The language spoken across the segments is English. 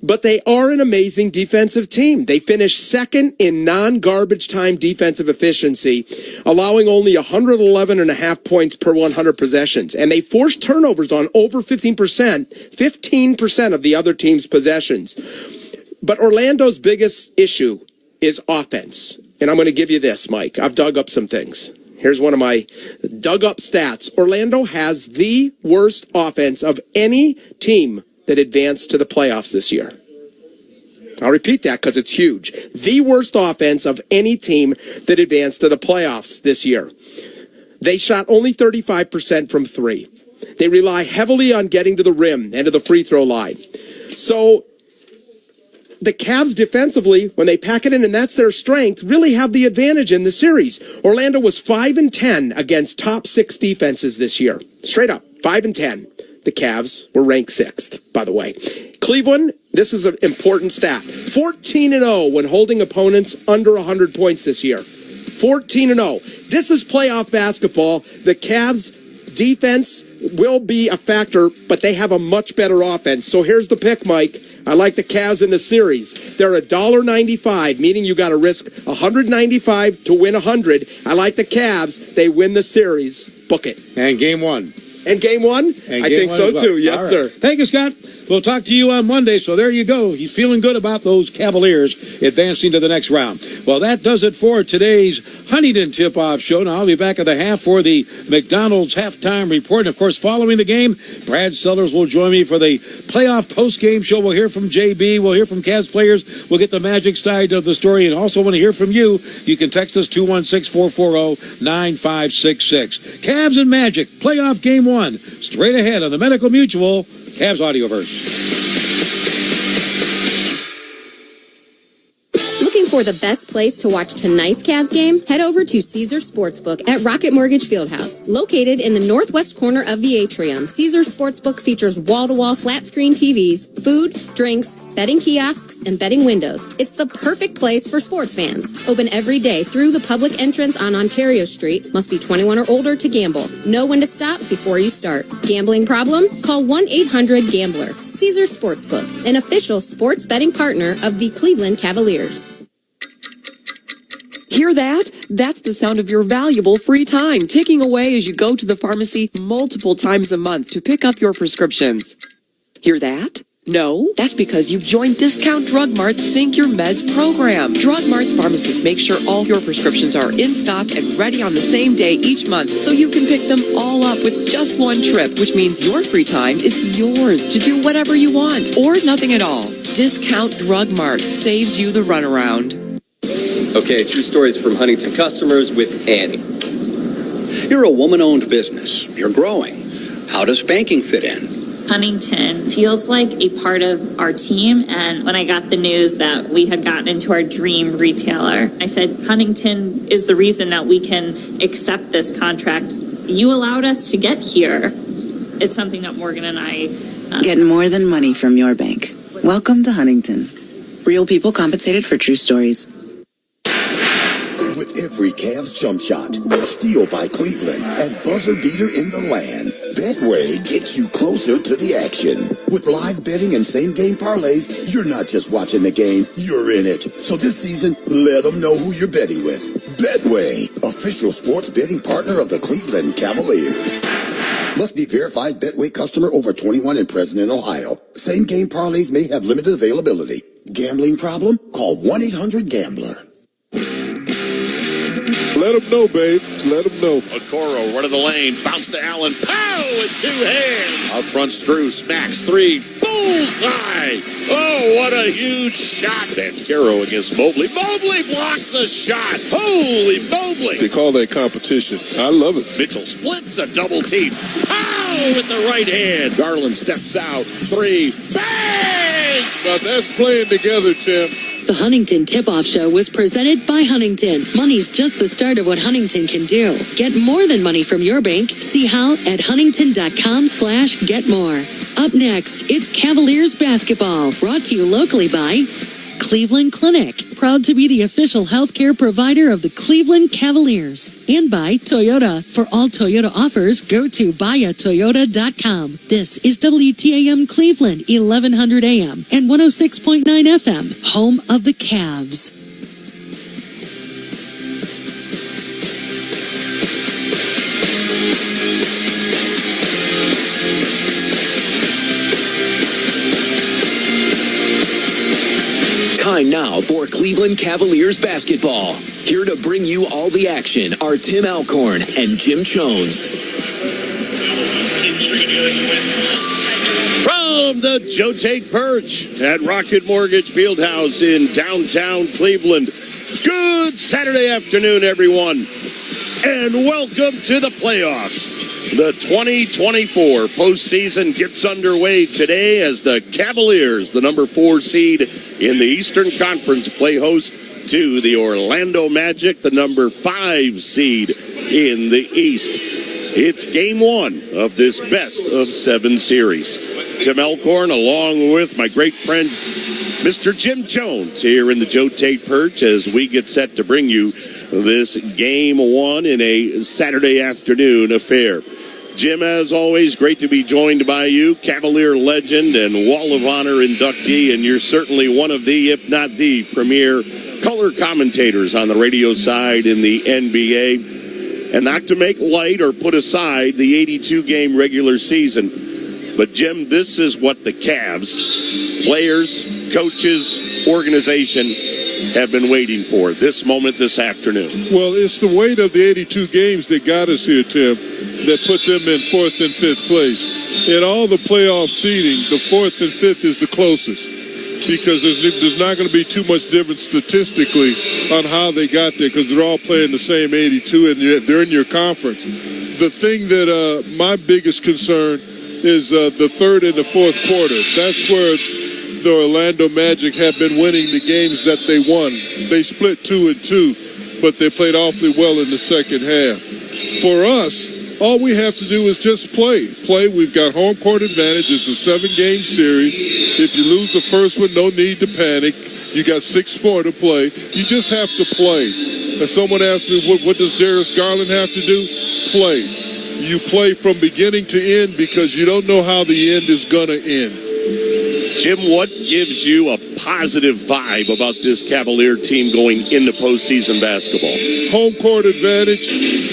But they are an amazing defensive team. They finished second in non-garbage time defensive efficiency, allowing only 111.5 points per 100 possessions. And they forced turnovers on over 15% of the other team's possessions. But Orlando's biggest issue is offense. And I'm going to give you this, Mike. I've dug up some things. Here's one of my dug up stats. Orlando has the worst offense of any team that advanced to the playoffs this year. I'll repeat that because it's huge. The worst offense of any team that advanced to the playoffs this year. They shot only 35% from three. They rely heavily on getting to the rim and to the free throw line. So the Cavs defensively, when they pack it in, and that's their strength, really have the advantage in the series. Orlando was 5-10 against top 6 defenses this year. Straight up, 5-10. The Cavs were ranked 6th, by the way. Cleveland, this is an important stat. 14-0 when holding opponents under 100 points this year. 14-0. This is playoff basketball. The Cavs defense will be a factor, but they have a much better offense. So here's the pick, Mike. I like the Cavs in the series. They're $1.95, meaning you got to risk $195 to win 100. I like the Cavs. They win the series. Book it. And game one. And game one? I think so, too. Yes, sir. Thank you, Scott. We'll talk to you on Monday, so there you go. He's feeling good about those Cavaliers advancing to the next round. Well, that does it for today's Huntington Tip-Off Show. Now, I'll be back at the half for the McDonald's Halftime Report. And, of course, following the game, Brad Sellers will join me for the playoff post-game show. We'll hear from JB. We'll hear from Cavs players. We'll get the Magic side of the story. And also want to hear from you. You can text us 216-440-9566. Cavs and Magic, playoff game 1. Straight ahead on the Medical Mutual Cavs Audioverse. Looking for the best place to watch tonight's Cavs game? Head over to Caesar Sportsbook at Rocket Mortgage Fieldhouse. Located in the northwest corner of the atrium, Caesar Sportsbook features wall-to-wall flat-screen TVs, food, drinks, betting kiosks, and betting windows. It's the perfect place for sports fans. Open every day through the public entrance on Ontario Street. Must be 21 or older to gamble. Know when to stop before you start. Gambling problem? Call 1-800-GAMBLER. Caesar Sportsbook, an official sports betting partner of the Cleveland Cavaliers. Hear that? That's the sound of your valuable free time ticking away as you go to the pharmacy multiple times a month to pick up your prescriptions. Hear that? No, that's because you've joined Discount Drug Mart's Sync Your Meds program. Drug Mart's pharmacists make sure all your prescriptions are in stock and ready on the same day each month, so you can pick them all up with just one trip, which means your free time is yours to do whatever you want or nothing at all. Discount Drug Mart saves you the runaround. Okay, true stories from Huntington customers with Annie. You're a woman-owned business. You're growing. How does banking fit in? Huntington feels like a part of our team, and when I got the news that we had gotten into our dream retailer, I said, Huntington is the reason that we can accept this contract. You allowed us to get here. It's something that Morgan and I... Get more than money from your bank. Welcome to Huntington. Real people compensated for true stories. With every Cavs jump shot, steal by Cleveland, and buzzer beater in the land, Betway gets you closer to the action. With live betting and same-game parlays, you're not just watching the game, you're in it. So this season, let them know who you're betting with. Betway, official sports betting partner of the Cleveland Cavaliers. Must be verified Betway customer over 21 and present in Ohio. Same-game parlays may have limited availability. Gambling problem? Call 1-800-GAMBLER. Let him know, babe. Let him know. Okoro, run of the lane, bounce to Allen. Pow! With two hands. Out front, Strus, smacks three. Bullseye! Oh, what a huge shot. Banchero against Mobley. Mobley blocked the shot. Holy Mobley! They call that competition. I love it. Mitchell splits a double team. Pow! With the right hand. Garland steps out. Three. Bang! Now that's playing together, Tim. The Huntington Tip-Off Show was presented by Huntington. Money's just the start of what Huntington can do. Get more than money from your bank. See how at huntington.com/getmore. Up next, it's Cavaliers basketball, brought to you locally by Cleveland Clinic, proud to be the official healthcare provider of the Cleveland Cavaliers. And by Toyota. For all Toyota offers, go to buyatoyota.com. This is WTAM Cleveland, 1100 AM and 106.9 FM, home of the Cavs. Time now for Cleveland Cavaliers basketball. Here to bring you all the action are Tim Alcorn and Jim Jones. From the Joe Tate Perch at Rocket Mortgage Fieldhouse in downtown Cleveland. Good Saturday afternoon, everyone, and welcome to the playoffs. The 2024 postseason gets underway today as the Cavaliers, the number 4 seed in the Eastern Conference, play host to the Orlando Magic, the number 5 seed in the East. It's game 1 of this best of 7 series. Tim Alcorn, along with my great friend, Mr. Jim Jones, here in the Joe Tate Perch as we get set to bring you this game 1 in a Saturday afternoon affair. Jim, as always, great to be joined by you, Cavalier legend and Wall of Honor inductee, and you're certainly one of the, if not the, premier color commentators on the radio side in the NBA. And not to make light or put aside the 82-game regular season, but Jim, this is what the Cavs, players, coaches, organization have been waiting for, this moment this afternoon. Well, it's the weight of the 82 games that got us here, Tim, that put them in 4th and 5th place. In all the playoff seeding, the 4th and 5th is the closest because there's not going to be too much difference statistically on how they got there because they're all playing the same 82 and they're in your conference. The thing that my biggest concern is the 3rd and the 4th quarter. That's where the Orlando Magic have been winning the games that they won. They split 2-2, but they played awfully well in the second half. For us, all we have to do is just play. We've got home court advantage. It's a 7-game series. If you lose the first one, no need to panic. You got 6 more to play. You just have to play. And someone asked me, what does Darius Garland have to do? Play. You play from beginning to end because you don't know how the end is going to end. Jim, what gives you a positive vibe about this Cavalier team going into postseason basketball? Home court advantage,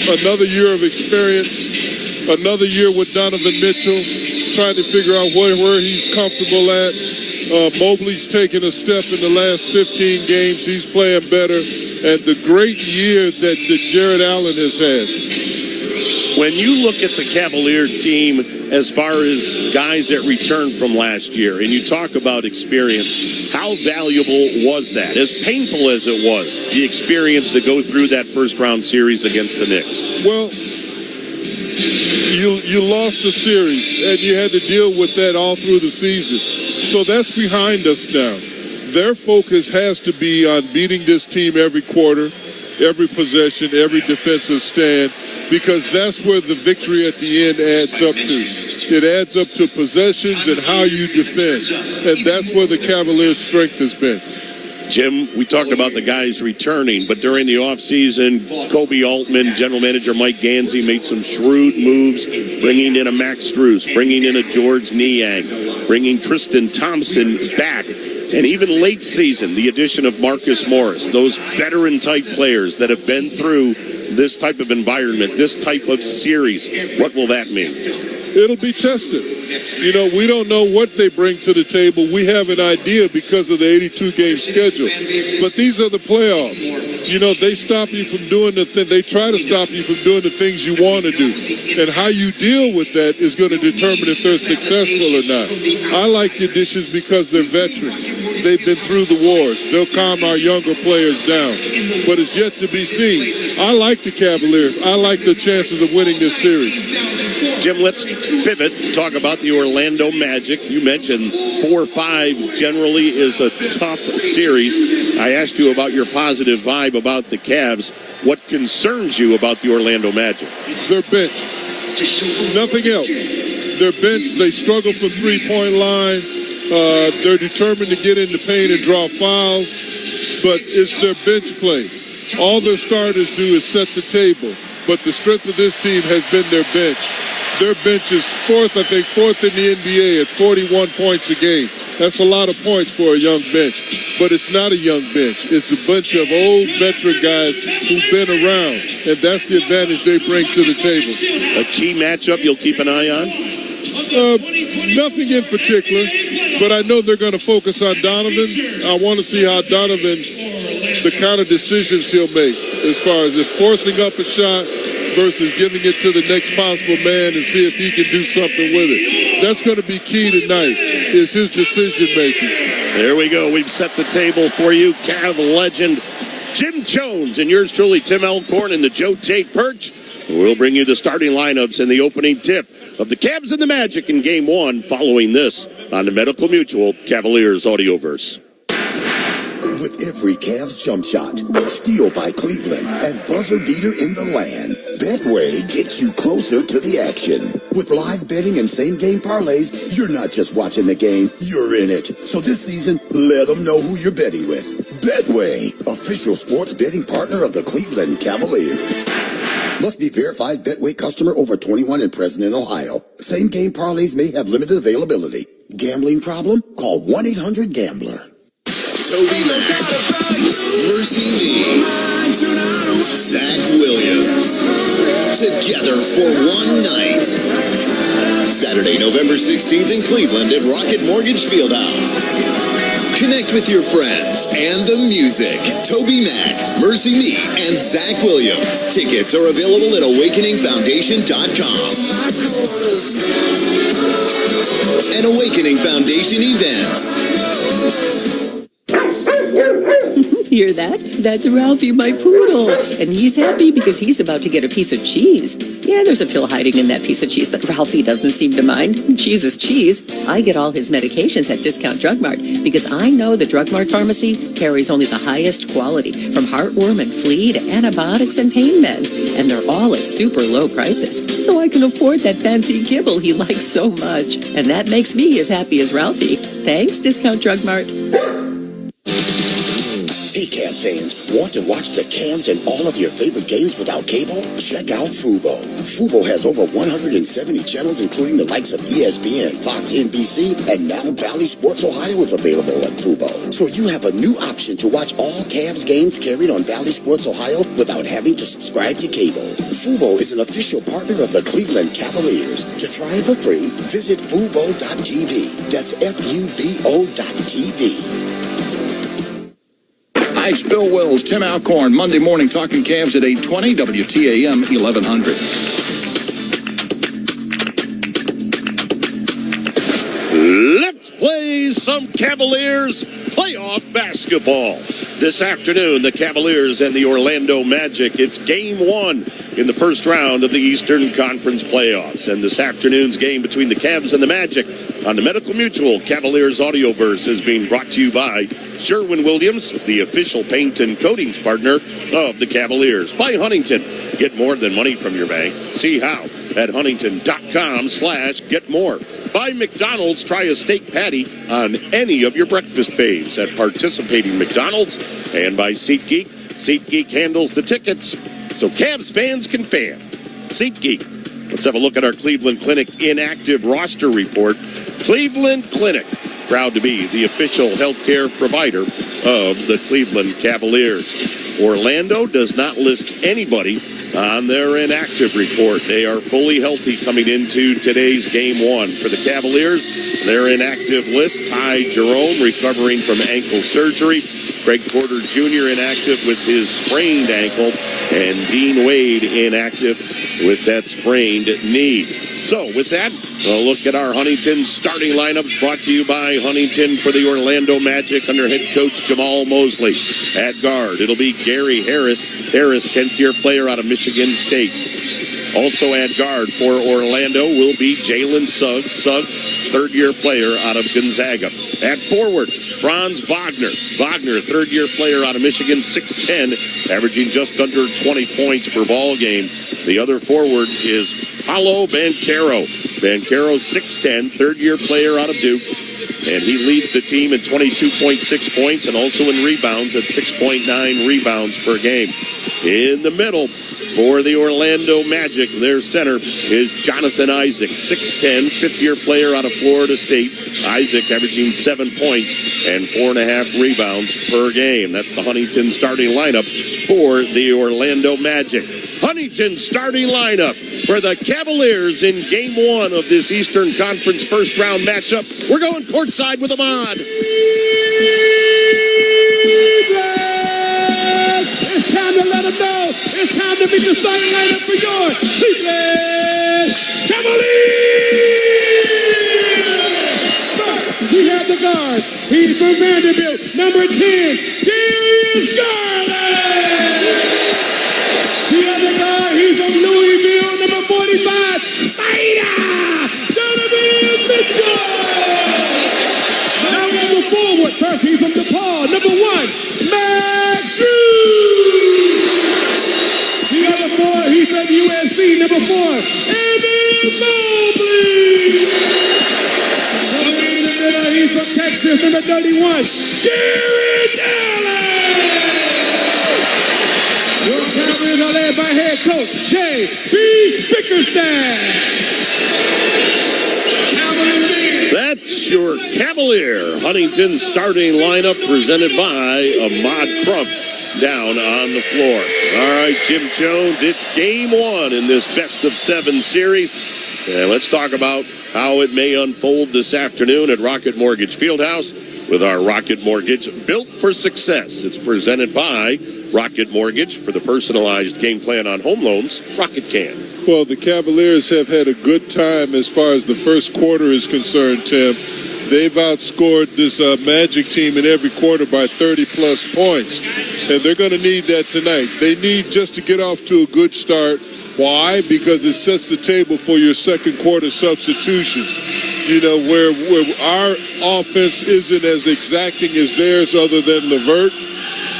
another year of experience, another year with Donovan Mitchell, trying to figure out where he's comfortable at. Mobley's taken a step in the last 15 games. He's playing better. And the great year that Jared Allen has had. When you look at the Cavalier team as far as guys that returned from last year, and you talk about experience, how valuable was that? As painful as it was, the experience to go through that first-round series against the Knicks? Well, you lost the series, and you had to deal with that all through the season. So that's behind us now. Their focus has to be on beating this team every quarter, every possession, every defensive stand, because that's where the victory at the end adds up to. It adds up to possessions and how you defend, and that's where the Cavaliers' strength has been. Jim, we talked about the guys returning, but during the offseason, Kobe Altman, general manager Mike Gansey made some shrewd moves, bringing in a Max Strus, bringing in a George Niang, bringing Tristan Thompson back, and even late season, the addition of Marcus Morris, those veteran-type players that have been through this type of environment, this type of series. What will that mean? It'll be tested. You know, we don't know what they bring to the table. We have an idea because of the 82-game schedule. But these are the playoffs. You know, they stop you from doing they try to stop you from doing the things you want to do. And how you deal with that is going to determine if they're successful or not. I like the additions because they're veterans. They've been through the wars. They'll calm our younger players down. But it's yet to be seen. I like the Cavaliers. I like the chances of winning this series. Jim, let's pivot and talk about the Orlando Magic. You mentioned 4-5 generally is a tough series. I asked you about your positive vibe about the Cavs. What concerns you about the Orlando Magic? Their bench. Nothing else. Their bench, they struggle from three-point line. They're determined to get in the paint and draw fouls, but it's their bench play. All their starters do is set the table, but the strength of this team has been their bench. Their bench is fourth in the NBA at 41 points a game. That's a lot of points for a young bench, but it's not a young bench. It's a bunch of old veteran guys who've been around, and that's the advantage they bring to the table. A key matchup you'll keep an eye on? Nothing in particular, but I know they're going to focus on Donovan. I want to see how Donovan, the kind of decisions he'll make as far as just forcing up a shot versus giving it to the next possible man and see if he can do something with it. That's going to be key tonight, is his decision making. There we go. We've set the table for you. Cav legend Jim Jones and yours truly, Tim Alcorn, and the Joe Tate Perch. We'll bring you the starting lineups and the opening tip of the Cavs and the Magic in Game 1 following this on the Medical Mutual Cavaliers Audioverse. With every Cavs jump shot, steal by Cleveland, and buzzer beater in the land, Betway gets you closer to the action. With live betting and same-game parlays, you're not just watching the game, you're in it. So this season, let them know who you're betting with. Betway, official sports betting partner of the Cleveland Cavaliers. Must be verified Betway customer over 21 and present in Ohio. Same-game parlays may have limited availability. Gambling problem? Call 1-800-GAMBLER. Toby Mac, Mercy Me, Zach Williams, together for one night. Saturday, November 16th in Cleveland at Rocket Mortgage Fieldhouse. Connect with your friends and the music. Toby Mac, Mercy Me, and Zach Williams. Tickets are available at AwakeningFoundation.com. An Awakening Foundation event. Hear that? That's Ralphie, my poodle. And he's happy because he's about to get a piece of cheese. Yeah, there's a pill hiding in that piece of cheese, but Ralphie doesn't seem to mind. Cheese is cheese. I get all his medications at Discount Drug Mart because I know the Drug Mart pharmacy carries only the highest quality, from heartworm and flea to antibiotics and pain meds. And they're all at super low prices. So I can afford that fancy kibble he likes so much. And that makes me as happy as Ralphie. Thanks, Discount Drug Mart. Hey, Cavs fans, want to watch the Cavs and all of your favorite games without cable? Check out Fubo. Fubo has over 170 channels, including the likes of ESPN, Fox, NBC, and now Valley Sports Ohio is available on Fubo. So you have a new option to watch all Cavs games carried on Valley Sports Ohio without having to subscribe to cable. Fubo is an official partner of the Cleveland Cavaliers. To try it for free, visit Fubo.tv. That's FUBO.tv. Hi, it's Bill Wills, Tim Alcorn, Monday morning talking Cavs at 8:20, WTAM 1100. Let's play some Cavaliers playoff basketball. This afternoon, the Cavaliers and the Orlando Magic. It's Game 1 in the first round of the Eastern Conference playoffs. And this afternoon's game between the Cavs and the Magic on the Medical Mutual Cavaliers Audioverse is being brought to you by Sherwin-Williams, the official paint and coatings partner of the Cavaliers. By Huntington. Get more than money from your bank. See how at huntington.com/getmore. By McDonald's, try a steak patty on any of your breakfast faves at participating McDonald's. And by SeatGeek. SeatGeek handles the tickets so Cavs fans can fan. SeatGeek. Let's have a look at our Cleveland Clinic inactive roster report. Cleveland Clinic, proud to be the official healthcare provider of the Cleveland Cavaliers. Orlando does not list anybody on their inactive report. They are fully healthy coming into today's Game 1. For the Cavaliers, their inactive list: Ty Jerome recovering from ankle surgery, Craig Porter Jr. inactive with his sprained ankle, and Dean Wade inactive with that sprained knee. So with that, a look at our Huntington starting lineups brought to you by Huntington for the Orlando Magic under head coach Jamal Mosley. At guard, it'll be Gary Harris. Harris, 10th-year player out of Michigan State. Also at guard for Orlando will be Jalen Suggs. Suggs, 3rd-year player out of Gonzaga. At forward, Franz Wagner. Wagner, 3rd-year player out of Michigan, 6'10", averaging just under 20 points per ball game. The other forward is Paolo Banchero. Banchero, 6'10", 3rd-year player out of Duke. and he leads the team in 22.6 points and also in rebounds at 6.9 rebounds per game. In the middle for the Orlando Magic, their center is Jonathan Isaac, 6'10", fifth-year player out of Florida State. Isaac averaging 7 points and 4.5 rebounds per game. That's the Huntington starting lineup for the Orlando Magic. Huntington starting lineup for the Cavaliers in Game 1 of this Eastern Conference first-round matchup. We're going courtside with Ahmad. It's time to let them know. It's time to meet the starting lineup for your Cleveland Cavaliers. First, we have the guard. He's from Vanderbilt. Number 10, Darius Garland. The other guy, he's from Louisville. Number 45, Spider Donovan Mitchell. Now we have the forward. First, he's from DePaul. Number 1, Max Drews. The other boy, he's from USC. Number 4, Evan Mobley. Coming in the middle, he's from Texas. Number 31, Jared Allen. Your Cavaliers are led by head coach J.B. Bickerstaff. That's your Cavalier Huntington starting lineup presented by Ahmad Crump down on the floor. All right, Jim Jones, it's Game 1 in this best-of-7 series. And let's talk about how it may unfold this afternoon at Rocket Mortgage Fieldhouse with our Rocket Mortgage Built for Success. It's presented by Rocket Mortgage. For the personalized game plan on home loans, Rocket can. Well, the Cavaliers have had a good time as far as the first quarter is concerned, Tim. They've outscored this Magic team in every quarter by 30-plus points, and they're going to need that tonight. They need just to get off to a good start. Why? Because it sets the table for your second quarter substitutions. You know, where our offense isn't as exacting as theirs other than LeVert.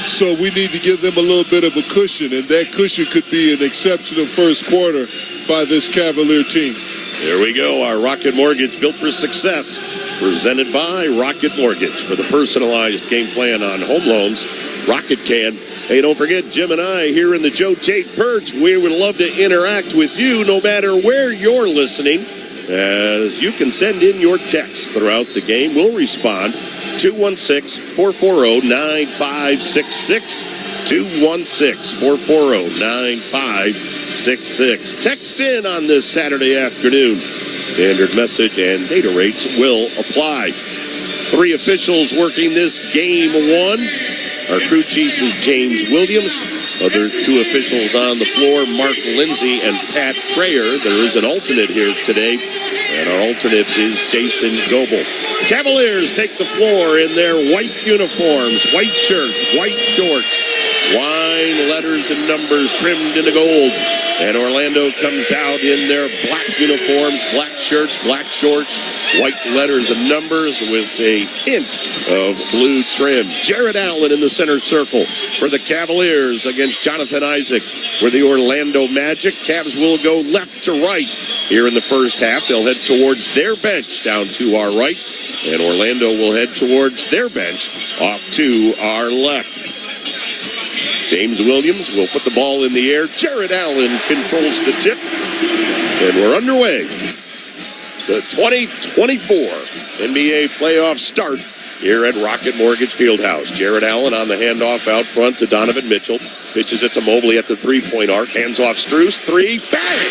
So we need to give them a little bit of a cushion, and that cushion could be an exceptional first quarter by this Cavalier team. There we go, our Rocket Mortgage Built for Success, presented by Rocket Mortgage. For the personalized game plan on home loans, Rocket can. Hey, don't forget, Jim and I here in the Joe Tate Perch, we would love to interact with you no matter where you're listening. As you can send in your text throughout the game, we'll respond. 216-440-9566. 216-440-9566. Text in on this Saturday afternoon. Standard message and data rates will apply. 3 officials working this Game 1. Our crew chief is James Williams. Other 2 officials on the floor, Mark Lindsay and Pat Frayer. There is an alternate here today, and our alternate is Jason Goebel. Cavaliers take the floor in their white uniforms, white shirts, white shorts, wine letters and numbers trimmed into gold. And Orlando comes out in their black uniforms, black shirts, black shorts, white letters and numbers with a hint of blue trim. Jared Allen in the center circle for the Cavaliers against Jonathan Isaac. For the Orlando Magic, Cavs will go left to right here in the first half. They'll head towards their bench down to our right, and Orlando will head towards their bench off to our left. James Williams will put the ball in the air. Jared Allen controls the tip, and we're underway. The 2024 NBA playoff start here at Rocket Mortgage Fieldhouse. Jared Allen on the handoff out front to Donovan Mitchell. Pitches it to Mobley at the three-point arc. Hands off Strus. 3. Bang!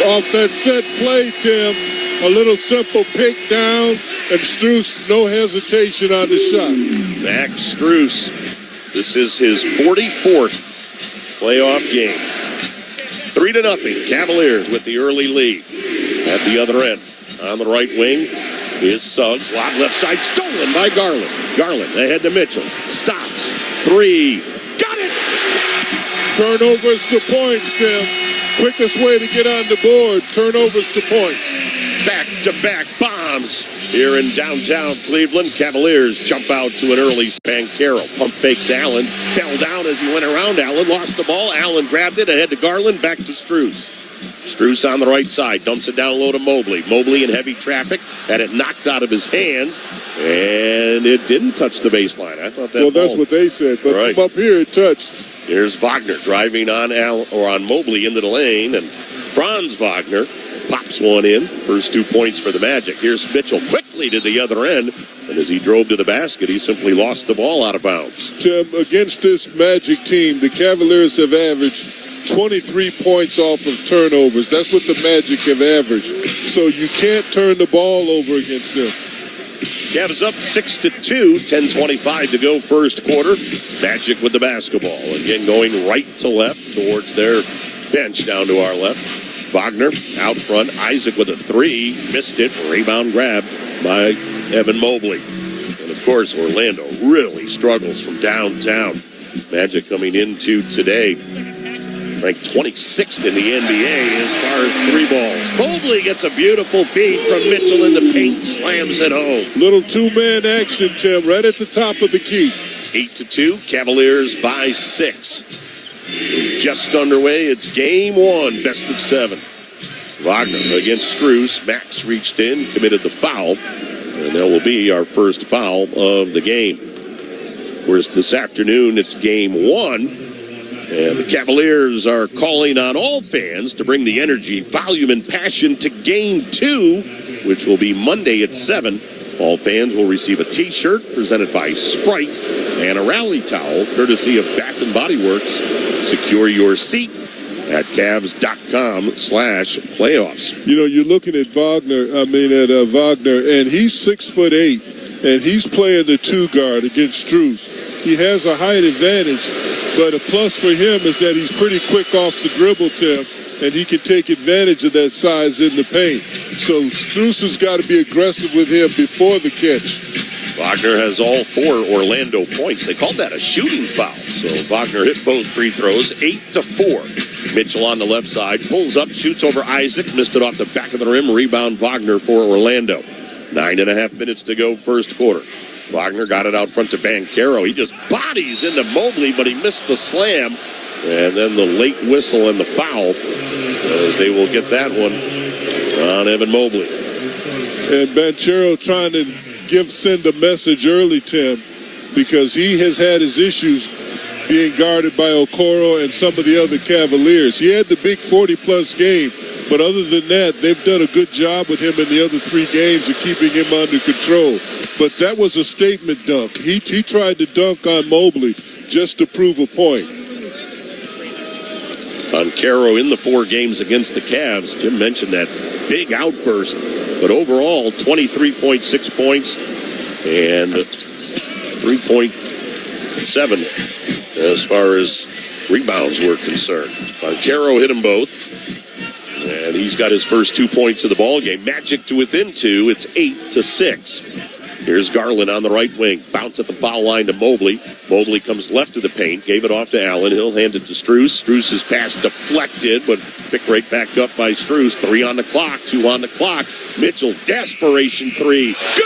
Off that set play, Tim, a little simple pick down, and Strus, no hesitation on the shot. Max Strus. This is his 44th playoff game. 3-0. Cavaliers with the early lead. At the other end, on the right wing, is Suggs. Lob left side, stolen by Garland. Garland ahead to Mitchell. Stops. 3. Got it! Turnovers to points, Tim. Quickest way to get on the board, turnovers to points. Back-to-back bombs here in downtown Cleveland. Cavaliers jump out to an early Carroll. Pump fakes Allen. Fell down as he went around. Allen lost the ball. Allen grabbed it ahead to Garland. Back to Strus. Strus on the right side, dumps it down low to Mobley. Mobley in heavy traffic, had it knocked out of his hands, and it didn't touch the baseline. I thought that. Well, that's what they said, but right. from up here it touched. Here's Wagner driving on Mobley into the lane, and Franz Wagner pops one in. First 2 points for the Magic. Here's Mitchell quickly to the other end, and as he drove to the basket, he simply lost the ball out of bounds. Tim, against this Magic team, the Cavaliers have averaged 23 points off of turnovers. That's what the Magic have averaged. So you can't turn the ball over against them. Cavs up 6-2, 10:25 to go first quarter. Magic with the basketball. Again, going right to left towards their bench down to our left. Wagner out front. Isaac with a three. Missed it. Rebound grab by Evan Mobley. And, of course, Orlando really struggles from downtown. Magic coming into today, ranked 26th in the NBA as far as three balls. Mobley gets a beautiful feed from Mitchell in the paint, slams it home. Little two-man action, Tim, right at the top of the key. 8-2, Cavaliers by 6. Just underway, it's game one, best of 7. Wagner against Strus. Max reached in, committed the foul, and that will be our first foul of the game. Of course, this afternoon, it's game 1. And the Cavaliers are calling on all fans to bring the energy, volume, and passion to Game 2, which will be Monday at 7. All fans will receive a T-shirt presented by Sprite and a rally towel courtesy of Bath & Body Works. Secure your seat at Cavs.com/playoffs. You know, you're looking at Wagner, and he's 6'8", and he's playing the 2 guard against Strus. He has a height advantage, but a plus for him is that he's pretty quick off the dribble, Tim, and he can take advantage of that size in the paint. So Strus has got to be aggressive with him before the catch. Wagner has all 4 Orlando points. They called that a shooting foul. So Wagner hit both free throws, 8-4. Mitchell on the left side, pulls up, shoots over Isaac, missed it off the back of the rim. Rebound Wagner for Orlando. 9.5 minutes to go first quarter. Wagner got it out front to Banchero. He just bodies into Mobley, but he missed the slam. And then the late whistle and the foul, as they will get that one on Evan Mobley. And Banchero trying to send a message early, Tim, because he has had his issues being guarded by Okoro and some of the other Cavaliers. He had the big 40-plus game, but other than that, they've done a good job with him in the other 3 games of keeping him under control. But that was a statement dunk. He tried to dunk on Mobley just to prove a point. Banchero in the 4 games against the Cavs. Jim mentioned that big outburst, but overall 23.6 points and 3.7 as far as rebounds were concerned. Banchero hit them both, and he's got his first 2 points of the ball game. Magic to within 2. It's 8-6. Here's Garland on the right wing. Bounce at the foul line to Mobley. Mobley comes left of the paint. Gave it off to Allen. He'll hand it to Strus. Strus's pass deflected, but picked right back up by Strus. 3 on the clock. 2 on the clock. Mitchell, desperation 3. Good!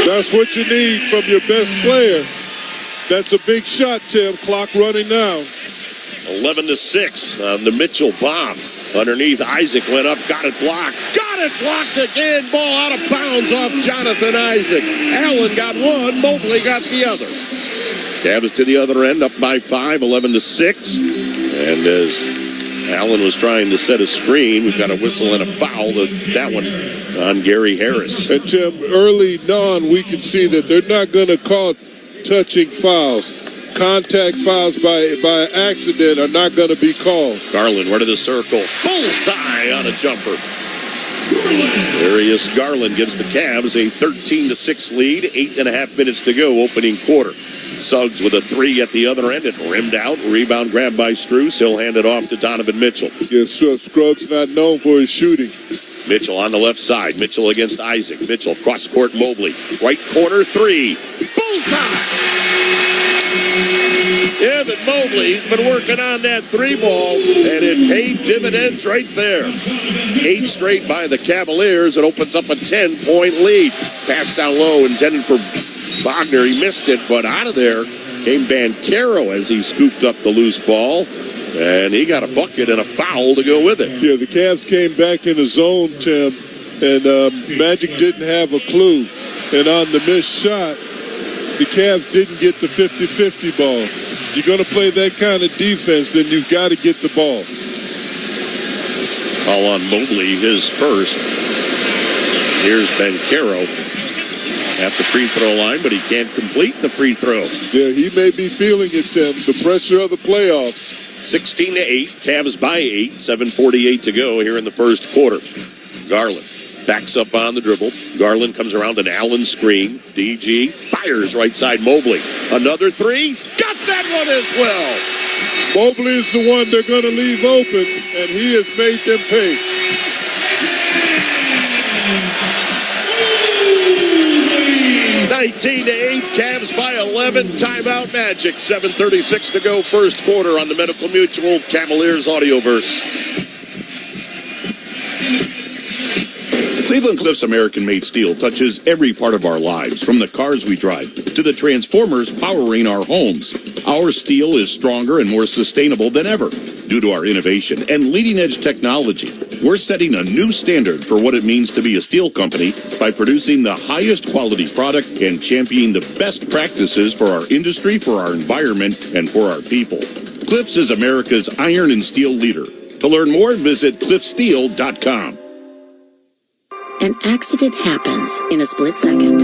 That's what you need from your best player. That's a big shot, Tim. Clock running now. 11-6 on the Mitchell bomb. Underneath, Isaac went up, got it blocked. Got it blocked again. Ball out of bounds off Jonathan Isaac. Allen got one, Mobley got the other. Cavs to the other end, up by 5, 11-6. And as Allen was trying to set a screen, we've got a whistle and a foul. That one on Gary Harris. And Tim, early on, we can see that they're not going to call touching fouls. Contact fouls by accident are not going to be called. Garland, right of the circle. Bullseye on a jumper. Darius Garland gives the Cavs a 13-6 lead. 8.5 minutes to go, opening quarter. Suggs with a 3 at the other end. It rimmed out. Rebound grabbed by Strus. He'll hand it off to Donovan Mitchell. Yes, sir. Scruggs not known for his shooting. Mitchell on the left side. Mitchell against Isaac. Mitchell cross court Mobley. Right corner 3. Bullseye! Evan Mobley's been working on that 3-ball, and it paid dividends right there. 8 straight by the Cavaliers. It opens up a 10-point lead. Pass down low, intended for Wagner. He missed it, but out of there came Bancaro as he scooped up the loose ball. And he got a bucket and a foul to go with it. Yeah, the Cavs came back in the zone, Tim, and Magic didn't have a clue. And on the missed shot, the Cavs didn't get the 50-50 ball. You're going to play that kind of defense, then you've got to get the ball. Call on Mobley, his first. Here's Bancaro at the free throw line, but he can't complete the free throw. Yeah, he may be feeling it, Tim, the pressure of the playoffs. 16-8, Cavs by 8, 7:48 to go here in the first quarter. Garland backs up on the dribble. Garland comes around an Allen screen. DG fires right side Mobley. Another three. Got that one as well. Mobley is the one they're going to leave open, and he has made them pay. $19 to 8, Cavs by 11. Timeout Magic. 7:36 to go, first quarter on the Medical Mutual Cavaliers Audioverse. Cleveland Cliffs American-made steel touches every part of our lives, from the cars we drive to the transformers powering our homes. Our steel is stronger and more sustainable than ever due to our innovation and leading-edge technology. We're setting a new standard for what it means to be a steel company by producing the highest quality product and championing the best practices for our industry, for our environment, and for our people. Cliffs is America's iron and steel leader. To learn more, visit cliffsteel.com. An accident happens in a split second.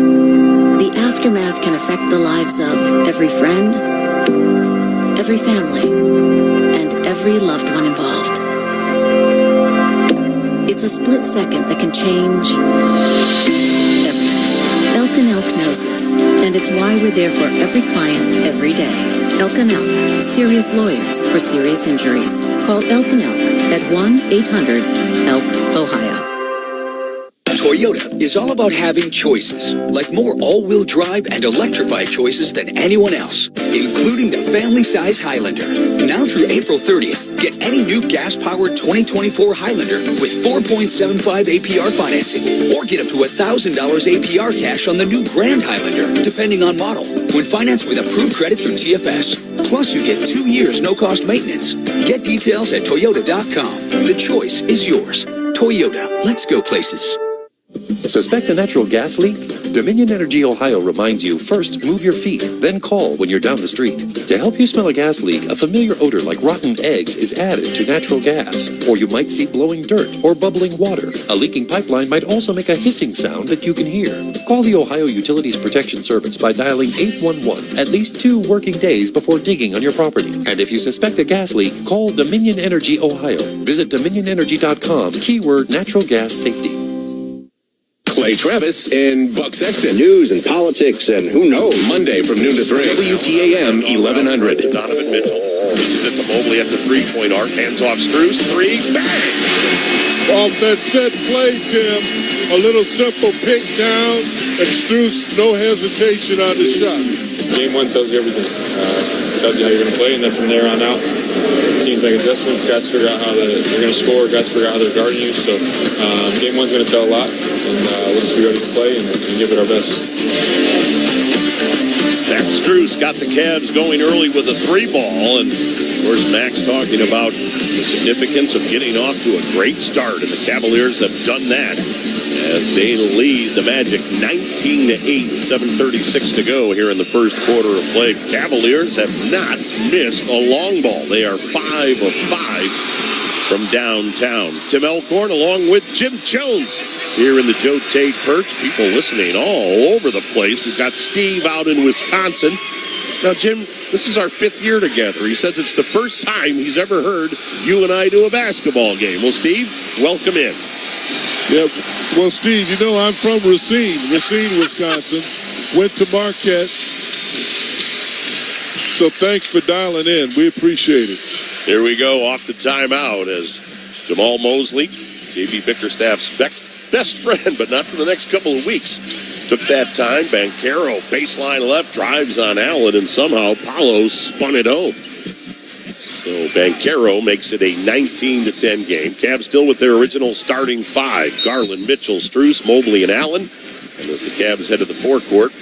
The aftermath can affect the lives of every friend, every family, and every loved one involved. It's a split second that can change everything. Elk & Elk knows this, and it's why we're there for every client, every day. Elk & Elk, serious lawyers for serious injuries. Call Elk & Elk at 1-800-ELK-OHIO. Toyota is all about having choices, like more all-wheel drive and electrified choices than anyone else, including the family-size Highlander. Now through April 30th, get any new gas-powered 2024 Highlander with 4.75 APR financing, or get up to $1,000 APR cash on the new Grand Highlander, depending on model, when financed with approved credit through TFS. Plus, you get 2 years no-cost maintenance. Get details at Toyota.com. The choice is yours. Toyota, let's go places. Suspect a natural gas leak? Dominion Energy Ohio reminds you, first move your feet, then call when you're down the street. To help you smell a gas leak, a familiar odor like rotten eggs is added to natural gas. Or you might see blowing dirt or bubbling water. A leaking pipeline might also make a hissing sound that you can hear. Call the Ohio Utilities Protection Service by dialing 811 at least 2 working days before digging on your property. And if you suspect a gas leak, call Dominion Energy Ohio. Visit dominionenergy.com, keyword natural gas safety. Clay Travis and Buck Sexton. News and politics and who knows. Monday from noon to 3. WTAM 1100. Donovan Mitchell pitches it to Mobley at the three-point arc. Hands off Strus. 3. Bang! Off that set play, Tim, a little simple pick down, and Strus, no hesitation on the shot. Game 1 tells you everything. Tells you how you're going to play, and then from there on out, teams make adjustments. Guys figure out how they're going to score. Guys figure out how they're guarding you. So game 1's going to tell a lot, and we'll just be ready to play and give it our best. Max Strus got the Cavs going early with a 3-ball, and of course Max talking about the significance of getting off to a great start, and the Cavaliers have done that as they lead the Magic 19-8, 7:36 to go here in the first quarter of play. Cavaliers have not missed a long ball. They are 5 of 5 from downtown. Tim Alcorn along with Jim Jones here in the Joe Tate Perch. People listening all over the place. We've got Steve out in Wisconsin. Now, Jim, this is our 5th year together. He says it's the first time he's ever heard you and I do a basketball game. Well, Steve, welcome in. Yeah, well, Steve, you know I'm from Racine, Wisconsin. Went to Marquette. So thanks for dialing in. We appreciate it. Here we go off the timeout as Jamal Mosley, J.B. Bickerstaff's best friend, but not for the next couple of weeks. Took that time. Bancaro, baseline left, drives on Allen, and somehow Paolo spun it home. So Bancaro makes it a 19-10 game. Cavs still with their original starting 5. Garland, Mitchell, Strus, Mobley, and Allen. And as the Cavs head to the forecourt,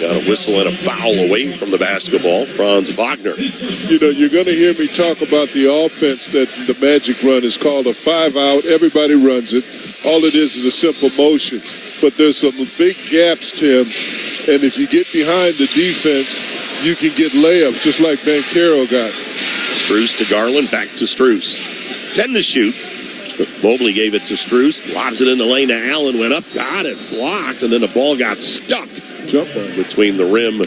Got a whistle and a foul away from the basketball. Franz Wagner. You know, you're going to hear me talk about the offense that the Magic run is called a 5-out. Everybody runs it. All it is a simple motion. But there's some big gaps, Tim. And if you get behind the defense, you can get layups, just like Banchero got. Strus to Garland, back to Strus. 10 to shoot. Mobley gave it to Strus. Lobs it in the lane to Allen. Went up, got it, blocked, and then the ball got stuck. Jump on between the rim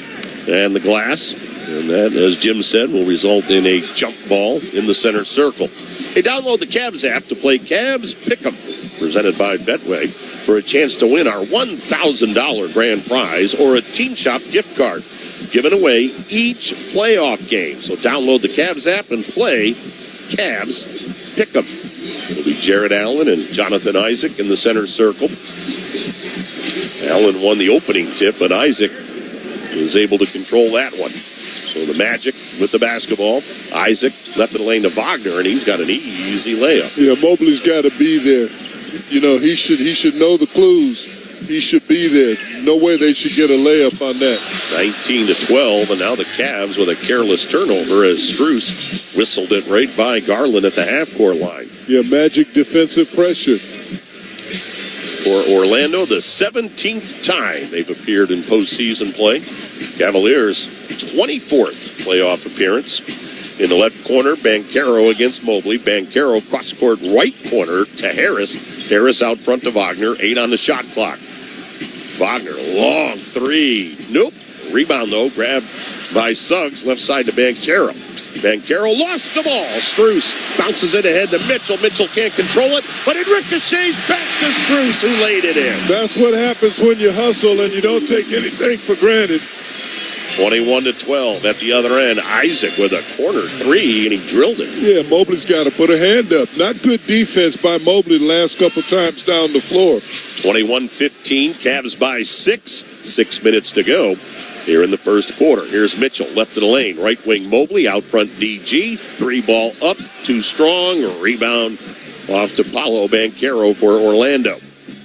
and the glass. And that, as Jim said, will result in a jump ball in the center circle. Hey, download the Cavs app to play Cavs Pick'em, presented by Betway, for a chance to win our $1,000 grand prize or a Team Shop gift card given away each playoff game. So download the Cavs app and play Cavs Pick'em. It'll be Jared Allen and Jonathan Isaac in the center circle. Allen won the opening tip, but Isaac was able to control that one. So the Magic with the basketball. Isaac left in the lane to Wagner, and he's got an easy layup. Yeah, Mobley's got to be there. You know, he should know the clues. He should be there. No way they should get a layup on that. 19-12, and now the Cavs with a careless turnover as Strus whistled it right by Garland at the half-court line. Yeah, Magic defensive pressure. For Orlando, the 17th time they've appeared in postseason play. Cavaliers' 24th playoff appearance. In the left corner, Banchero against Mobley. Banchero cross-court right corner to Harris. Harris out front to Wagner. 8 on the shot clock. Wagner, long three. Nope. Rebound, though, grabbed by Suggs. Left side to Banchero. Banchero lost the ball. Strus bounces it ahead to Mitchell. Mitchell can't control it, but it ricochets back to Strus, who laid it in. That's what happens when you hustle and you don't take anything for granted. 21-12 at the other end. Isaac with a corner three, and he drilled it. Yeah, Mobley's got to put a hand up. Not good defense by Mobley the last couple times down the floor. 21-15, Cavs by 6. 6 minutes to go here in the first quarter. Here's Mitchell, left of the lane. Right wing Mobley, out front DG. 3-ball up, too strong. Rebound off to Paolo Banchero for Orlando.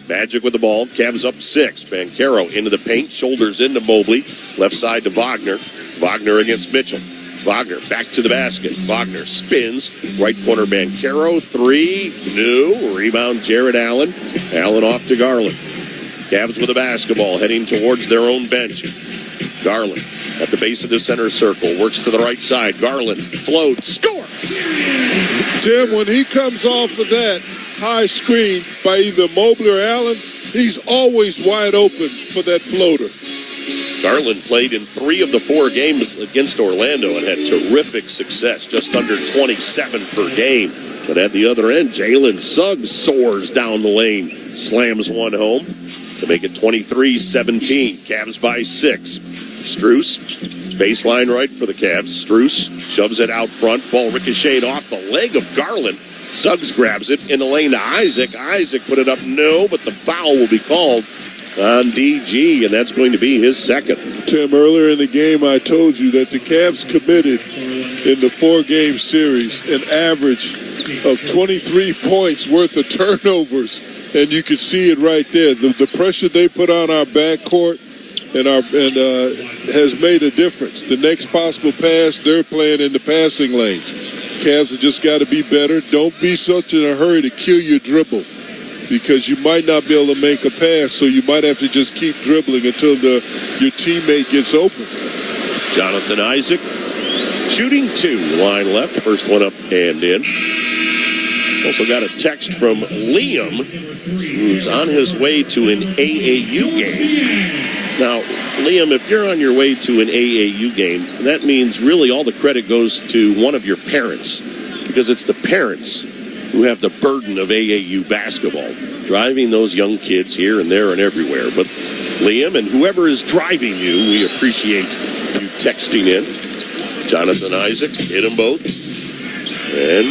Magic with the ball. Cavs up 6. Banchero into the paint. Shoulders into Mobley. Left side to Wagner. Wagner against Mitchell. Wagner back to the basket. Wagner spins. Right corner Banchero. 3. No. Rebound Jared Allen. Allen off to Garland. Cavs with the basketball heading towards their own bench. Garland at the base of the center circle. Works to the right side. Garland floats. Scores! Tim, when he comes off of that high screen by either Mobley or Allen, he's always wide open for that floater. Garland played in 3 of the 4 games against Orlando and had terrific success, just under 27 per game. But at the other end, Jalen Suggs soars down the lane, slams one home to make it 23-17. Cavs by 6. Strus, baseline right for the Cavs. Strus shoves it out front. Ball ricocheted off the leg of Garland. Suggs grabs it in the lane to Isaac. Isaac put it up, no, but the foul will be called on DG, and that's going to be his second. Tim, earlier in the game, I told you that the Cavs committed in the 4-game series an average of 23 points worth of turnovers, and you could see it right there. The pressure they put on our backcourt and has made a difference. The next possible pass, they're playing in the passing lanes. Cavs have just got to be better. Don't be such in a hurry to kill your dribble, because you might not be able to make a pass, so you might have to just keep dribbling until your teammate gets open. Jonathan Isaac shooting 2, line left, first one up and in. Also got a text from Liam, who's on his way to an AAU game. Now, Liam, if you're on your way to an AAU game, that means really all the credit goes to one of your parents, because it's the parents who have the burden of AAU basketball, driving those young kids here and there and everywhere. But Liam and whoever is driving you, we appreciate you texting in. Jonathan Isaac hit them both. And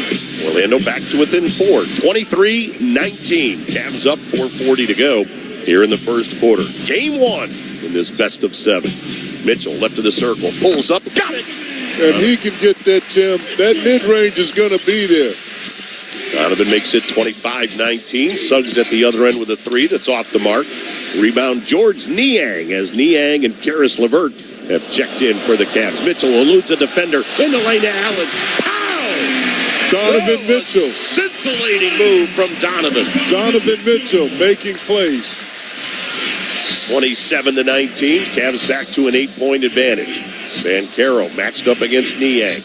Orlando back to within 4. 23-19. Cavs up, 4:40 to go here in the first quarter. Game 1 in this best of 7. Mitchell left of the circle, pulls up, got it! And he can get that, Tim. That mid-range is going to be there. Donovan makes it 25-19. Suggs at the other end with a 3 that's off the mark. Rebound, George Niang, as Niang and Karis LeVert have checked in for the Cavs. Mitchell eludes a defender in the lane to Allen. Pow! Donovan Mitchell. Scintillating move from Donovan. Donovan Mitchell making plays. 27-19. Cavs back to an 8-point advantage. Banchero matched up against Niang.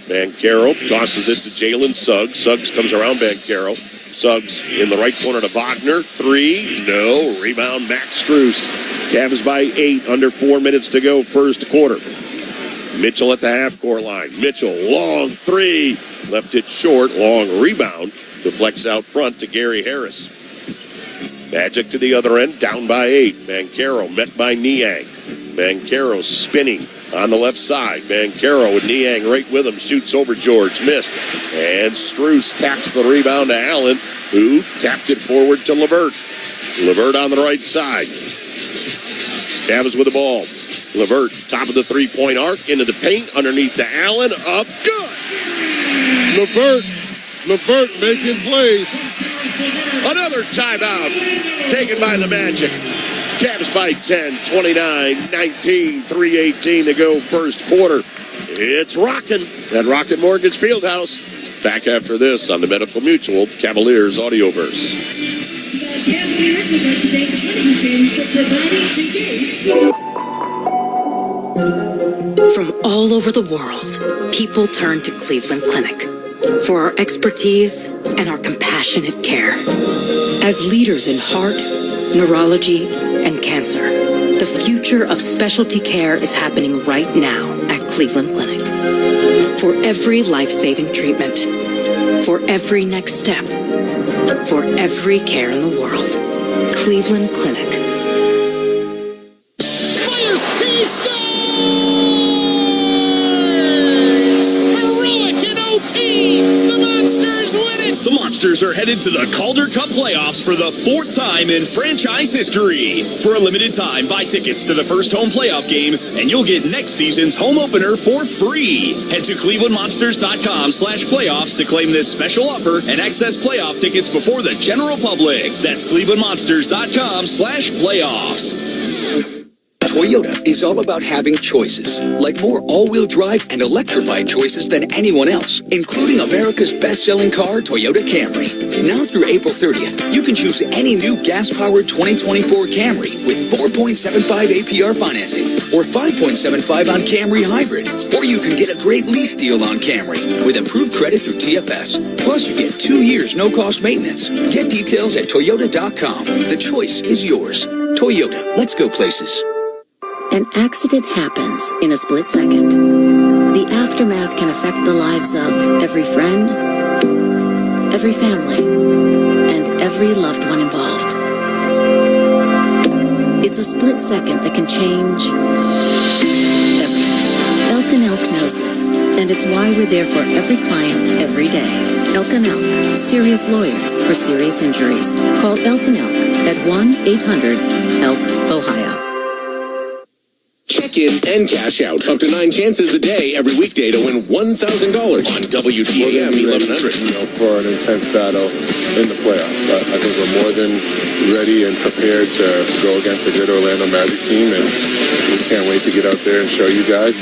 Banchero tosses it to Jalen Suggs. Suggs comes around Banchero. Suggs in the right corner to Wagner. 3. No. Rebound, Max Strus. Cavs by 8. Under 4 minutes to go. First quarter. Mitchell at the half-court line. Mitchell, long 3. Left it short. Long rebound. Deflects out front to Gary Harris. Magic to the other end. Down by 8. Banchero met by Niang. Banchero spinning on the left side. Banchero with Niang right with him. Shoots over George. Missed. And Strus taps the rebound to Allen, who tapped it forward to LeVert. LeVert on the right side. Cavs with the ball. LeVert, top of the three-point arc, into the paint, underneath to Allen. Up. Good. LeVert making plays. Another timeout taken by the Magic. Cavs by 10, 29-19, 3:18 to go first quarter. It's rocking at Rocket Mortgage Fieldhouse. Back after this on the Medical Mutual Cavaliers Audioverse. The Cavaliers would like to thank Huntington for providing today's team. From all over the world, people turn to Cleveland Clinic for our expertise and our compassionate care. As leaders in heart, neurology, and cancer, the future of specialty care is happening right now at Cleveland Clinic. For every life-saving treatment, for every next step, for every care in the world, Cleveland Clinic. Fires! He scores! Heroic in OT! The Monsters win it! The Monsters are headed to the Calder Cup playoffs for the 4th time in franchise history. For a limited time, buy tickets to the first home playoff game, and you'll get next season's home opener for free. Head to clevelandmonsters.com/playoffs to claim this special offer and access playoff tickets before the general public. That's clevelandmonsters.com/playoffs. Toyota is all about having choices, like more all-wheel drive and electrified choices than anyone else, including America's best-selling car, Toyota Camry. Now through April 30th, you can choose any new gas-powered 2024 Camry with 4.75 APR financing or 5.75 on Camry Hybrid. Or you can get a great lease deal on Camry with approved credit through TFS. Plus, you get 2 years no-cost maintenance. Get details at Toyota.com. The choice is yours. Toyota, let's go places. An accident happens in a split second. The aftermath can affect the lives of every friend, every family, and every loved one involved. It's a split second that can change everything. Elk & Elk knows this, and it's why we're there for every client, every day. Elk & Elk, serious lawyers for serious injuries. Call Elk & Elk at 1-800-ELK-OHIO. Check in and cash out. Up to 9 chances a day every weekday to win $1,000 on WTAM 1100. For an intense battle in the playoffs. I think we're more than ready and prepared to go against a good Orlando Magic team, and we can't wait to get out there and show you guys.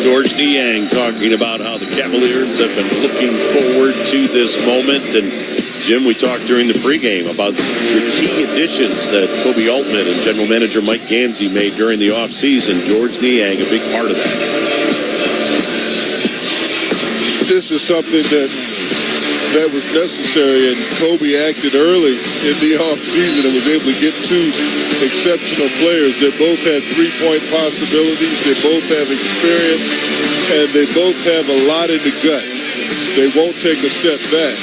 George Niang talking about how the Cavaliers have been looking forward to this moment. And Jim, we talked during the pregame about the key additions that Kobe Altman and general manager Mike Gansey made during the offseason. George Niang, a big part of that. This is something that was necessary, and Kobe acted early in the offseason and was able to get 2 exceptional players. They both had three-point possibilities. They both have experience, and they both have a lot in the gut. They won't take a step back.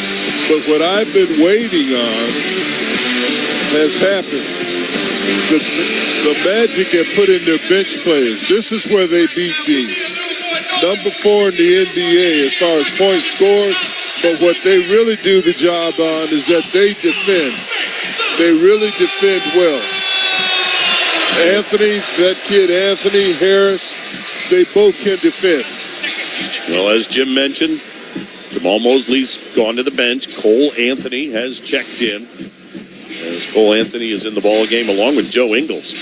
But what I've been waiting on has happened. The Magic have put in their bench players. This is where they beat teams. Number 4 in the NBA as far as points scored. But what they really do the job on is that they defend. They really defend well. Anthony, that kid Anthony Harris, they both can defend. Well, as Jim mentioned, Jamal Mosley's gone to the bench. Cole Anthony has checked in. As Cole Anthony is in the ball game along with Joe Ingles.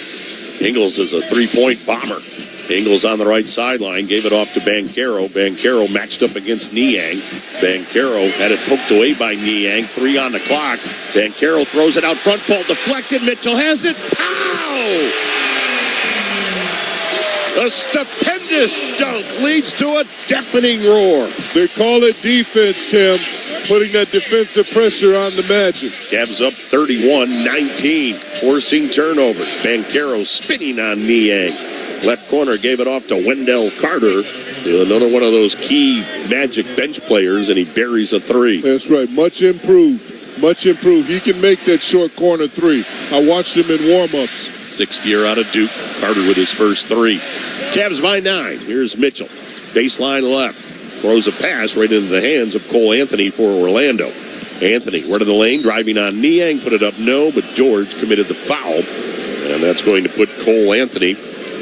Ingles is a three-point bomber. Ingles on the right sideline, gave it off to Banchero. Banchero matched up against Niang. Banchero had it poked away by Niang. 3 on the clock. Banchero throws it out front, ball deflected. Mitchell has it. Pow! A stupendous dunk leads to a deafening roar. They call it defense, Tim. Putting that defensive pressure on the Magic. Cavs up 31-19, forcing turnovers. Banchero spinning on Niang. Left corner gave it off to Wendell Carter, another one of those key Magic bench players, and he buries a 3. That's right. Much improved. Much improved. He can make that short corner 3. I watched him in warm-ups. 6th year out of Duke. Carter with his first 3. Cavs by 9. Here's Mitchell. Baseline left. Throws a pass right into the hands of Cole Anthony for Orlando. Anthony, right of the lane, driving on Niang. Put it up, no, but George committed the foul. And that's going to put Cole Anthony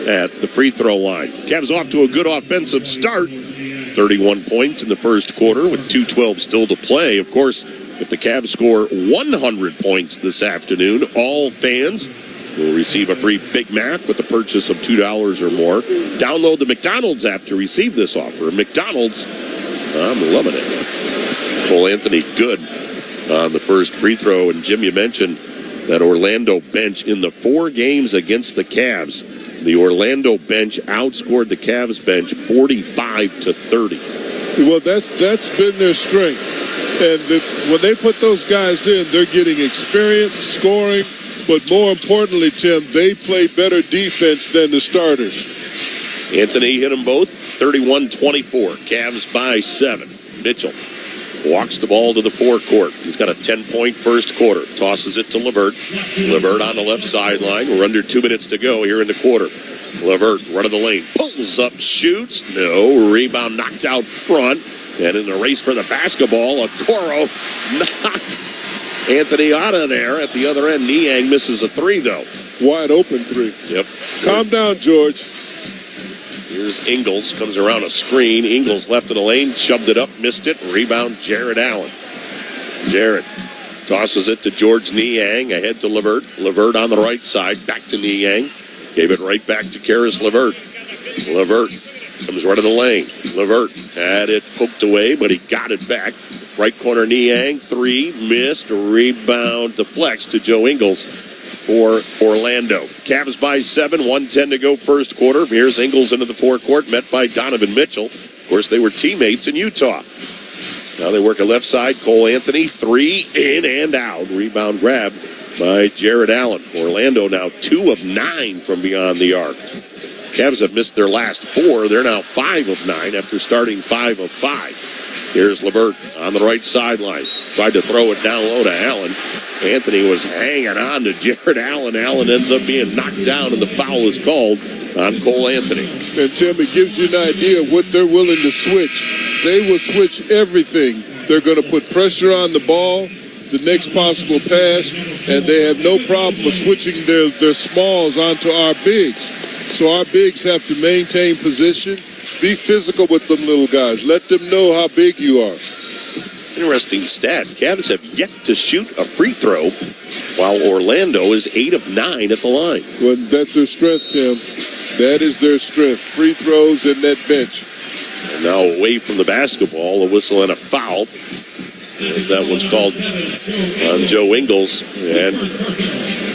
at the free throw line. Cavs off to a good offensive start. 31 points in the first quarter with 2:12 still to play. Of course, if the Cavs score 100 points this afternoon, all fans will receive a free Big Mac with the purchase of $2 or more. Download the McDonald's app to receive this offer. McDonald's, I'm loving it. Cole Anthony good on the first free throw. And Jim, you mentioned that Orlando bench in the 4 games against the Cavs. The Orlando bench outscored the Cavs bench 45-30. Well, that's been their strength. And when they put those guys in, they're getting experience, scoring, but more importantly, Tim, they play better defense than the starters. Anthony hit them both, 31-24. Cavs by 7. Mitchell walks the ball to the forecourt. He's got a 10-point first quarter. Tosses it to LeVert. LeVert on the left sideline. We're under 2 minutes to go here in the quarter. LeVert, run of the lane. Pulls up, shoots. No. Rebound knocked out front. And in the race for the basketball, Okoro knocked Anthony out of there at the other end. Niang misses a 3, though. Wide open 3. Yep. Calm down, George. Here's Ingles, comes around a screen. Ingles left of the lane, shoved it up, missed it. Rebound, Jared Allen. Jared tosses it to George Niang, ahead to LeVert. LeVert on the right side, back to Niang. Gave it right back to Karis LeVert. LeVert comes right of the lane. LeVert had it poked away, but he got it back. Right corner, Niang, 3, missed. Rebound deflects to Joe Ingles for Orlando. Cavs by 7, 1:10 to go first quarter. Here's Ingles into the forecourt, met by Donovan Mitchell. Of course, they were teammates in Utah. Now they work a left side. Cole Anthony, 3, in and out. Rebound grab by Jared Allen. Orlando now 2 of 9 from beyond the arc. Cavs have missed their last 4. They're now 5 of 9 after starting 5 of 5. Here's LeVert on the right sideline. Tried to throw it down low to Allen. Anthony was hanging on to Jared Allen. Allen ends up being knocked down, and the foul is called on Cole Anthony. And Tim, it gives you an idea of what they're willing to switch. They will switch everything. They're going to put pressure on the ball, the next possible pass, and they have no problem with switching their smalls onto our bigs. So our bigs have to maintain position, be physical with them little guys. Let them know how big you are. Interesting stat. Cavs have yet to shoot a free throw, while Orlando is 8 of 9 at the line. Well, that's their strength, Tim. That is their strength. Free throws and that bench. And now away from the basketball, a whistle and a foul. As that one's called on Joe Ingles. And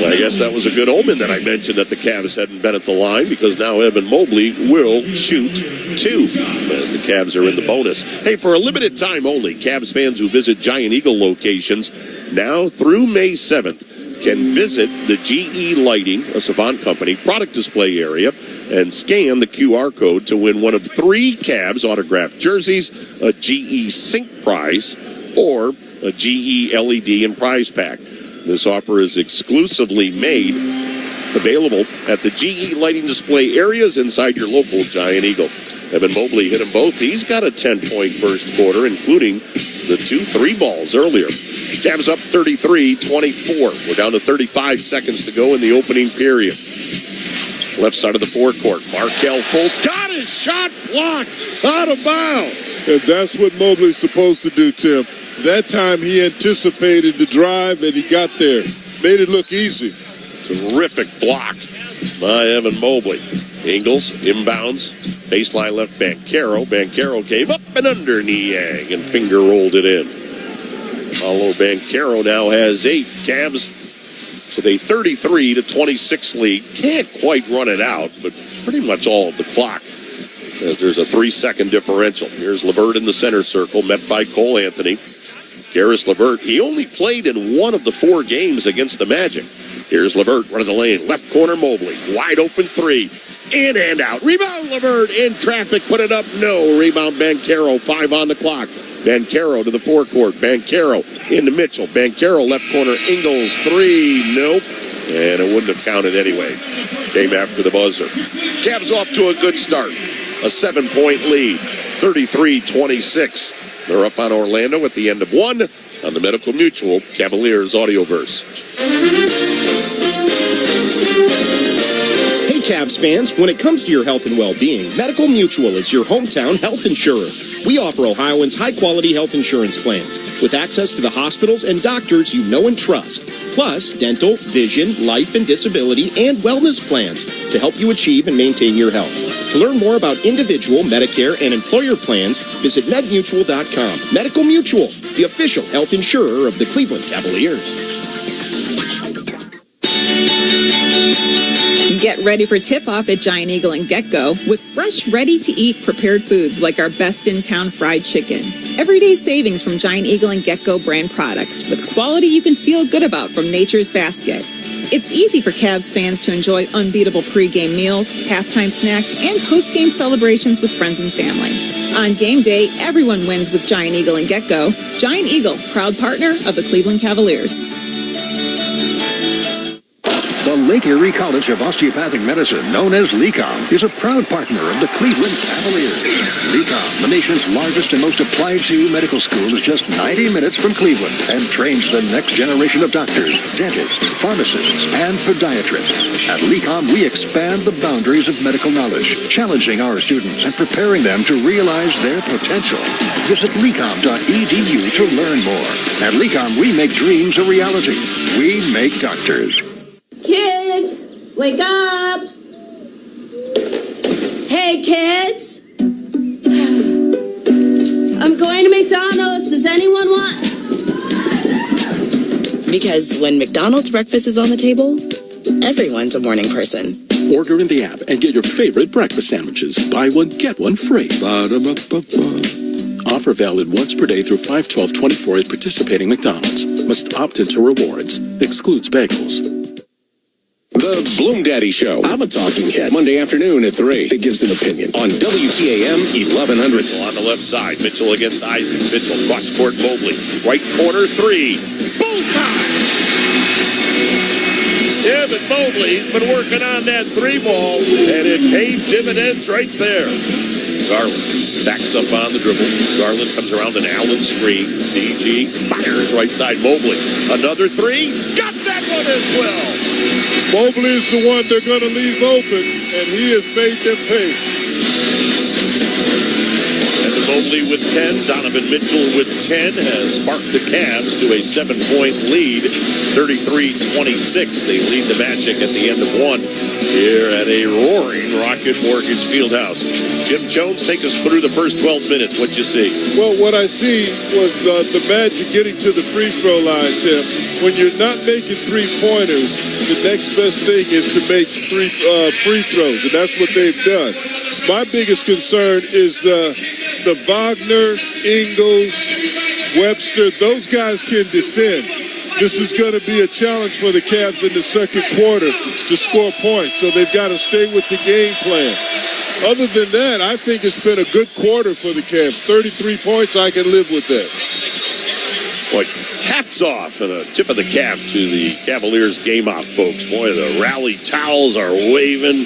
I guess that was a good omen that I mentioned that the Cavs hadn't been at the line, because now Evan Mobley will shoot 2 as the Cavs are in the bonus. Hey, for a limited time only, Cavs fans who visit Giant Eagle locations now through May 7th can visit the GE Lighting, a Savant Company, product display area and scan the QR code to win one of 3 Cavs autographed jerseys, a GE Sync prize, or a GE LED and prize pack. This offer is exclusively made available at the GE lighting display areas inside your local Giant Eagle. Evan Mobley hit them both. He's got a 10-point first quarter, including the 2 3-balls earlier. Cavs up 33-24. We're down to 35 seconds to go in the opening period. Left side of the forecourt, Markelle Fultz got his shot blocked out of bounds. And that's what Mobley's supposed to do, Tim. That time he anticipated the drive and he got there. made it look easy. Terrific block by Evan Mobley. Ingles inbounds, baseline left Banchero. Banchero came up and under Niang and finger rolled it in. Paulo Banchero now has 8. Cavs with a 33-26 lead. Can't quite run it out, but pretty much all of the clock, as there's a 3-second differential. Here's LeVert in the center circle, met by Cole Anthony. Garris LeVert, he only played in 1 of the 4 games against the Magic. Here's LeVert, running the lane, left corner Mobley, wide open 3, in and out. Rebound LeVert, in traffic, put it up, no. Rebound Banchero, 5 on the clock. Banchero to the forecourt, Banchero into Mitchell. Banchero, left corner, Ingles, 3, nope. And it wouldn't have counted anyway. Came after the buzzer. Cavs off to a good start. A 7-point lead, 33-26. They're up on Orlando at the end of 1 on the Medical Mutual Cavaliers Audioverse. Hey Cavs fans, when it comes to your health and well-being, Medical Mutual is your hometown health insurer. We offer Ohioans high-quality health insurance plans with access to the hospitals and doctors you know and trust, plus dental, vision, life and disability, and wellness plans to help you achieve and maintain your health. To learn more about individual, Medicare, and employer plans, visit medmutual.com. Medical Mutual, the official health insurer of the Cleveland Cavaliers. Get ready for tip-off at Giant Eagle and Get-Go with fresh, ready-to-eat prepared foods like our best-in-town fried chicken. Everyday savings from Giant Eagle and Get-Go brand products with quality you can feel good about from Nature's Basket. It's easy for Cavs fans to enjoy unbeatable pregame meals, halftime snacks, and postgame celebrations with friends and family. On game day, everyone wins with Giant Eagle and Get-Go. Giant Eagle, proud partner of the Cleveland Cavaliers. The Lake Erie College of Osteopathic Medicine, known as LECOM, is a proud partner of the Cleveland Cavaliers. LECOM, the nation's largest and most applied-to medical school, is just 90 minutes from Cleveland and trains the next generation of doctors, dentists, pharmacists, and podiatrists. At LECOM, we expand the boundaries of medical knowledge, challenging our students and preparing them to realize their potential. Visit lecom.edu to learn more. At LECOM, we make dreams a reality. We make doctors. Kids, wake up! Hey, kids! I'm going to McDonald's. Does anyone want? Because when McDonald's breakfast is on the table, everyone's a morning person. Order in the app and get your favorite breakfast sandwiches. Buy one, get one free. Ba-da-ba-ba-ba. Offer valid once per day through 5/12/24 at participating McDonald's. Must opt into rewards. Excludes bagels. The Bloom Daddy Show. I'm a talking head. Monday afternoon at 3. It gives an opinion. On WTAM 1100. On the left side, Mitchell against Isaac. Mitchell, cross court Mobley. Right corner 3. Bullseye! Evan Mobley's been working on that 3-ball, and it paid dividends right there. Garland backs up on the dribble. Garland comes around an Allen screen. DG fires right side Mobley. Another 3. Got that one as well. Mobley is the one they're going to leave open, and he has made them pay. Evan Mobley with 10. Donovan Mitchell with 10 has sparked the Cavs to a 7-point lead. 33-26. They lead the Magic at the end of 1 here at a roaring Rocket Mortgage Fieldhouse. Jim Jones, take us through the first 12 minutes. What'd you see? Well, what I see was the Magic getting to the free throw line, Tim. When you're not making three-pointers, the next best thing is to make free throws, and that's what they've done. My biggest concern is the Wagner, Ingles, Webster. Those guys can defend. This is going to be a challenge for the Cavs in the second quarter to score points, so they've got to stay with the game plan. Other than that, I think it's been a good quarter for the Cavs. 33 points, I can live with that. Boy, hats off and a tip of the cap to the Cavaliers game out, folks. Boy, the rally towels are waving.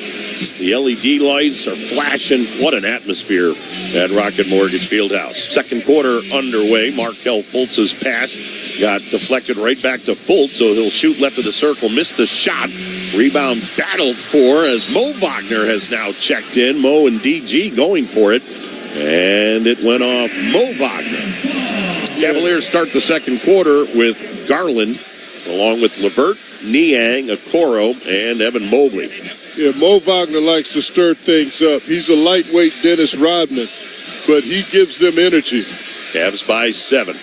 The LED lights are flashing. What an atmosphere at Rocket Mortgage Fieldhouse. Second quarter underway. Markelle Fultz's pass got deflected right back to Fultz, so he'll shoot left of the circle. Missed the shot. Rebound battled for as Mo Wagner has now checked in. Mo and DG going for it. And it went off Mo Wagner. Cavaliers start the second quarter with Garland along with Levert, Niang, Okoro, and Evan Mobley. Yeah, Mo Wagner likes to stir things up. He's a lightweight Dennis Rodman, but he gives them energy. Cavs by 7.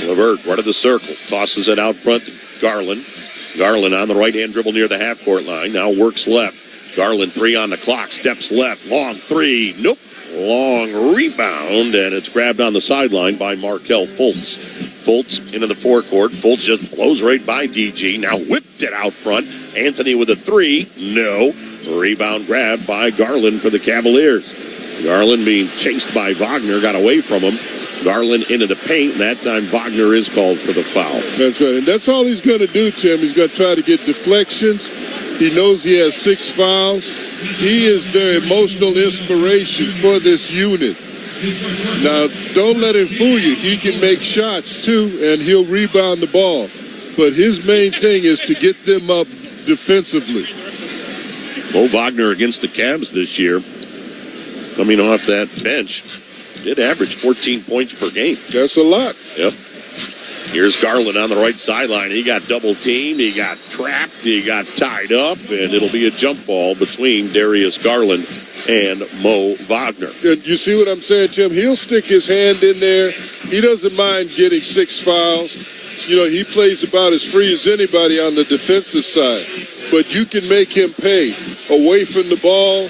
Levert, right of the circle, tosses it out front to Garland. Garland on the right-hand dribble near the half-court line. Now works left. Garland 3 on the clock. Steps left. Long 3. Nope. Long rebound, and it's grabbed on the sideline by Markelle Fultz. Fultz into the forecourt. Fultz just blows right by DG. Now whipped it out front. Anthony with a 3. No. Rebound grabbed by Garland for the Cavaliers. Garland being chased by Wagner. Got away from him. Garland into the paint, and that time Wagner is called for the foul. That's right, and that's all he's going to do, Tim. He's going to try to get deflections. He knows he has 6 fouls. He is their emotional inspiration for this unit. Now, don't let him fool you. He can make shots, too, and he'll rebound the ball. But his main thing is to get them up defensively. Mo Wagner against the Cavs this year, coming off that bench, did average 14 points per game. That's a lot. Yep. Here's Garland on the right sideline. He got double-teamed. He got trapped. He got tied up. And it'll be a jump ball between Darius Garland and Mo Wagner. And you see what I'm saying, Tim? He'll stick his hand in there. He doesn't mind getting 6 fouls. You know, he plays about as free as anybody on the defensive side. But you can make him pay. Away from the ball,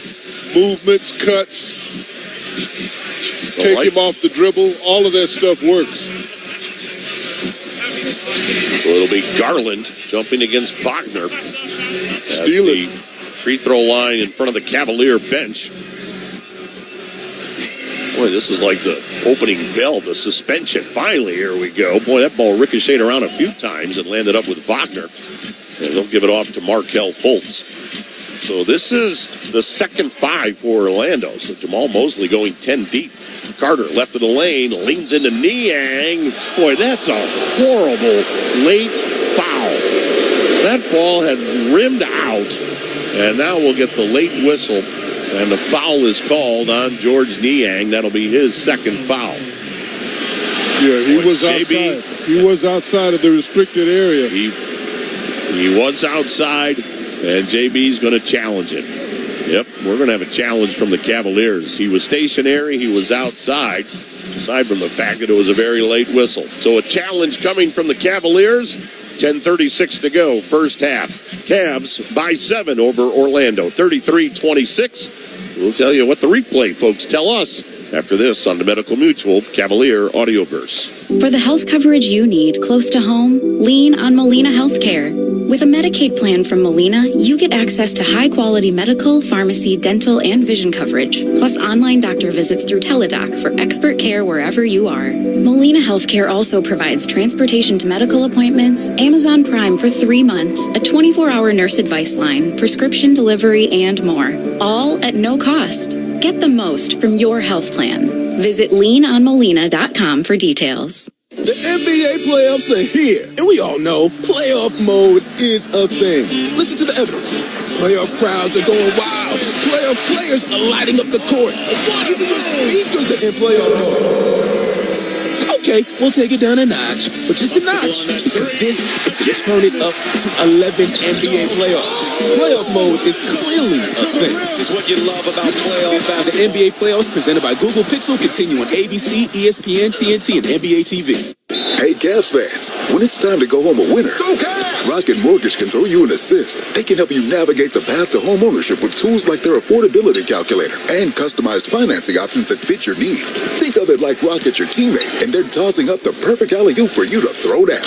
movements, cuts, take him off the dribble. All of that stuff works. So it'll be Garland jumping against Wagner. Steal it. Free throw line in front of the Cavalier bench. Boy, this is like the opening bell, the suspension. Finally, here we go. Boy, that ball ricocheted around a few times and landed up with Wagner. And they'll give it off to Markelle Fultz. So this is the second 5 for Orlando. So Jamal Mosley going 10 deep. Carter left of the lane, leans into Niang. Boy, that's a horrible late foul. That ball had rimmed out, and now we'll get the late whistle, and the foul is called on George Niang. That'll be his second foul. Yeah, he was outside. He was outside of the restricted area. He was outside, and JB's going to challenge it. Yep, we're going to have a challenge from the Cavaliers. He was stationary. He was outside, aside from the fact that it was a very late whistle. So a challenge coming from the Cavaliers. 10:36 to go, first half. Cavs by 7 over Orlando, 33-26. We'll tell you what the replay folks tell us after this on the Medical Mutual Cavalier Audioverse. For the health coverage you need close to home, lean on Molina Healthcare. With a Medicaid plan from Molina, you get access to high-quality medical, pharmacy, dental, and vision coverage, plus online doctor visits through Teledoc for expert care wherever you are. Molina Healthcare also provides transportation to medical appointments, Amazon Prime for 3 months, a 24-hour nurse advice line, prescription delivery, and more. All at no cost. Get the most from your health plan. Visit leanonmolina.com for details. The NBA playoffs are here, and we all know playoff mode is a thing. Listen to the evidence. Playoff crowds are going wild. Playoff players are lighting up the court. Even your speakers are in playoff mode. Okay, we'll take it down a notch, but just a notch, because this is the turn it up to 11 NBA playoffs. Playoff mode is clearly a thing. This is what you love about playoff basketball. The NBA playoffs presented by Google Pixel continue on ABC, ESPN, TNT, and NBA TV. Hey, Cavs fans, when it's time to go home a winner, Go Cavs! Rocket Mortgage can throw you an assist. They can help you navigate the path to home ownership with tools like their affordability calculator and customized financing options that fit your needs. Think of it like Rocket's your teammate, and they're tossing up the perfect alley-oop for you to throw down.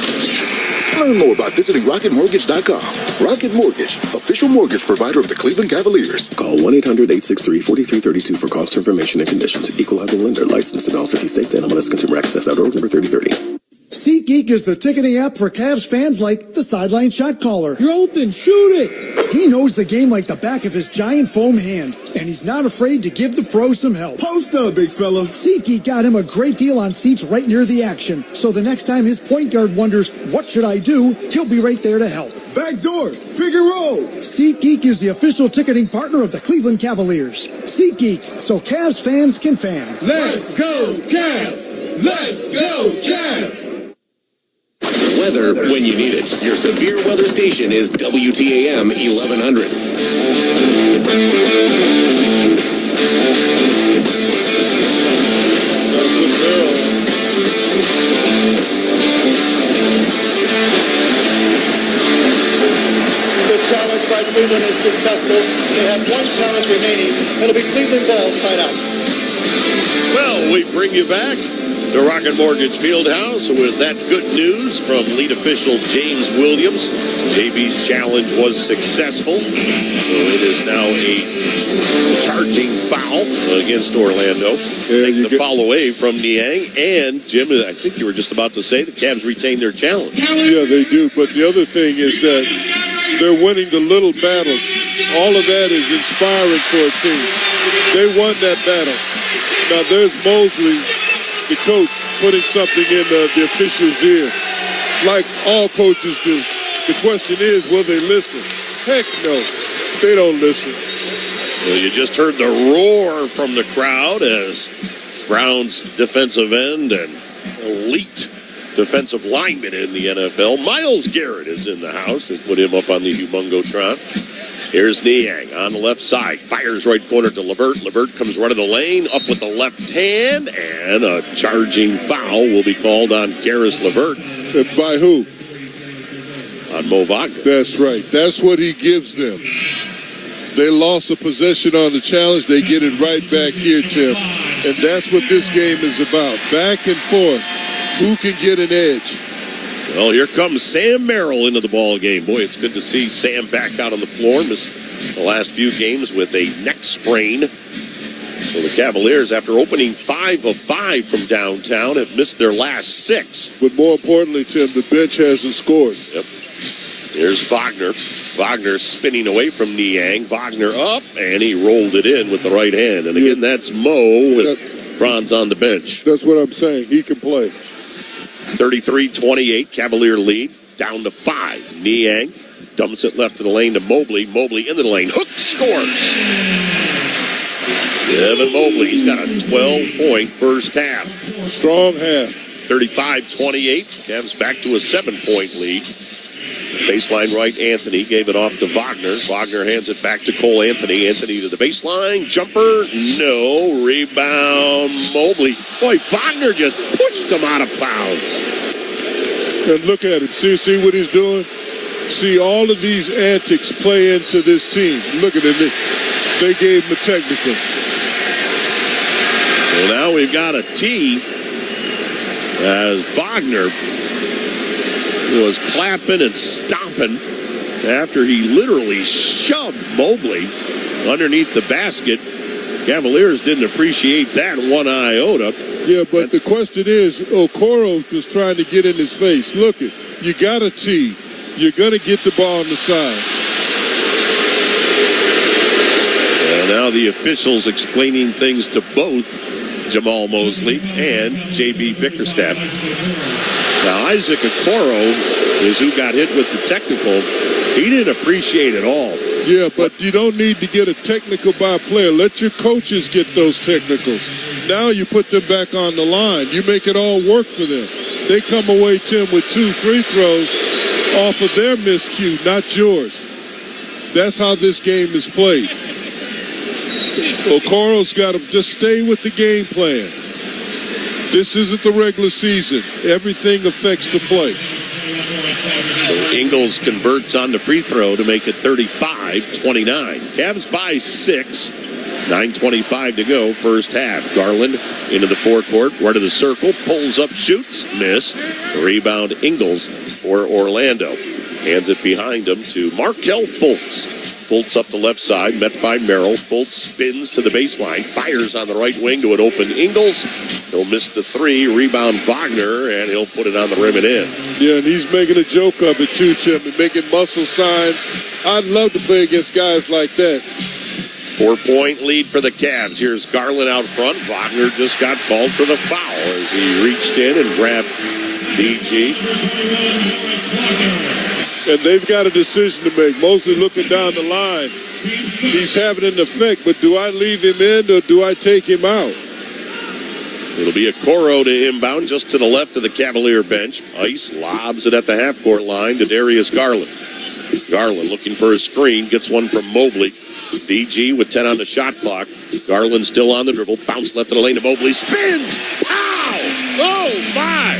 Learn more by visiting RocketMortgage.com. Rocket Mortgage, official mortgage provider of the Cleveland Cavaliers. Call 1-800-863-4332 for cost information and conditions. Equalizing lender licensed in all 50 states and MLSConsumerAccess.org number 3030. SeatGeek is the ticketing app for Cavs fans like the sideline shot caller. You're open, shoot it! He knows the game like the back of his giant foam hand, and he's not afraid to give the pros some help. Post up, big fella. SeatGeek got him a great deal on seats right near the action, so the next time his point guard wonders, what should I do, he'll be right there to help. Back door, pick and roll. SeatGeek is the official ticketing partner of the Cleveland Cavaliers. SeatGeek, so Cavs fans can fan. Let's go, Cavs! Let's go, Cavs! weather when you need it. Your severe weather station is WTAM 1100. The challenge by Cleveland is successful. They have one challenge remaining. It'll be Cleveland ball side out. Well, we bring you back to Rocket Mortgage Fieldhouse with that good news from lead official James Williams. JB's challenge was successful, so it is now a charging foul against Orlando. Take the foul away from Niang. And, Jim, I think you were just about to say the Cavs retain their challenge. Yeah, they do. But the other thing is that they're winning the little battles. All of that is inspiring for a team. They won that battle. Now, there's Mosley, the coach, putting something in the official's ear, like all coaches do. The question is, will they listen? Heck no, they don't listen. Well, you just heard the roar from the crowd as Brown's defensive end and elite defensive lineman in the NFL, Myles Garrett, is in the house. They put him up on the Humongotron. Here's Niang on the left side. Fires right corner to Levert. Levert comes right of the lane, up with the left hand, and a charging foul will be called on Karis Levert. By who? On Mo Wagner. That's right. That's what he gives them. They lost a possession on the challenge. They get it right back here, Tim. And that's what this game is about. Back and forth. Who can get an edge? Well, here comes Sam Merrill into the ball game. Boy, it's good to see Sam back out on the floor. Missed the last few games with a neck sprain. So the Cavaliers, after opening 5 of 5 from downtown, have missed their last 6. But more importantly, Tim, the bench hasn't scored. Yep. Here's Wagner. Wagner spinning away from Niang. Wagner up, and he rolled it in with the right hand. And again, that's Mo with Franz on the bench. That's what I'm saying. He can play. 33-28, Cavalier lead, down to 5. Niang dumps it left to the lane to Mobley. Mobley into the lane. Hook scores. Evan Mobley, he's got a 12-point first half. Strong half. 35-28, Cavs back to a 7-point lead. Baseline right, Anthony gave it off to Wagner. Wagner hands it back to Cole Anthony. Anthony to the baseline. Jumper, no. Rebound, Mobley. Boy, Wagner just pushed him out of bounds. And look at him. See what he's doing? See all of these antics play into this team. Look at him. They gave him a technical. Well, now we've got a T as Wagner was clapping and stomping after he literally shoved Mobley underneath the basket. Cavaliers didn't appreciate that one iota. Yeah, but the question is, Okoro was trying to get in his face. Look it, you got a T. You're going to get the ball on the side. And now the officials explaining things to both Jamal Mosley and J.B. Bickerstaff. Now, Isaac Okoro is who got hit with the technical. He didn't appreciate it all. Yeah, but you don't need to get a technical by a player. Let your coaches get those technicals. Now you put them back on the line. You make it all work for them. They come away, Tim, with 2 free throws off of their miscue, not yours. That's how this game is played. Okoro's got to just stay with the game plan. This isn't the regular season. Everything affects the play. So Ingles converts on the free throw to make it 35-29. Cavs by 6. 9:25 to go, first half. Garland into the forecourt, right of the circle, pulls up, shoots, missed. Rebound Ingles for Orlando. Hands it behind him to Markelle Fultz. Fultz up the left side, met by Merrill. Fultz spins to the baseline, fires on the right wing to an open Ingles. He'll miss the 3, rebound Wagner, and he'll put it on the rim and in. Yeah, and he's making a joke of it too, Tim, and making muscle signs. I'd love to play against guys like that. 4-point lead for the Cavs. Here's Garland out front. Wagner just got called for the foul as he reached in and grabbed DG. And they've got a decision to make. Mostly looking down the line. He's having an effect, but do I leave him in or do I take him out? It'll be a Coro to inbound just to the left of the Cavalier bench. Ice lobs it at the half-court line to Darius Garland. Garland looking for a screen, gets one from Mobley. DG with 10 on the shot clock. Garland still on the dribble. Bounce left of the lane to Mobley. Spins! Pow! Oh, my!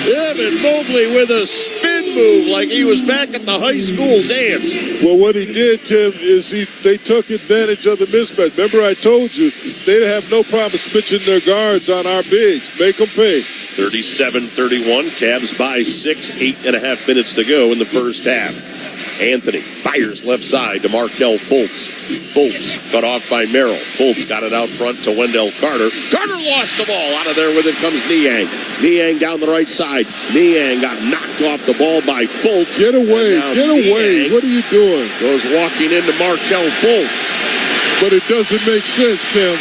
Evan Mobley with a spin move like he was back at the high school dance. Well, what he did, Tim, is they took advantage of the mismatch. Remember I told you, they'd have no problem switching their guards on our bigs. Make them pay. 37-31. Cavs by 6. 8.5 minutes to go in the first half. Anthony fires left side to Markelle Fultz. Fultz cut off by Merrill. Fultz got it out front to Wendell Carter. Carter lost the ball. Out of there with it comes Niang. Niang down the right side. Niang got knocked off the ball by Fultz. Get away. Get away. What are you doing? Goes walking into Markelle Fultz. But it doesn't make sense, Tim.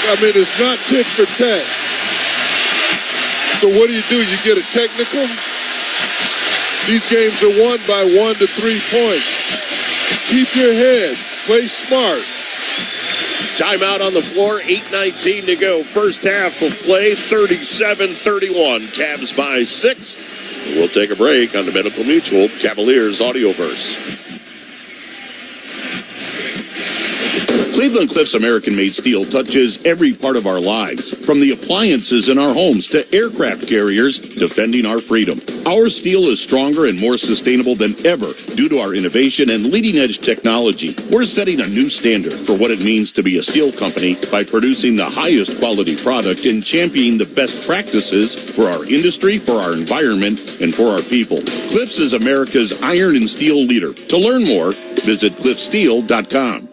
I mean, it's not tit for tat. So what do? You get a technical? These games are won by 1 to 3 points. Keep your head. Play smart. Timeout on the floor. 8:19 to go. First half of play. 37-31. Cavs by 6. We'll take a break on the Medical Mutual Cavaliers Audioverse. Cleveland Cliffs American-made steel touches every part of our lives, from the appliances in our homes to aircraft carriers defending our freedom. Our steel is stronger and more sustainable than ever due to our innovation and leading-edge technology. We're setting a new standard for what it means to be a steel company by producing the highest quality product and championing the best practices for our industry, for our environment, and for our people. Cliffs is America's iron and steel leader. To learn more, visit cliffsteel.com.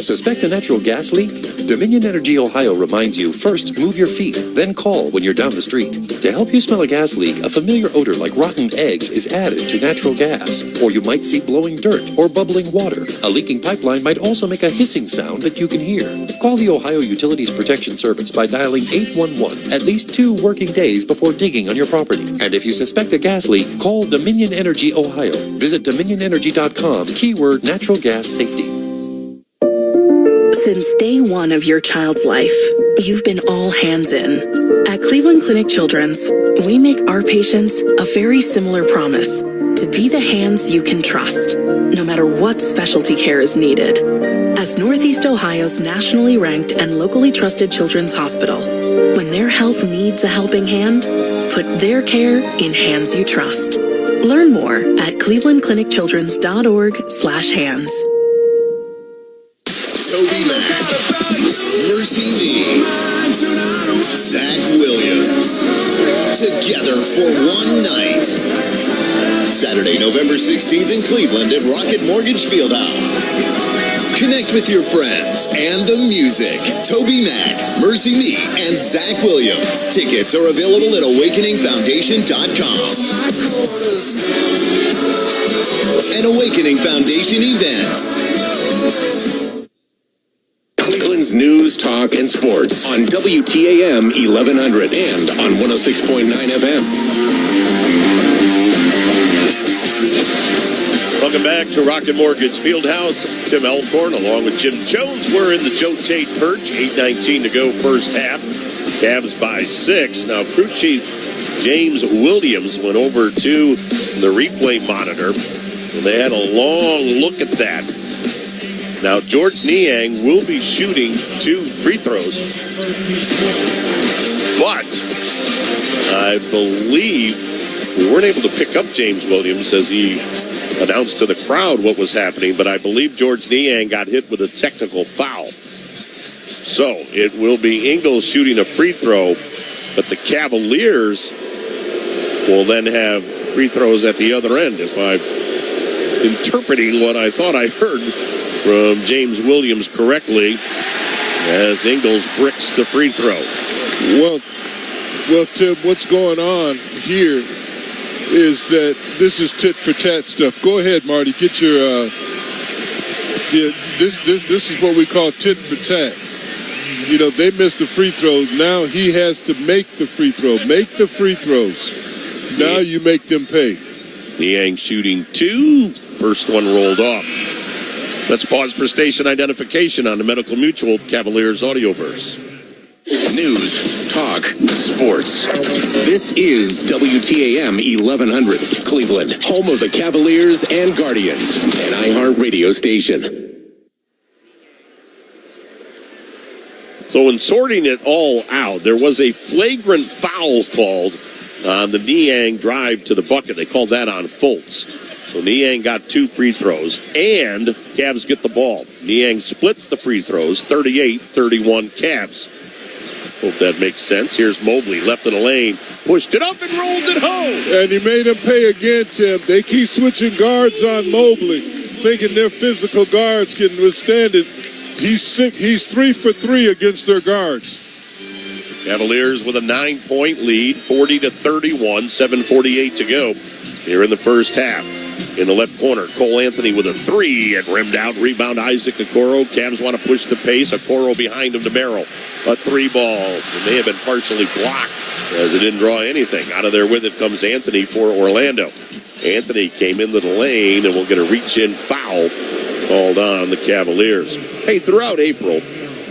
Suspect a natural gas leak? Dominion Energy Ohio reminds you, first move your feet, then call when you're down the street. To help you smell a gas leak, a familiar odor like rotten eggs is added to natural gas. Or you might see blowing dirt or bubbling water. A leaking pipeline might also make a hissing sound that you can hear. Call the Ohio Utilities Protection Service by dialing 811 at least 2 working days before digging on your property. And if you suspect a gas leak, call Dominion Energy Ohio. Visit dominionenergy.com, keyword natural gas safety. Since day one of your child's life, you've been all hands in. At Cleveland Clinic Children's, we make our patients a very similar promise: to be the hands you can trust, no matter what specialty care is needed. As Northeast Ohio's nationally ranked and locally trusted children's hospital, when their health needs a helping hand, put their care in hands you trust. Learn more at clevelandclinicchildrens.org/hands. Toby Mac, Mercy Me, Zach Williams, together for one night. Saturday, November 16th in Cleveland at Rocket Mortgage Fieldhouse. Connect with your friends and the music. Toby Mac, Mercy Me, and Zach Williams. Tickets are available at awakeningfoundation.com. An Awakening Foundation event. Cleveland's news, talk, and sports on WTAM 1100 and on 106.9 FM. Welcome back to Rocket Mortgage Fieldhouse. Tim Elkhorn along with Jim Jones. We're in the Joe Tate Perch. 8:19 to go first half. Cavs by 6. Now, crew chief James Williams went over to the replay monitor. They had a long look at that. Now, George Niang will be shooting 2 free throws. But I believe we weren't able to pick up James Williams as he announced to the crowd what was happening, but I believe George Niang got hit with a technical foul. So it will be Ingles shooting a free throw, but the Cavaliers will then have free throws at the other end, if I'm interpreting what I thought I heard from James Williams correctly, as Ingles bricks the free throw. Well, Tim, what's going on here is that this is tit for tat stuff. Go ahead, Marty. Get your this is what we call tit for tat. You know, they missed the free throw. Now he has to make the free throw. Make the free throws. Now you make them pay. Niang shooting 2. First one rolled off. Let's pause for station identification on the Medical Mutual Cavaliers Audioverse. News, talk, sports. This is WTAM 1100, Cleveland, home of the Cavaliers and Guardians, an iHeartRadio station. So in sorting it all out, there was a flagrant foul called on the Niang drive to the bucket. They called that on Fultz. So Niang got 2 free throws, and Cavs get the ball. Niang split the free throws, 38-31 Cavs. Hope that makes sense. Here's Mobley, left in the lane, pushed it up and rolled it home. And he made him pay again, Tim. They keep switching guards on Mobley, thinking their physical guards can withstand it. He's sick. He's 3 for 3 against their guards. Cavaliers with a 9-point lead, 40-31, 7:48 to go here in the first half. In the left corner, Cole Anthony with a 3 and rimmed out. Rebound, Isaac Okoro. Cavs want to push the pace. Okoro behind him to Merrill. A 3 ball. It may have been partially blocked as it didn't draw anything. Out of there with it comes Anthony for Orlando. Anthony came into the lane and will get a reach-in foul called on the Cavaliers. Hey, throughout April,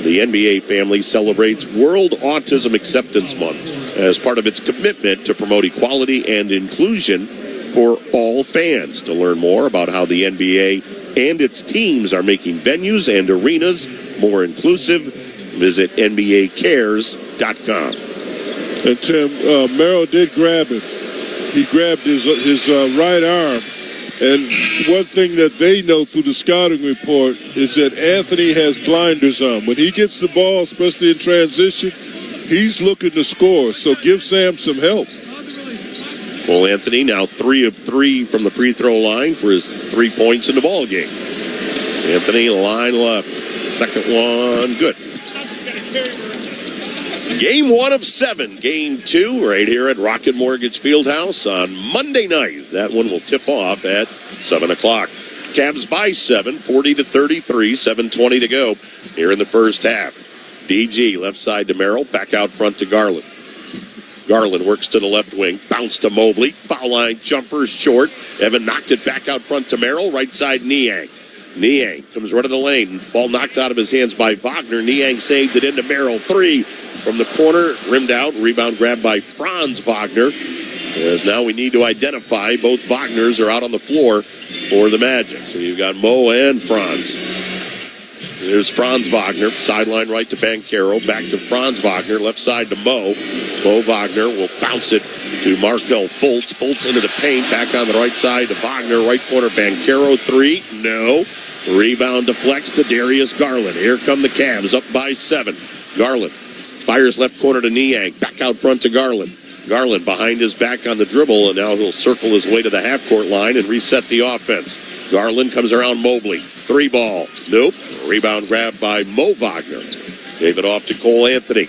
the NBA family celebrates World Autism Acceptance Month as part of its commitment to promote equality and inclusion for all fans. To learn more about how the NBA and its teams are making venues and arenas more inclusive, visit NBAcares.com. And Tim, Merrill did grab him. He grabbed his right arm. And one thing that they know through the scouting report is that Anthony has blinders on. When he gets the ball, especially in transition, he's looking to score. So give Sam some help. Cole Anthony now 3 of 3 from the free throw line for his 3 points in the ball game. Anthony, line left. Second one, good. Game 1 of 7. Game 2 right here at Rocket Mortgage Fieldhouse on Monday night. That one will tip off at 7 o'clock. Cavs by 7, 40-33, 7:20 to go here in the first half. DG left side to Merrill, back out front to Garland. Garland works to the left wing, bounce to Mobley, foul line jumper short. Evan knocked it back out front to Merrill, right side Niang. Niang comes right to the lane, ball knocked out of his hands by Wagner. Niang saved it into Merrill, 3 from the corner, rimmed out, rebound grabbed by Franz Wagner. As now we need to identify both Wagners are out on the floor for the Magic. So you've got Mo and Franz. There's Franz Wagner, sideline right to Banchero, back to Franz Wagner, left side to Mo. Mo Wagner will bounce it to Markel Fultz. Fultz into the paint, back on the right side to Wagner, right corner Banchero, 3, no. Rebound deflects to Darius Garland. Here come the Cavs, up by 7. Garland fires left corner to Niang, back out front to Garland. Garland behind his back on the dribble, and now he'll circle his way to the half-court line and reset the offense. Garland comes around Mobley. 3 ball. Nope. Rebound grabbed by Mo Wagner. Gave it off to Cole Anthony.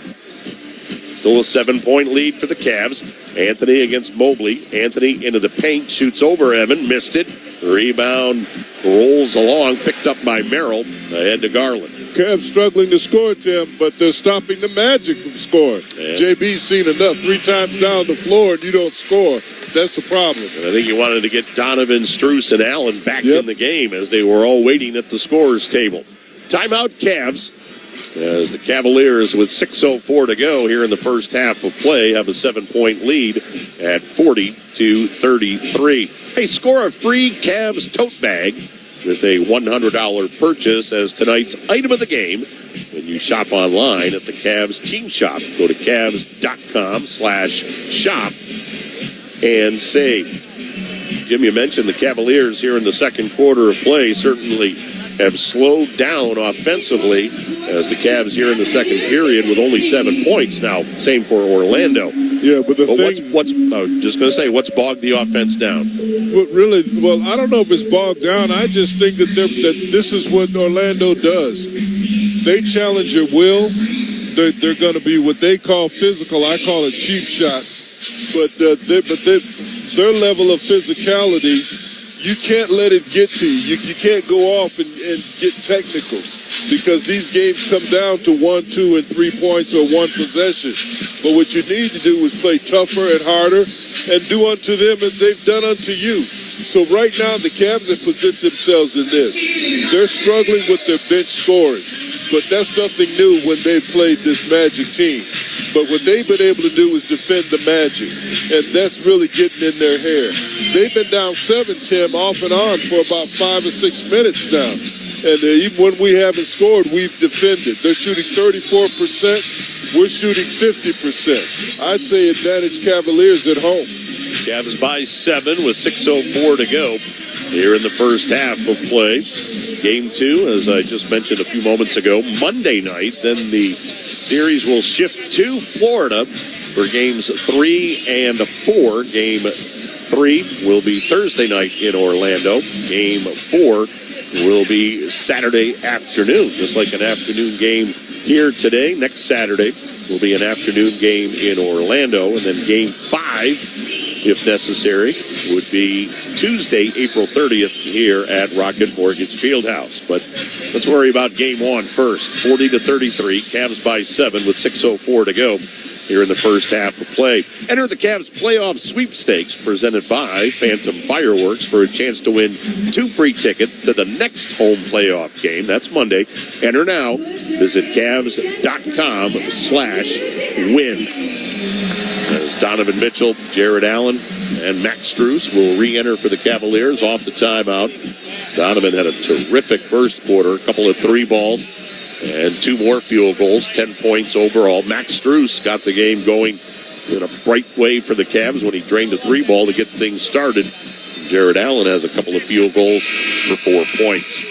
Still a 7-point lead for the Cavs. Anthony against Mobley. Anthony into the paint, shoots over Evan, missed it. Rebound rolls along, picked up by Merrill, ahead to Garland. Cavs struggling to score, Tim, but they're stopping the Magic from scoring. Yeah. JB's seen enough. 3 times down the floor and you don't score. That's a problem. And I think he wanted to get Donovan, Strus, and Allen back in the game as they were all waiting at the scorer's table. Timeout Cavs as the Cavaliers with 6:04 to go here in the first half of play have a 7-point lead at 40-33. Hey, score a free Cavs tote bag with a $100 purchase as tonight's item of the game when you shop online at the Cavs Team Shop. Go to Cavs.com/shop and save. Jim, you mentioned the Cavaliers here in the second quarter of play certainly have slowed down offensively as the Cavs here in the second period with only 7 points. Now, same for Orlando. Yeah, but what's just going to say, what's bogged the offense down? But really, well, I don't know if it's bogged down. I just think that this is what Orlando does. They challenge your will. They're going to be what they call physical. I call it cheap shots. But their level of physicality, you can't let it get to you. You can't go off and get technicals because these games come down to 1, 2, and 3 points or one possession. But what you need to do is play tougher and harder and do unto them as they've done unto you. So right now, the Cavs have positioned themselves in this. They're struggling with their bench scoring. but that's nothing new when they played this Magic team. But what they've been able to do is defend the Magic, and that's really getting in their hair. They've been down 7, Tim, off and on for about 5 or 6 minutes now. And even when we haven't scored, we've defended. They're shooting 34%. We're shooting 50%. I'd say advantage Cavaliers at home. Cavs by 7 with 6:04 to go here in the first half of play. Game 2, as I just mentioned a few moments ago, Monday night. Then the series will shift to Florida for games 3 and 4. Game 3 will be Thursday night in Orlando. Game 4 will be Saturday afternoon, just like an afternoon game here today. Next Saturday will be an afternoon game in Orlando, and then game 5, if necessary, would be Tuesday, April 30th here at Rocket Mortgage Fieldhouse. But let's worry about game 1 first. 40-33, Cavs by 7 with 6:04 to go here in the first half of play. Enter the Cavs playoff sweepstakes presented by Phantom Fireworks for a chance to win 2 free tickets to the next home playoff game. That's Monday. Enter now. Visit Cavs.com/win. As Donovan Mitchell, Jared Allen, and Max Strus will re-enter for the Cavaliers off the timeout. Donovan had a terrific first quarter, a couple of 3 balls, and 2 more field goals, 10 points overall. Max Strus got the game going in a bright way for the Cavs when he drained a 3 ball to get things started. Jared Allen has a couple of field goals for 4 points.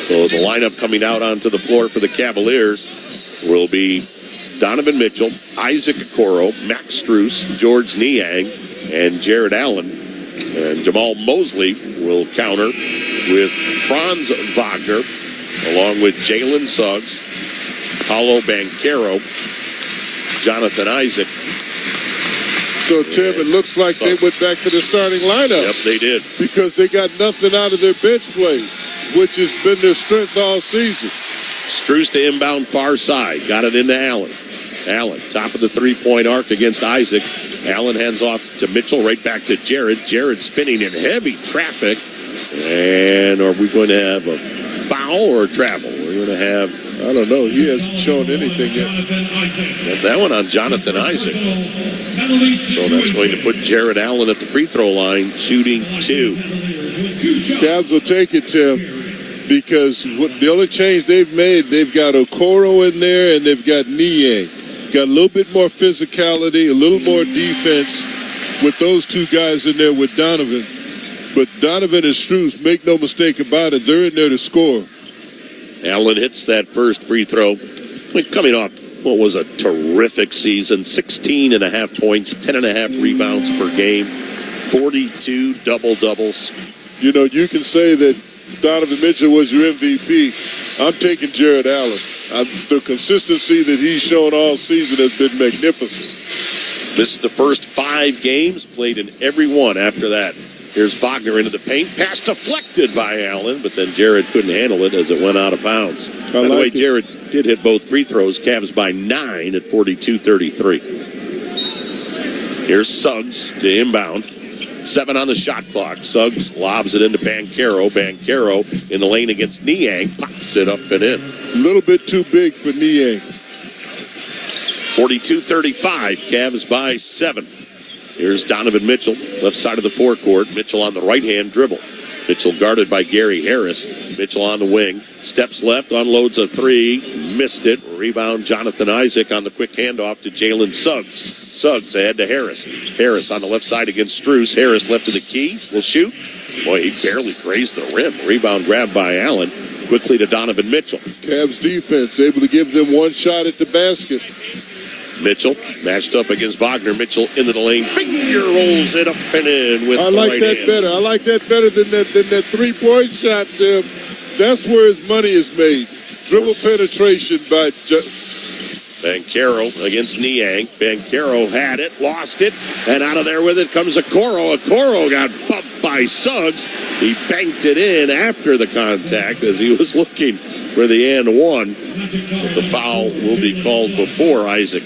So the lineup coming out onto the floor for the Cavaliers will be Donovan Mitchell, Isaac Okoro, Max Strus, George Niang, and Jared Allen. And Jamal Mosley will counter with Franz Wagner, along with Jalen Suggs, Paolo Banchero, Jonathan Isaac. So, Tim, it looks like they went back to the starting lineup. Yep, they did. Because they got nothing out of their bench play, which has been their strength all season. Strus to inbound far side. Got it into Allen. Allen, top of the 3-point arc against Isaac. Allen hands off to Mitchell, right back to Jared. Jared spinning in heavy traffic. And are we going to have a foul or a travel? We're going to have, I don't know. He hasn't shown anything yet. Got that one on Jonathan Isaac. So that's going to put Jared Allen at the free throw line, shooting 2. Cavs will take it, Tim, because the only change they've made, they've got Okoro in there and they've got Niang. Got a little bit more physicality, a little more defense with those 2 guys in there with Donovan. But Donovan and Strus, make no mistake about it, they're in there to score. Allen hits that first free throw. Coming off what was a terrific season, 16.5 points, 10.5 rebounds per game, 42 double-doubles. You know, you can say that Donovan Mitchell was your MVP. I'm taking Jared Allen. The consistency that he's shown all season has been magnificent. This is the first 5 games, played in every one after that. Here's Wagner into the paint. Pass deflected by Allen, but then Jared couldn't handle it as it went out of bounds. By the way, Jared did hit both free throws. Cavs by 9 at 42-33. Here's Suggs to inbound. 7 on the shot clock. Suggs lobs it into Banchero. Banchero in the lane against Niang. Pops it up and in. A little bit too big for Niang. 42-35. Cavs by 7. Here's Donovan Mitchell, left side of the forecourt. Mitchell on the right-hand dribble. Mitchell guarded by Gary Harris. Mitchell on the wing. Steps left, unloads a 3. Missed it. Rebound Jonathan Isaac on the quick handoff to Jalen Suggs. Suggs ahead to Harris. Harris on the left side against Strus. Harris left to the key. Will shoot. Boy, he barely grazed the rim. Rebound grabbed by Allen. Quickly to Donovan Mitchell. Cavs defense able to give them one shot at the basket. Mitchell matched up against Wagner. Mitchell into the lane. Finger rolls it up and in with I the like right that hand. better. I like that better than that 3-point shot, Tim. That's where his money is made. Dribble penetration by Banchero against Niang. Banchero had it, lost it, and out of there with it comes Okoro. Okoro got bumped by Suggs. He banked it in after the contact as he was looking for the and one. But the foul will be called before Isaac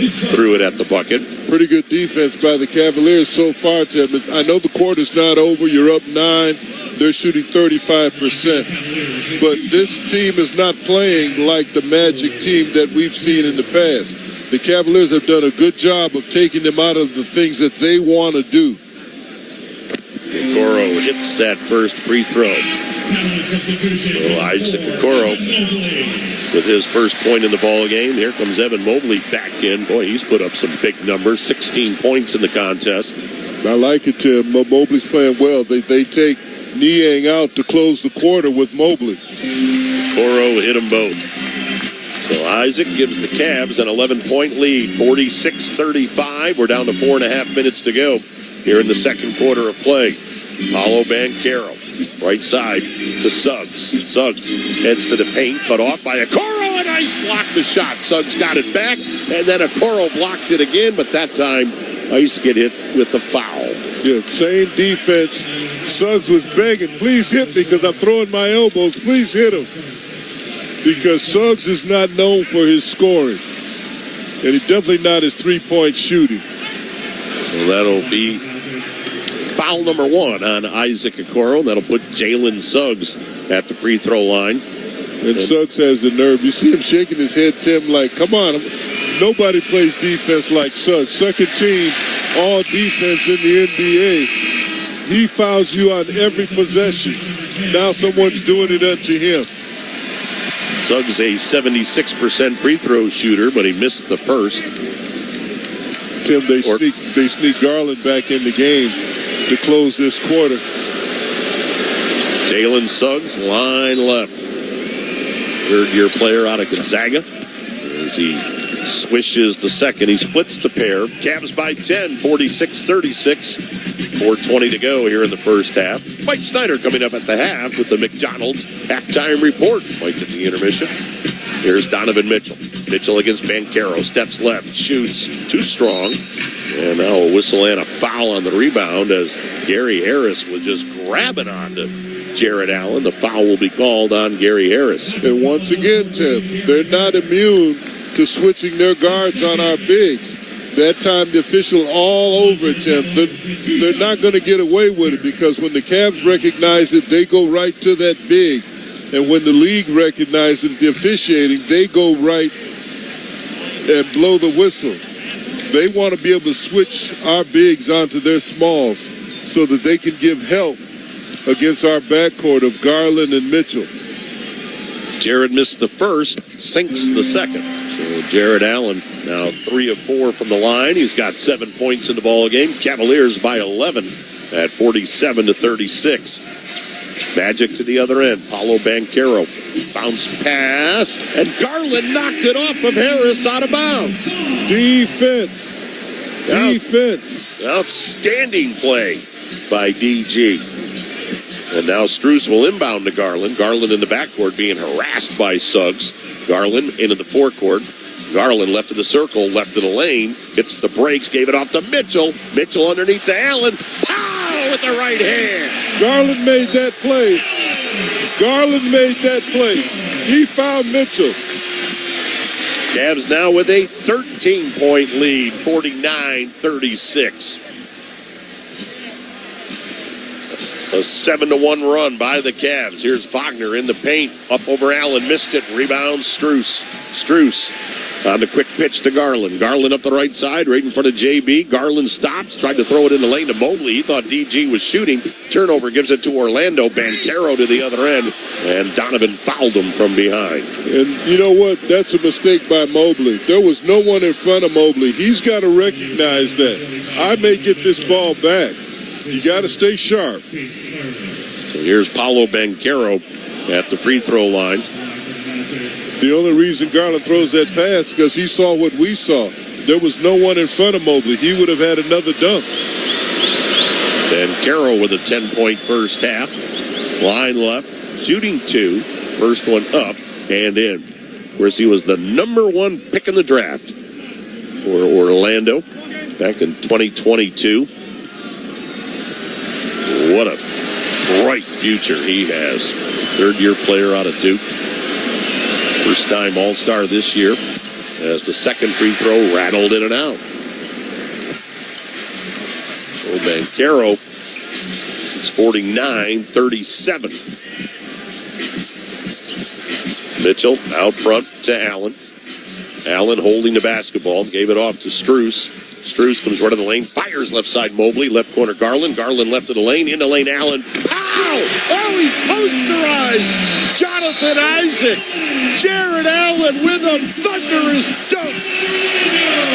threw it at the bucket. Pretty good defense by the Cavaliers so far, Tim. I know the quarter's not over. You're up 9. they're shooting 35%. But this team is not playing like the Magic team that we've seen in the past. The Cavaliers have done a good job of taking them out of the things that they want to do. Okoro hits that first free throw. Isaac Okoro with his first point in the ball game. Here comes Evan Mobley back in. Boy, he's put up some big numbers. 16 points in the contest. I like it, Tim. Mobley's playing well. They take Niang out to close the quarter with Mobley. Okoro hit them both. So Isaac gives the Cavs an 11-point lead, 46-35. We're down to 4.5 minutes to go here in the second quarter of play. Paolo Banchero, right side to Suggs. Suggs heads to the paint, cut off by Okoro, and Ice blocked the shot. Suggs got it back, and then Okoro blocked it again, but that time Ice get hit with the foul. Yeah, same defense. Suggs was begging, please hit me because I'm throwing my elbows. Please hit him. Because Suggs is not known for his scoring. And he's definitely not his three-point shooting. So that'll be foul number 1 on Isaac Okoro. That'll put Jalen Suggs at the free throw line. And Suggs has the nerve. You see him shaking his head, Tim, like, come on. Nobody plays defense like Suggs. Second team, all defense in the NBA. He fouls you on every possession. Now someone's doing it unto him. Suggs a 76% free throw shooter, but he missed the first. Tim, they sneak Garland back in the game to close this quarter. Jalen Suggs, line left. Third-year player out of Gonzaga. As he swishes the second, he splits the pair. Cavs by 10, 46-36. 4:20 to go here in the first half. Mike Snyder coming up at the half with the McDonald's halftime report. Right at the intermission. Here's Donovan Mitchell. Mitchell against Banchero. Steps left. Shoots. Too strong. And now a whistle and a foul on the rebound as Gary Harris was just grabbing onto Jared Allen. The foul will be called on Gary Harris. And once again, Tim, they're not immune to switching their guards on our bigs. That time the official all over Tim. They're not going to get away with it because when the Cavs recognize it, they go right to that big. And when the league recognizes the officiating, they go right and blow the whistle. They want to be able to switch our bigs onto their smalls so that they can give help against our backcourt of Garland and Mitchell. Jared missed the first, sinks the second. So Jared Allen now 3 of 4 from the line. He's got 7 points in the ball game. Cavaliers by 11 at 47-36. Magic to the other end. Paolo Banchero. Bounce pass. And Garland knocked it off of Harris out of bounds. Defense. Outstanding play by DG. And now Strus will inbound to Garland. Garland in the backcourt being harassed by Suggs. Garland into the forecourt. Garland left of the circle, left of the lane. Hits the brakes, gave it off to Mitchell. Mitchell underneath to Allen. Pow! With the right hand. Garland made that play. He found Mitchell. Cavs now with a 13-point lead, 49-36. A 7-1 run by the Cavs. Here's Wagner in the paint. Up over Allen. Missed it. Rebound Strus. On the quick pitch to Garland. Garland up the right side, right in front of JB. Garland stops. Tried to throw it in the lane to Mobley. He thought DG was shooting. Turnover gives it to Orlando. Banchero to the other end. And Donovan fouled him from behind. And you know what? That's a mistake by Mobley. There was no one in front of Mobley. He's got to recognize that. I may get this ball back. You got to stay sharp. So here's Paolo Banchero at the free throw line. The only reason Garland throws that pass because he saw what we saw. There was no one in front of Mobley. He would have had another dunk. Banchero with a 10-point first half. Line left, shooting 2. First one up and in. Of course, he was the number 1 pick in the draft for Orlando back in 2022. What a bright future he has. Third-year player out of Duke. First-time All-Star this year as the second free throw rattled in and out. So Banchero It's 49-37. Mitchell out front to Allen. Allen holding the basketball, gave it off to Strus. Strus comes right in the lane, fires left side Mobley, left corner Garland. Garland left of the lane, into lane Allen. Pow! Oh, he posterized Jonathan Isaac. Jared Allen with a thunderous dunk.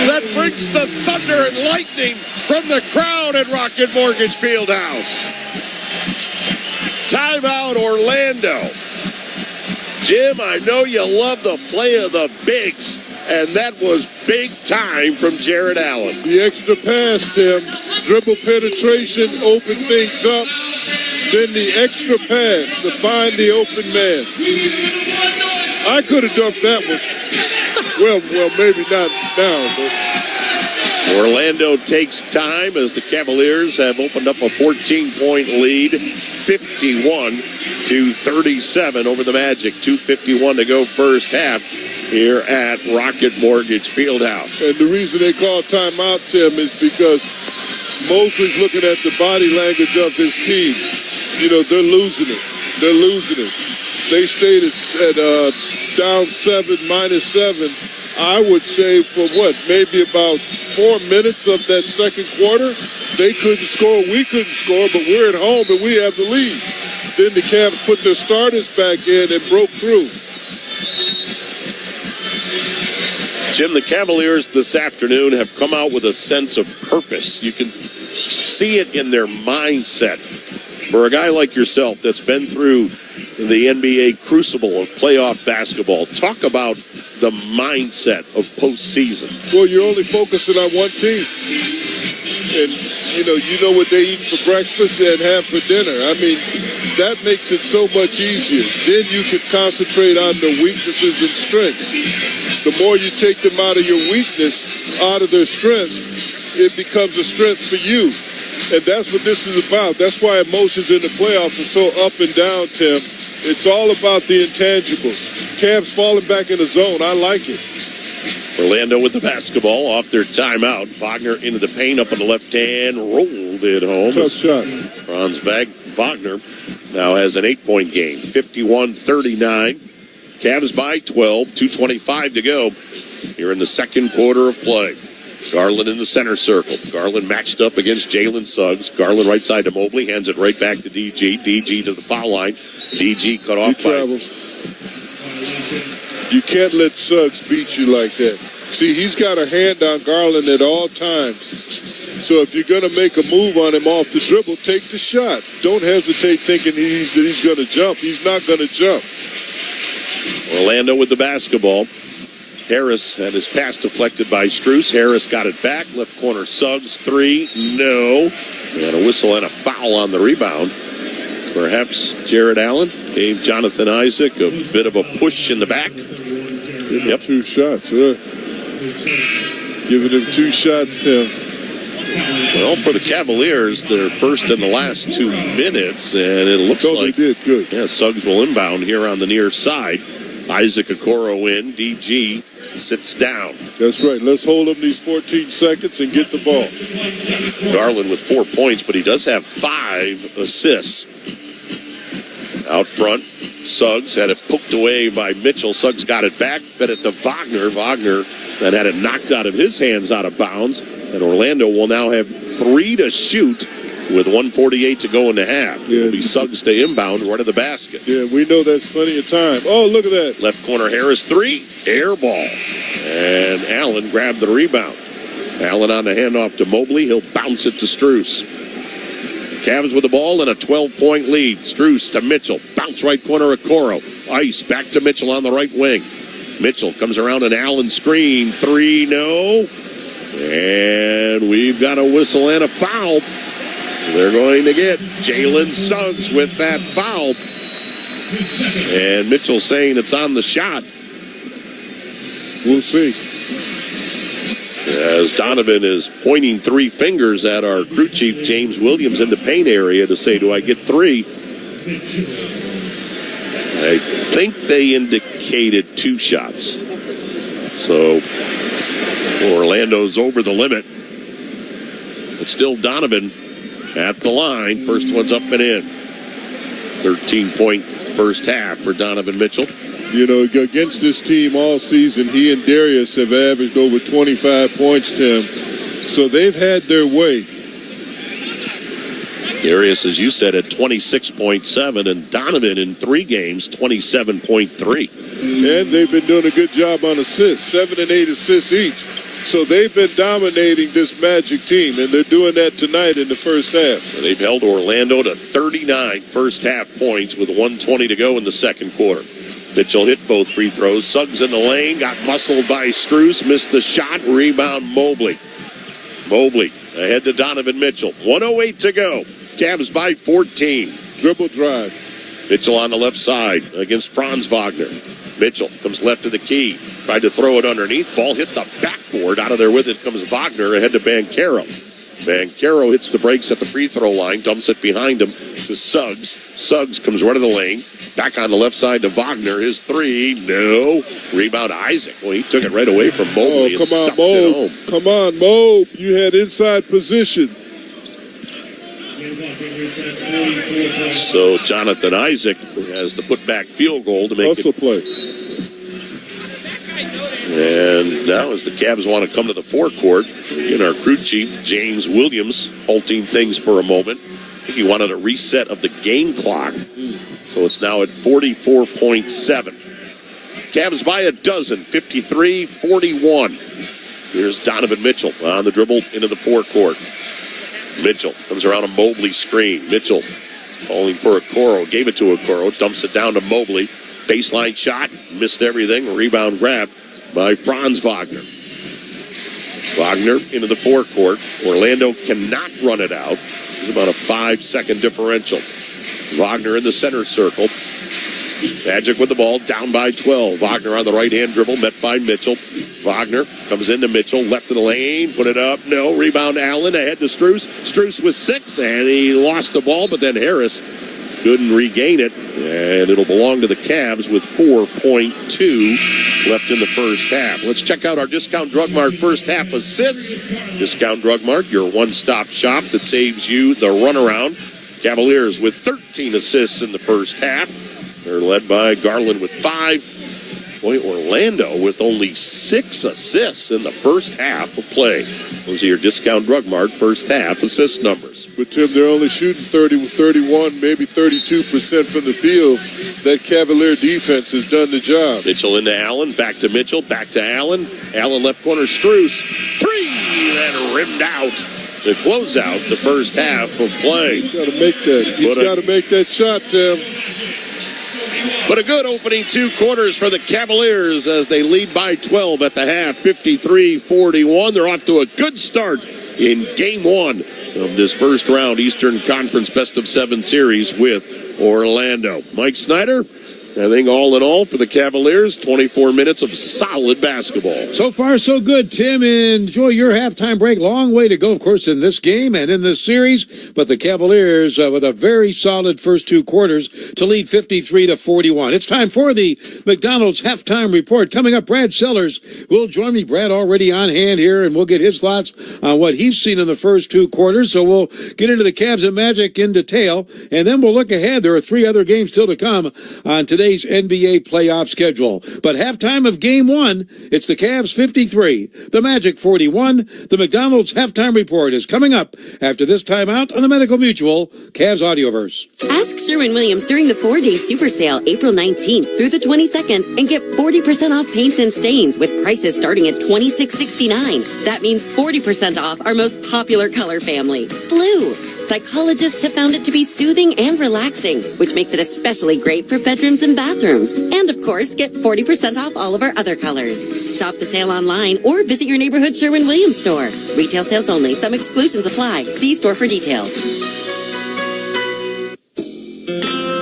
That brings the thunder and lightning from the crowd at Rocket Mortgage Fieldhouse. Timeout, Orlando. Jim, I know you love the play of the bigs, and that was big time from Jared Allen. The extra pass, Tim. Dribble penetration, open things up. Then the extra pass to find the open man. I could have dunked that one. Well, maybe not now, but... Orlando takes time as the Cavaliers have opened up a 14-point lead, 51-37 over the Magic. 2:51 to go first half here at Rocket Mortgage Fieldhouse. And the reason they call timeout, Tim, is because Mosley's looking at the body language of his team. You know, they're losing it. They're losing it. They stayed at down 7, -7. I would say for maybe about 4 minutes of that second quarter, they couldn't score, we couldn't score, but we're at home and we have the lead. Then the Cavs put their starters back in and broke through. Jim, the Cavaliers this afternoon have come out with a sense of purpose. You can see it in their mindset. For a guy like yourself that's been through the NBA crucible of playoff basketball, talk about the mindset of postseason. Well, you're only focusing on one team. And, you know what they eat for breakfast and have for dinner. I mean, that makes it so much easier. Then you can concentrate on the weaknesses and strengths. The more you take them out of your weakness, out of their strength, it becomes a strength for you. And that's what this is about. That's why emotions in the playoffs are so up and down, Tim. It's all about the intangibles. Cavs falling back in the zone. I like it. Orlando with the basketball off their timeout. Wagner into the paint up on the left hand. Rolled it home. Tough shot. Franz Wagner now has an 8-point game. 51-39. Cavs by 12. 2:25 to go here in the second quarter of play. Garland in the center circle. Garland matched up against Jalen Suggs. Garland right side to Mobley. Hands it right back to DG. DG to the foul line. DG cut off by... You can't let Suggs beat you like that. See, he's got a hand on Garland at all times. So if you're going to make a move on him off the dribble, take the shot. Don't hesitate thinking that he's going to jump. He's not going to jump. Orlando with the basketball. Harris had his pass deflected by Strus. Harris got it back. Left corner Suggs. 3. No. And a whistle and a foul on the rebound. Perhaps Jared Allen gave Jonathan Isaac a bit of a push in the back. Yep. 2 shots. Giving him 2 shots, Tim. Well, for the Cavaliers, they're first in the last 2 minutes, and it looks like they did good. Yeah, Suggs will inbound here on the near side. Isaac Okoro in. DG sits down. That's right. Let's hold him these 14 seconds and get the ball. Garland with 4 points, but he does have 5 assists. Out front, Suggs had it poked away by Mitchell. Suggs got it back, fed it to Wagner. Wagner then had it knocked out of his hands out of bounds. And Orlando will now have 3 to shoot with 1:48 to go in the half. It'll be Suggs to inbound, run to the basket. Yeah, we know that's plenty of time. Oh, look at that. Left corner, Harris, 3. Air ball. And Allen grabbed the rebound. Allen on the handoff to Mobley. He'll bounce it to Strus. Cavs with the ball and a 12-point lead. Strus to Mitchell. Bounce right corner, Okoro. Ice back to Mitchell on the right wing. Mitchell comes around an Allen screen. 3, no. And we've got a whistle and a foul. They're going to get Jalen Suggs with that foul. And Mitchell saying it's on the shot. We'll see. As Donovan is pointing 3 fingers at our crew chief, James Williams, in the paint area to say, do I get 3? I think they indicated 2 shots. So Orlando's over the limit. But still Donovan at the line. First one's up and in. 13-point first half for Donovan Mitchell. You know, against this team all season, he and Darius have averaged over 25 points, Tim. So they've had their way. Darius, as you said, at 26.7, and Donovan in 3 games, 27.3. And they've been doing a good job on assists, 7 and 8 assists each. So they've been dominating this Magic team, and they're doing that tonight in the first half. They've held Orlando to 39 first half points with 1:20 to go in the second quarter. Mitchell hit both free throws. Suggs in the lane, got muscled by Strus, missed the shot, rebound Mobley. Mobley ahead to Donovan Mitchell. 1:08 to go. Cavs by 14. Dribble drive. Mitchell on the left side against Franz Wagner. Mitchell comes left to the key. Tried to throw it underneath. Ball hit the backboard. Out of there with it comes Wagner ahead to Banchero. Banchero hits the brakes at the free throw line. Dumps it behind him to Suggs. Suggs comes right to the lane. Back on the left side to Wagner. His three. No. Rebound Isaac. Well, he took it right away from Mobley. Oh, come on, Mob. Come on, Mob. You had inside position. So Jonathan Isaac has the putback field goal to make Hustle it. Play. And now as the Cavs want to come to the forecourt, again, our crew chief, James Williams, halting things for a moment. I think he wanted a reset of the game clock. So it's now at 44.7. Cavs by a dozen, 53-41. Here's Donovan Mitchell on the dribble into the forecourt. Mitchell comes around a Mobley screen. Mitchell calling for Okoro. Gave it to Okoro. Dumps it down to Mobley. Baseline shot. Missed everything. Rebound grab by Franz Wagner. Wagner into the forecourt. Orlando cannot run it out. There's about a 5-second differential. Wagner in the center circle. Magic with the ball, down by 12. Wagner on the right-hand dribble, met by Mitchell. Wagner comes into Mitchell, left of the lane, put it up. No, rebound Allen, ahead to Strus. Strus with 6, and he lost the ball, but then Harris couldn't regain it. And it'll belong to the Cavs with 4.2 left in the first half. Let's check out our Discount Drug Mart first half assists. Discount Drug Mart, your one-stop shop that saves you the runaround. Cavaliers with 13 assists in the first half. They're led by Garland with 5. Boy, Orlando with only 6 assists in the first half of play. Those are your Discount Drug Mart first half assist numbers. But, Tim, they're only shooting 31, maybe 32% from the field. That Cavalier defense has done the job. Mitchell into Allen, back to Mitchell, back to Allen. Allen left corner, Strus. 3, and rimmed out to close out the first half of play. He's got to make that. He's got to make that shot, Tim. But a good opening 2 quarters for the Cavaliers as they lead by 12 at the half, 53-41. They're off to a good start in Game 1 of this first round Eastern Conference Best of 7 series with Orlando. Mike Snyder, I think all in all for the Cavaliers, 24 minutes of solid basketball. So far, so good, Tim. Enjoy your halftime break. Long way to go, of course, in this game and in this series. But the Cavaliers with a very solid first 2 quarters to lead 53-41. It's time for the McDonald's halftime report. Coming up, Brad Sellers will join me. Brad already on hand here, and we'll get his thoughts on what he's seen in the first 2 quarters. So we'll get into the Cavs and Magic in detail, and then we'll look ahead. There are 3 other games still to come on today's NBA playoff schedule. But halftime of Game 1, it's the Cavs 53, the Magic 41. The McDonald's halftime report is coming up after this timeout on the Medical Mutual Cavs Audioverse. Ask Sherwin-Williams during the 4-day super sale, April 19th through the 22nd, and get 40% off paints and stains with prices starting at $26.69. That means 40% off our most popular color family, blue. Psychologists have found it to be soothing and relaxing, which makes it especially great for bedrooms and bathrooms. And, of course, get 40% off all of our other colors. Shop the sale online or visit your neighborhood Sherwin-Williams store. Retail sales only. Some exclusions apply. See store for details.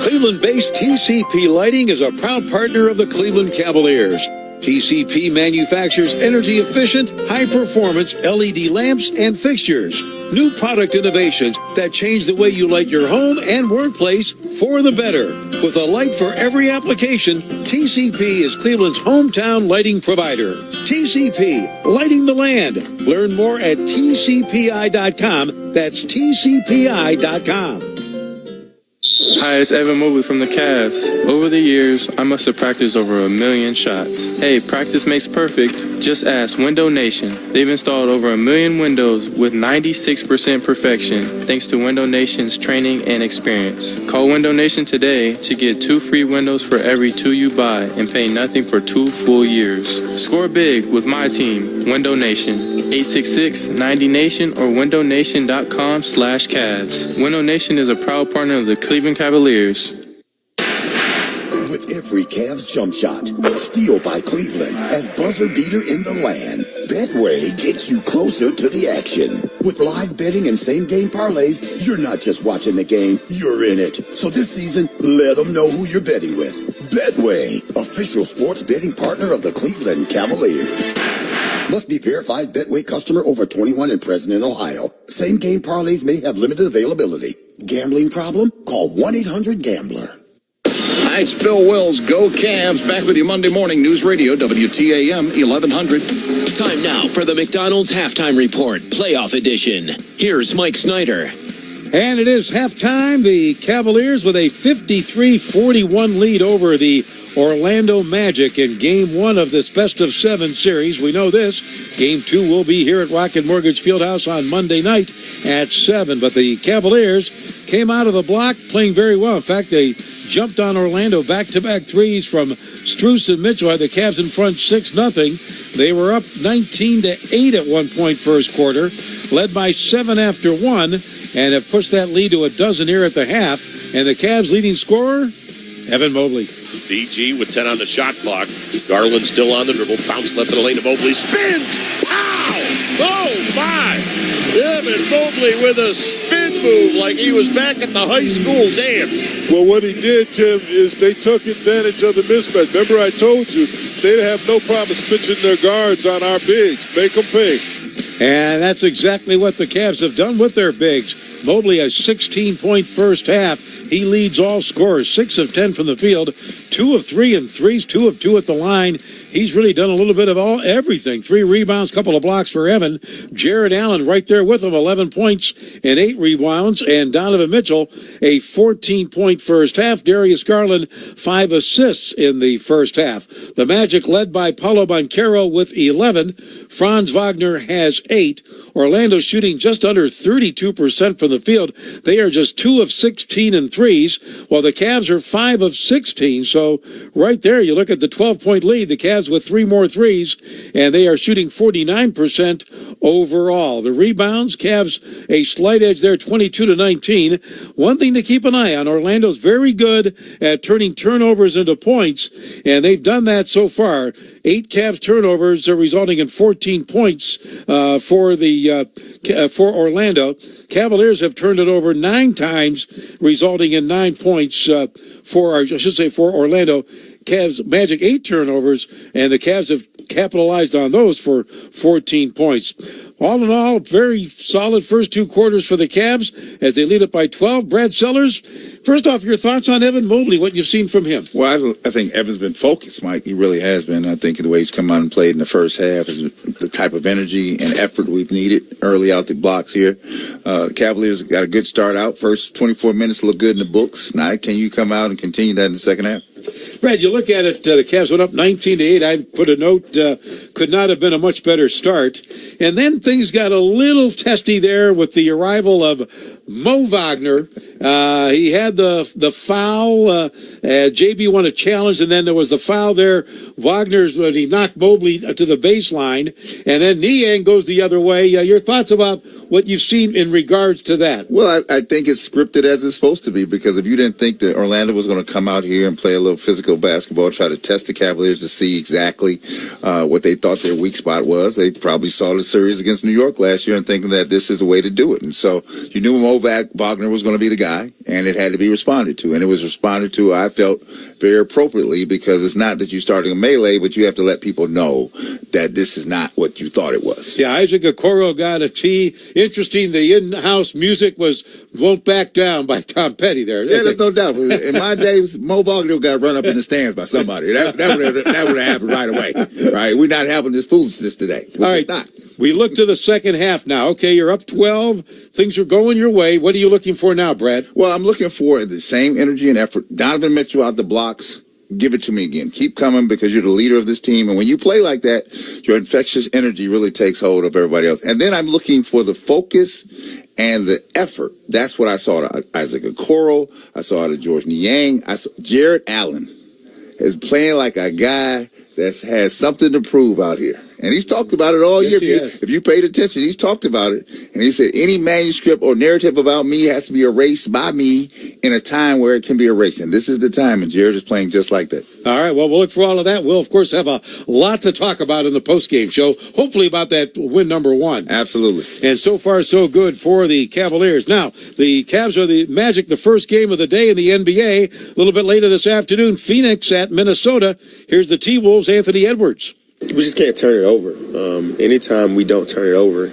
Cleveland-based TCP Lighting is a proud partner of the Cleveland Cavaliers. TCP manufactures energy-efficient, high-performance LED lamps and fixtures. New product innovations that change the way you light your home and workplace for the better. With a light for every application, TCP is Cleveland's hometown lighting provider. TCP, lighting the land. Learn more at tcpi.com. That's tcpi.com. Hi, it's Evan Mobley from the Cavs. Over the years, I must have practiced over 1 million shots. Hey, practice makes perfect. Just ask Window Nation. They've installed over 1 million windows with 96% perfection, thanks to Window Nation's training and experience. Call Window Nation today to get 2 free windows for every 2 you buy and pay nothing for 2 full years. Score big with my team, Window Nation. 866-90Nation or windownation.com/Cavs. Window Nation is a proud partner of the Cleveland Cavaliers. With every Cavs jump shot, steal by Cleveland, and buzzer beater in the land, Betway gets you closer to the action. With live betting and same-game parlays, you're not just watching the game, you're in it. So this season, let them know who you're betting with. Betway, official sports betting partner of the Cleveland Cavaliers. Must be verified Betway customer over 21 and present in Ohio. Same-game parlays may have limited availability. Gambling problem? Call 1-800-GAMBLER. Hi, it's Bill Wills. Go Cavs. Back with you Monday morning. News Radio, WTAM 1100. Time now for the McDonald's Halftime Report, Playoff Edition. Here's Mike Snyder. And it is halftime. The Cavaliers with a 53-41 lead over the Orlando Magic in Game 1 of this best-of-7 series. We know this. Game 2 will be here at Rocket Mortgage Fieldhouse on Monday night at 7. But the Cavaliers came out of the block playing very well. In fact, they jumped on Orlando back-to-back threes from Strus and Mitchell. Had the Cavs in front 6-0. They were up 19-8 at one point first quarter, led by 7 after 1, and have pushed that lead to a dozen here at the half. And the Cavs' leading scorer, Evan Mobley. BG with 10 on the shot clock. Garland still on the dribble. Bounce left of the lane to Mobley. Spins! Pow! Oh, my! Evan Mobley with a spin move like he was back at the high school dance. Well, what he did, Tim, is they took advantage of the mismatch. Remember I told you, they'd have no problem switching their guards on our bigs. Make them pay. And that's exactly what the Cavs have done with their bigs. Mobley, a 16-point first half. He leads all scorers, 6 of 10 from the field, 2 of 3 in threes, 2 of 2 at the line. He's really done a little bit of everything. 3 rebounds, couple of blocks for Evan. Jared Allen right there with him, 11 points and 8 rebounds. And Donovan Mitchell, a 14-point first half. Darius Garland, 5 assists in the first half. The Magic led by Paolo Banchero with 11. Franz Wagner has 8. Orlando shooting just under 32% from the field. They are just 2 of 16 in threes, while the Cavs are 5 of 16. So right there, you look at the 12-point lead. The Cavs with 3 more threes, and they are shooting 49% overall. The rebounds, Cavs a slight edge there, 22-19. One thing to keep an eye on, Orlando's very good at turning turnovers into points, and they've done that so far. 8 Cavs turnovers are resulting in 14 points for Orlando. Cavaliers have turned it over 9 times, resulting in 9 points for Orlando. Cavs, Magic 8 turnovers, and the Cavs have capitalized on those for 14 points. All in all, very solid first 2 quarters for the Cavs as they lead it by 12. Brad Sellers, first off, your thoughts on Evan Mobley, what you've seen from him? Well, I think Evan's been focused, Mike. He really has been. I think the way he's come out and played in the first half is the type of energy and effort we've needed early out the blocks here. The Cavaliers got a good start out. First 24 minutes look good in the books. Now, can you come out and continue that in the second half? Brad, you look at it, the Cavs went up 19-8. I put a note, could not have been a much better start. And then things got a little testy there with the arrival of Mo Wagner. He had the foul. JB won a challenge, and then there was the foul there. Wagner's, he knocked Mobley to the baseline, and then Niang goes the other way. Your thoughts about what you've seen in regards to that? Well, I think it's scripted as it's supposed to be, because if you didn't think that Orlando was going to come out here and play a little physical basketball, try to test the Cavaliers to see exactly what they thought their weak spot was, they probably saw the series against New York last year and thinking that this is the way to do it. And so you knew Mo Mo Wagner was going to be the guy, and it had to be responded to. And it was responded to, I felt, very appropriately, because it's not that you're starting a melee, but you have to let people know that this is not what you thought it was. Yeah, Isaac Okoro got a tee. Interesting, the in-house music was Won't Back Down by Tom Petty there. Yeah, there's no doubt. In my days, Mo Wagner got run up in the stands by somebody. That would have happened right away. Right? We're not having this foolishness today. All right. Not. We look to the second half now. Okay, you're up 12. Things are going your way. What are you looking for now, Brad? Well, I'm looking for the same energy and effort. Donovan Mitchell out the blocks. Give it to me again. Keep coming, because you're the leader of this team. And when you play like that, your infectious energy really takes hold of everybody else. And then I'm looking for the focus and the effort. That's what I saw out of Isaac Okoro. I saw out of George Niang. Jared Allen is playing like a guy that has something to prove out here. And he's talked about it all year. If you paid attention, he's talked about it. And he said, any manuscript or narrative about me has to be erased by me in a time where it can be erased. And this is the time, and Jared is playing just like that. All right, well, we'll look for all of that. We'll, of course, have a lot to talk about in the postgame show, hopefully about that win number 1. Absolutely. And so far, so good for the Cavaliers. Now, the Cavs are the Magic, the first game of the day in the NBA. A little bit later this afternoon, Phoenix at Minnesota. Here's the T-Wolves, Anthony Edwards. We just can't turn it over. Anytime we don't turn it over,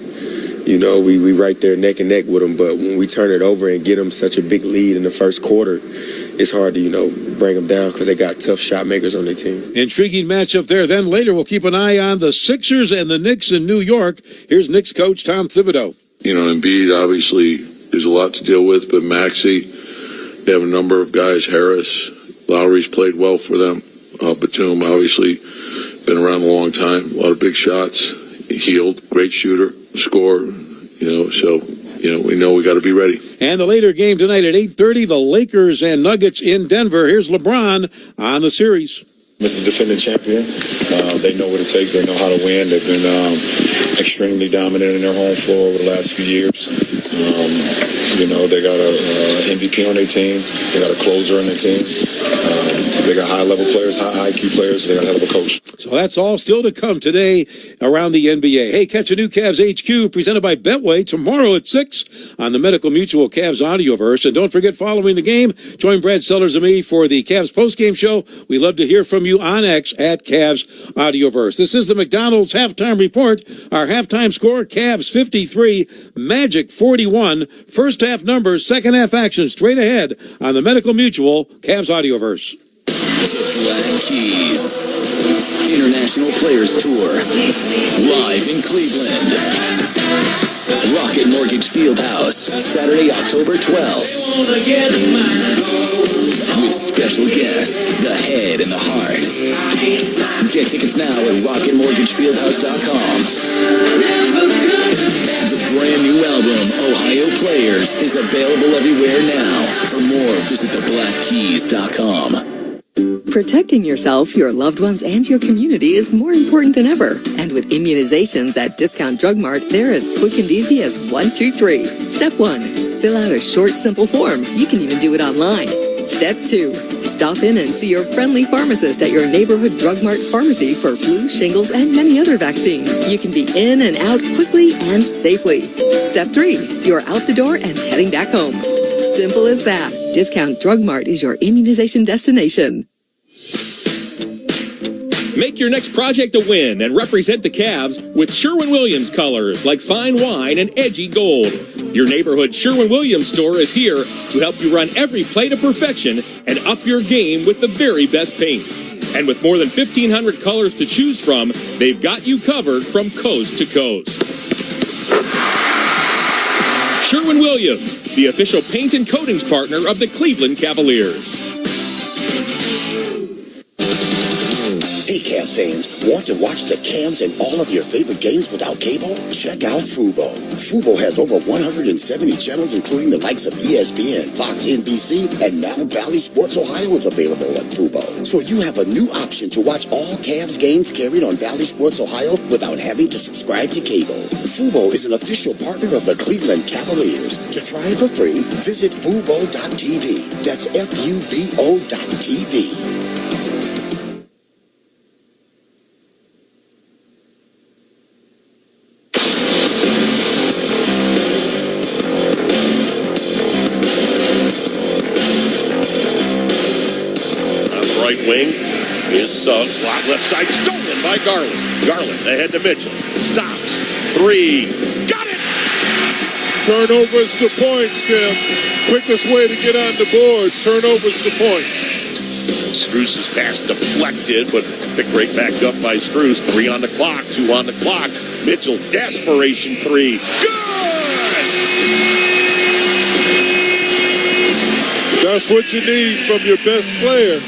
we right there neck and neck with them. But when we turn it over and get them such a big lead in the first quarter, it's hard to, bring them down, because they got tough shot makers on their team. Intriguing matchup there. Then later we'll keep an eye on the Sixers and the Knicks in New York. Here's Knicks coach Tom Thibodeau. Embiid obviously is a lot to deal with, but Maxey, they have a number of guys. Harris, Lowry's played well for them. Batum, obviously, been around a long time. A lot of big shots. Healed, great shooter, scorer. We know we got to be ready. And the later game tonight at 8:30, the Lakers and Nuggets in Denver. Here's LeBron on the series. This is the defending champion. They know what it takes. They know how to win. They've been extremely dominant in their home floor over the last few years. They got an MVP on their team. They got a closer on their team. They got high-level players, high IQ players. They got a hell of a coach. So that's all still to come today around the NBA. Hey, catch a new Cavs HQ presented by Betway tomorrow at 6 on the Medical Mutual Cavs Audioverse. And don't forget, following the game, join Brad Sellers and me for the Cavs postgame show. We love to hear from you on X at Cavs Audioverse. This is the McDonald's halftime report. Our halftime score, Cavs 53, Magic 41. First half numbers, second half action straight ahead on the Medical Mutual Cavs Audioverse. The Black Keys International Players Tour, live in Cleveland. Rocket Mortgage Fieldhouse, Saturday, October 12th. With special guest, the Head and the Heart. Get tickets now at rocketmortgagefieldhouse.com. The brand new album, Ohio Players, is available everywhere now. For more, visit theblackkeys.com. Protecting yourself, your loved ones, and your community is more important than ever. And with immunizations at Discount Drug Mart, they're as quick and easy as 1, 2, 3. Step 1, fill out a short, simple form. You can even do it online. Step 2, stop in and see your friendly pharmacist at your neighborhood Drug Mart pharmacy for flu, shingles, and many other vaccines. You can be in and out quickly and safely. Step 3, you're out the door and heading back home. Simple as that. Discount Drug Mart is your immunization destination. Make your next project a win and represent the Cavs with Sherwin-Williams colors like fine wine and edgy gold. Your neighborhood Sherwin-Williams store is here to help you run every play to perfection and up your game with the very best paint. And with more than 1,500 colors to choose from, they've got you covered from coast to coast. Sherwin-Williams, the official paint and coatings partner of the Cleveland Cavaliers. Hey, Cavs fans, want to watch the Cavs and all of your favorite games without cable? Check out Fubo. Fubo has over 170 channels, including the likes of ESPN, Fox, NBC, and now Valley Sports Ohio is available on Fubo. So you have a new option to watch all Cavs games carried on Valley Sports Ohio without having to subscribe to cable. Fubo is an official partner of the Cleveland Cavaliers. To try it for free, visit Fubo.tv. That's FUBO.tv. right wing is Suggs. Lot left side stolen by Garland. Garland ahead to Mitchell. Stops. 3. Got it! Turnovers to points, Tim. Quickest way to get on the board. Turnovers to points. Strus's pass deflected, but picked right back up by Strus. 3 on the clock, 2 on the clock. Mitchell, desperation 3. Good! That's what you need from your best player.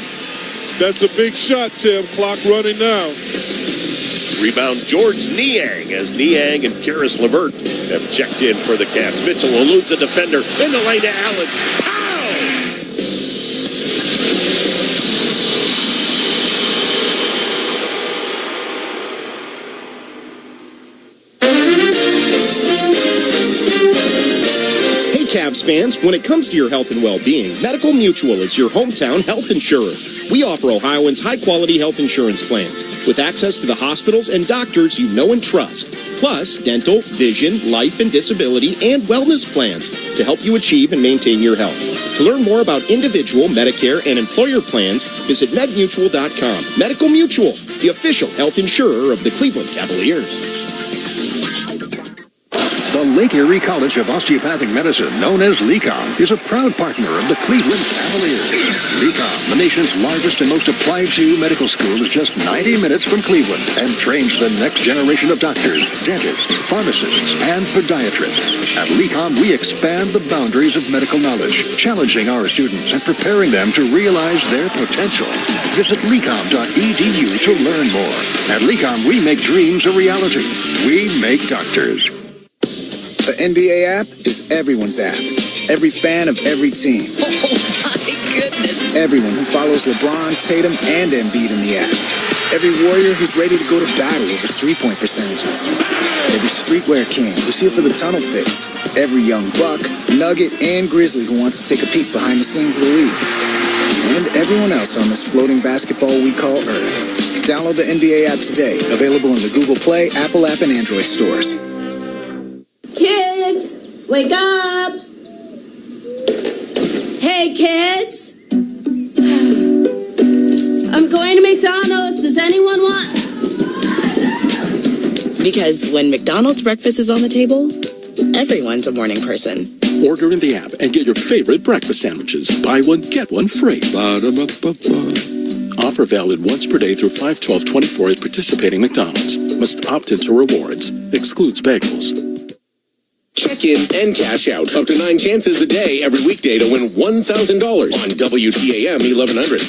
That's a big shot, Tim. Clock running now. Rebound George Niang as Niang and Karis LeVert have checked in for the Cavs. Mitchell eludes a defender in the lane to Allen. Cavs fans, when it comes to your health and well-being, Medical Mutual is your hometown health insurer. We offer Ohioans high-quality health insurance plans with access to the hospitals and doctors you know and trust, plus dental, vision, life and disability, and wellness plans to help you achieve and maintain your health. To learn more about individual, Medicare, and employer plans, visit medmutual.com. Medical Mutual, the official health insurer of the Cleveland Cavaliers. The Lake Erie College of Osteopathic Medicine, known as LECOM, is a proud partner of the Cleveland Cavaliers. LECOM, the nation's largest and most applied-to medical school, is just 90 minutes from Cleveland and trains the next generation of doctors, dentists, pharmacists, and podiatrists. At LECOM, we expand the boundaries of medical knowledge, challenging our students and preparing them to realize their potential. Visit lecom.edu to learn more. At LECOM, we make dreams a reality. We make doctors. The NBA app is everyone's app. Every fan of every team. Oh, my goodness. Everyone who follows LeBron, Tatum, and Embiid in the app. Every warrior who's ready to go to battle over three-point percentages. Every streetwear king who's here for the tunnel fix. Every young buck, nugget, and grizzly who wants to take a peek behind the scenes of the league. And everyone else on this floating basketball we call Earth. Download the NBA app today. Available in the Google Play, Apple app, and Android stores. Kids, wake up! Hey, kids! I'm going to McDonald's. Does anyone want? Because when McDonald's breakfast is on the table, everyone's a morning person. Order in the app and get your favorite breakfast sandwiches. Buy one, get one free. Ba-da-ba-ba-ba. Offer valid once per day through 5/12/24 at participating McDonald's. Must opt into rewards. Excludes bagels. Check in and cash out. Up to 9 chances a day every weekday to win $1,000 on WTAM 1100.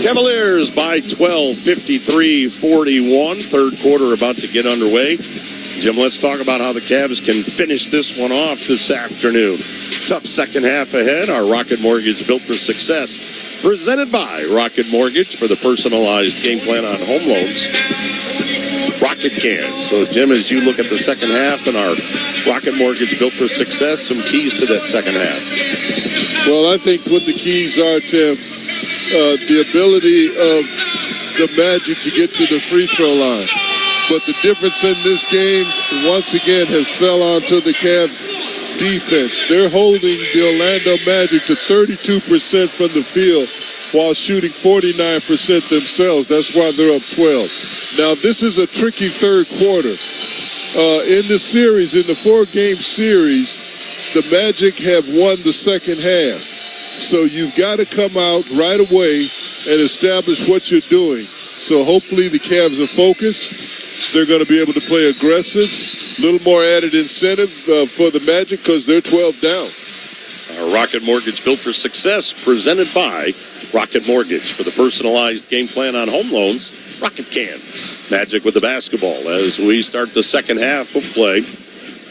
Cavaliers by 12, 53-41. Third quarter about to get underway. Jim, let's talk about how the Cavs can finish this one off this afternoon. Tough second half ahead. Our Rocket Mortgage Built for Success. Presented by Rocket Mortgage for the personalized game plan on home loans. Rocket can. So, Jim, as you look at the second half and our Rocket Mortgage Built for Success, some keys to that second half. Well, I think what the keys are, Tim, the ability of the Magic to get to the free throw line. But the difference in this game, once again, has fell onto the Cavs' defense. They're holding the Orlando Magic to 32% from the field while shooting 49% themselves. That's why they're up 12. Now, this is a tricky third quarter. In the series, in the 4-game series, the Magic have won the second half. So you've got to come out right away and establish what you're doing. So hopefully the Cavs are focused. They're going to be able to play aggressive. A little more added incentive for the Magic because they're 12 down. Our Rocket Mortgage Built for Success, presented by Rocket Mortgage for the personalized game plan on home loans. Rocket can. Magic with the basketball as we start the second half of play.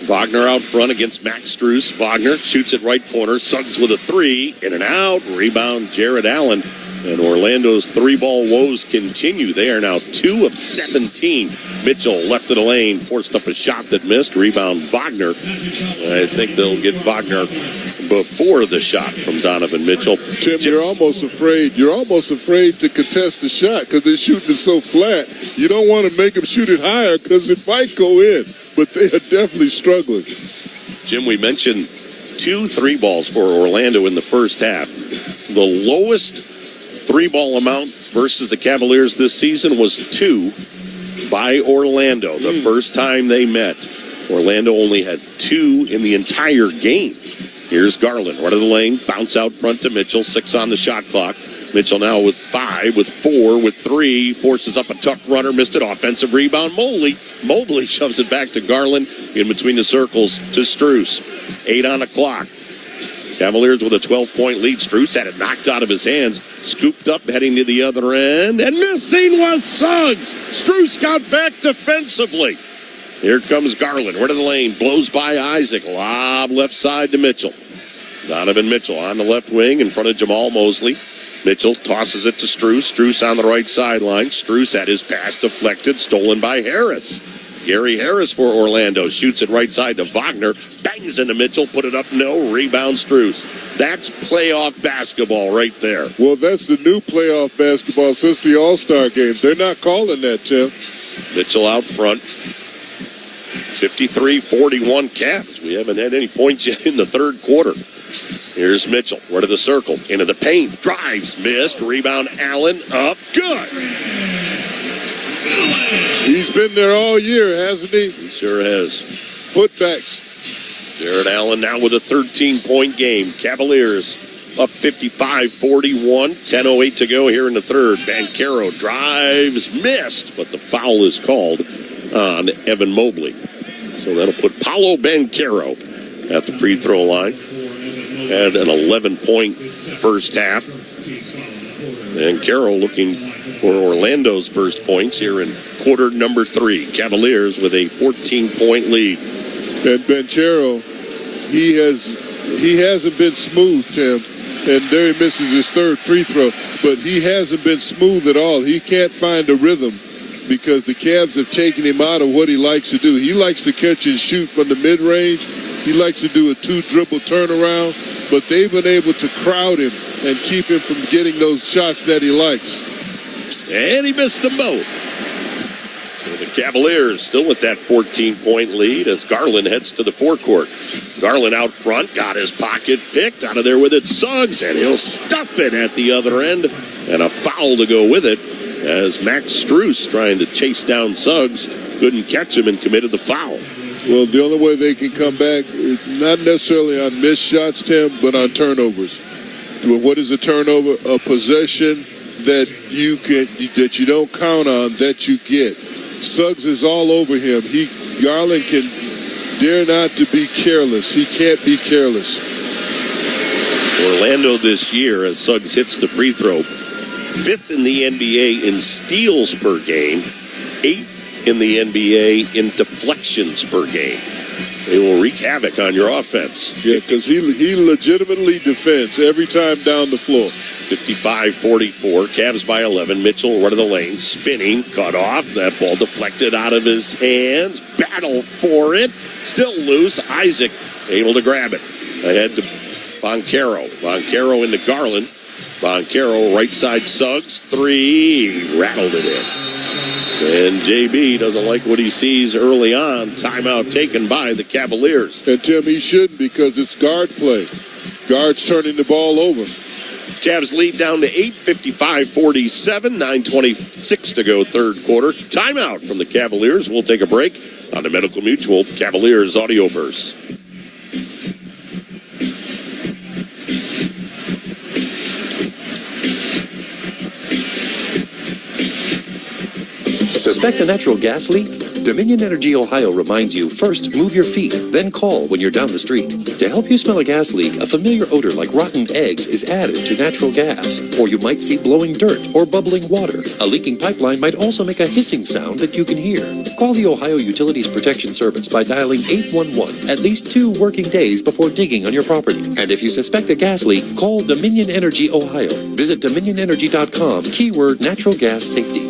Wagner out front against Max Strus. Wagner shoots it right corner. Suggs with a 3. In and out. Rebound Jared Allen. And Orlando's 3-ball woes continue. They are now 2 of 17. Mitchell left of the lane, forced up a shot that missed. Rebound Wagner. I think they'll get Wagner before the shot from Donovan Mitchell. Tim, you're almost afraid to contest the shot because they're shooting it so flat. You don't want to make them shoot it higher because it might go in, but they are definitely struggling. Jim, we mentioned 2 3 balls for Orlando in the first half. The lowest 3-ball amount versus the Cavaliers this season was 2 by Orlando. The first time they met, Orlando only had 2 in the entire game. Here's Garland, right of the lane, bounce out front to Mitchell, 6 on the shot clock. Mitchell now with 5, with 4, with 3, forces up a tough runner, missed it, offensive rebound. Mobley shoves it back to Garland, in between the circles to Strus. 8 on the clock. Cavaliers with a 12-point lead. Strus had it knocked out of his hands, scooped up, heading to the other end, and missing was Suggs. Strus got back defensively. Here comes Garland, right of the lane, blows by Isaac, lob left side to Mitchell. Donovan Mitchell on the left wing in front of Jamal Mosley. Mitchell tosses it to Strus. Strus on the right sideline. Strus had his pass deflected, stolen by Harris. Gary Harris for Orlando shoots it right side to Wagner. Bangs into Mitchell, put it up, no. Rebound Strus. That's playoff basketball right there. Well, that's the new playoff basketball since the All-Star game. They're not calling that, Tim. Mitchell out front. 53-41 Cavs. We haven't had any points yet in the third quarter. Here's Mitchell, right of the circle, into the paint, drives, missed, rebound, Allen, up, good. He's been there all year, hasn't he? He sure has. Putbacks. Jared Allen now with a 13-point game. Cavaliers up 55-41, 10:08 to go here in the third. Banchero drives, missed, but the foul is called on Evan Mobley. So that'll put Paolo Banchero at the free throw line. Had an 11-point first half. And Carroll looking for Orlando's first points here in quarter number 3. Cavaliers with a 14-point lead. And Banchero, he hasn't been smooth, Tim. And there he misses his third free throw. But he hasn't been smooth at all. He can't find a rhythm because the Cavs have taken him out of what he likes to do. He likes to catch and shoot from the mid-range. He likes to do a 2-dribble turnaround. But they've been able to crowd him and keep him from getting those shots that he likes. And he missed them both. So the Cavaliers still with that 14-point lead as Garland heads to the forecourt. Garland out front, got his pocket picked, out of there with it Suggs, and he'll stuff it at the other end. And a foul to go with it as Max Strus, trying to chase down Suggs, couldn't catch him and committed the foul. Well, the only way they can come back, not necessarily on missed shots, Tim, but on turnovers. What is a turnover? A possession that you don't count on, that you get. Suggs is all over him. Garland can dare not to be careless. He can't be careless. Orlando this year, as Suggs hits the free throw, 5th in the NBA in steals per game, 8th in the NBA in deflections per game. They will wreak havoc on your offense. Yeah, because he legitimately defends every time down the floor. 55-44, Cavs by 11. Mitchell, right of the lane, spinning, cut off. That ball deflected out of his hands. Battle for it. Still loose. Isaac able to grab it. Ahead to Banchero. Banchero into Garland. Banchero, right side Suggs. 3. Rattled it in. And JB doesn't like what he sees early on. Timeout taken by the Cavaliers. And Tim, he shouldn't because it's guard play. Guards turning the ball over. Cavs lead down to 8, 55-47, 9:26 to go third quarter. Timeout from the Cavaliers. We'll take a break on the Medical Mutual Cavaliers Audioverse. Suspect a natural gas leak? Dominion Energy Ohio reminds you, first move your feet, then call when you're down the street. To help you smell a gas leak, a familiar odor like rotten eggs is added to natural gas. Or you might see blowing dirt or bubbling water. A leaking pipeline might also make a hissing sound that you can hear. Call the Ohio Utilities Protection Service by dialing 811 at least 2 working days before digging on your property. And if you suspect a gas leak, call Dominion Energy Ohio. Visit dominionenergy.com, keyword natural gas safety.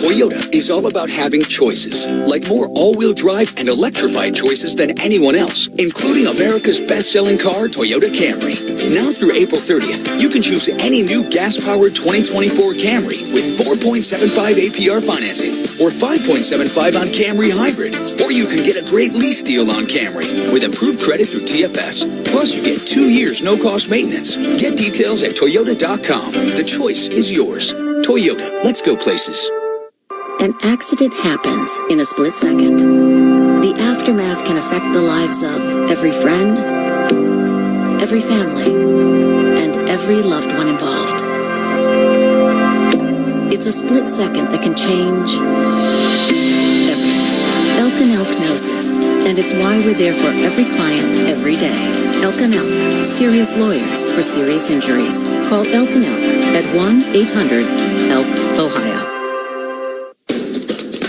Toyota is all about having choices, like more all-wheel drive and electrified choices than anyone else, including America's best-selling car, Toyota Camry. Now through April 30th, you can choose any new gas-powered 2024 Camry with 4.75 APR financing or 5.75 on Camry Hybrid. Or you can get a great lease deal on Camry with approved credit through TFS. Plus, you get 2 years no-cost maintenance. Get details at Toyota.com. The choice is yours. Toyota, let's go places. An accident happens in a split second. The aftermath can affect the lives of every friend, every family, and every loved one involved. It's a split second that can change everything. Elk & Elk knows this, and it's why we're there for every client, every day. Elk & Elk, serious lawyers for serious injuries. Call Elk & Elk at 1-800-ELK-OHIO.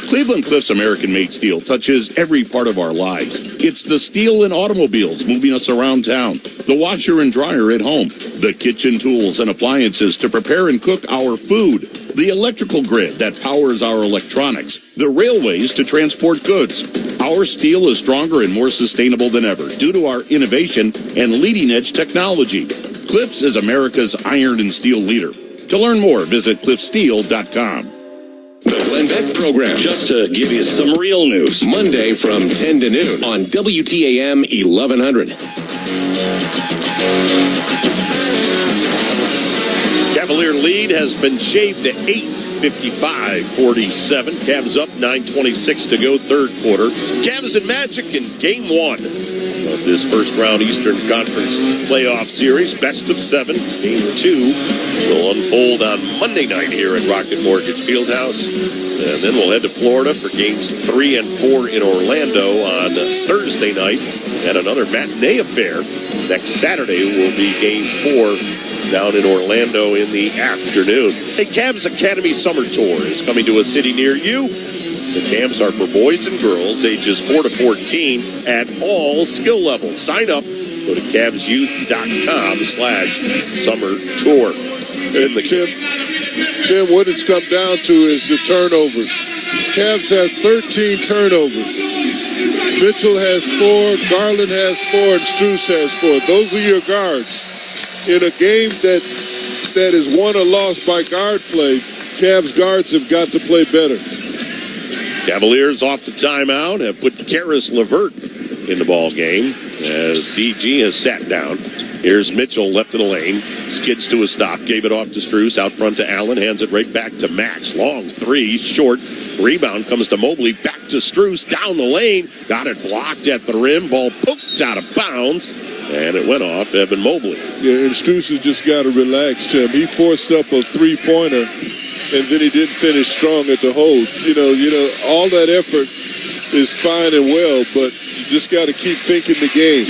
Cleveland Cliffs American-made steel touches every part of our lives. It's the steel in automobiles moving us around town, the washer and dryer at home, the kitchen tools and appliances to prepare and cook our food, the electrical grid that powers our electronics, the railways to transport goods. Our steel is stronger and more sustainable than ever due to our innovation and leading-edge technology. Cliffs is America's iron and steel leader. To learn more, visit cliffsteel.com. The Glenn Beck Program. Just to give you some real news. Monday from 10 to noon on WTAM 1100. Cavalier lead has been shaved to 8, 55-47. Cavs up, 9:26 to go, third quarter. Cavs and Magic in game 1 of this first-round Eastern Conference playoff series. Best of 7. Game 2 will unfold on Monday night here at Rocket Mortgage Fieldhouse. And then we'll head to Florida for games 3 and 4 in Orlando on Thursday night. And another matinee affair. Next Saturday will be game 4 down in Orlando in the afternoon. Hey, Cavs Academy Summer Tour is coming to a city near you. The camps are for boys and girls ages 4 to 14 at all skill levels. Sign up. Go to CavsYouth.com/summer tour. And Tim, what it's come down to is the turnovers. Cavs have 13 turnovers. Mitchell has 4, Garland has 4, and Strus has 4. Those are your guards. In a game that is won or lost by guard play, Cavs guards have got to play better. Cavaliers off the timeout have put Karis LeVert in the ball game as DG has sat down. Here's Mitchell left of the lane, skids to a stop, gave it off to Strus, out front to Allen, hands it right back to Max. Long three, short. Rebound comes to Mobley, back to Strus, down the lane, got it blocked at the rim, ball poked out of bounds, and it went off Evan Mobley. Yeah, and Strus has just got to relax, Tim. He forced up a three-pointer, and then he didn't finish strong at the hold. You know, all that effort is fine and well, but you just got to keep thinking the game.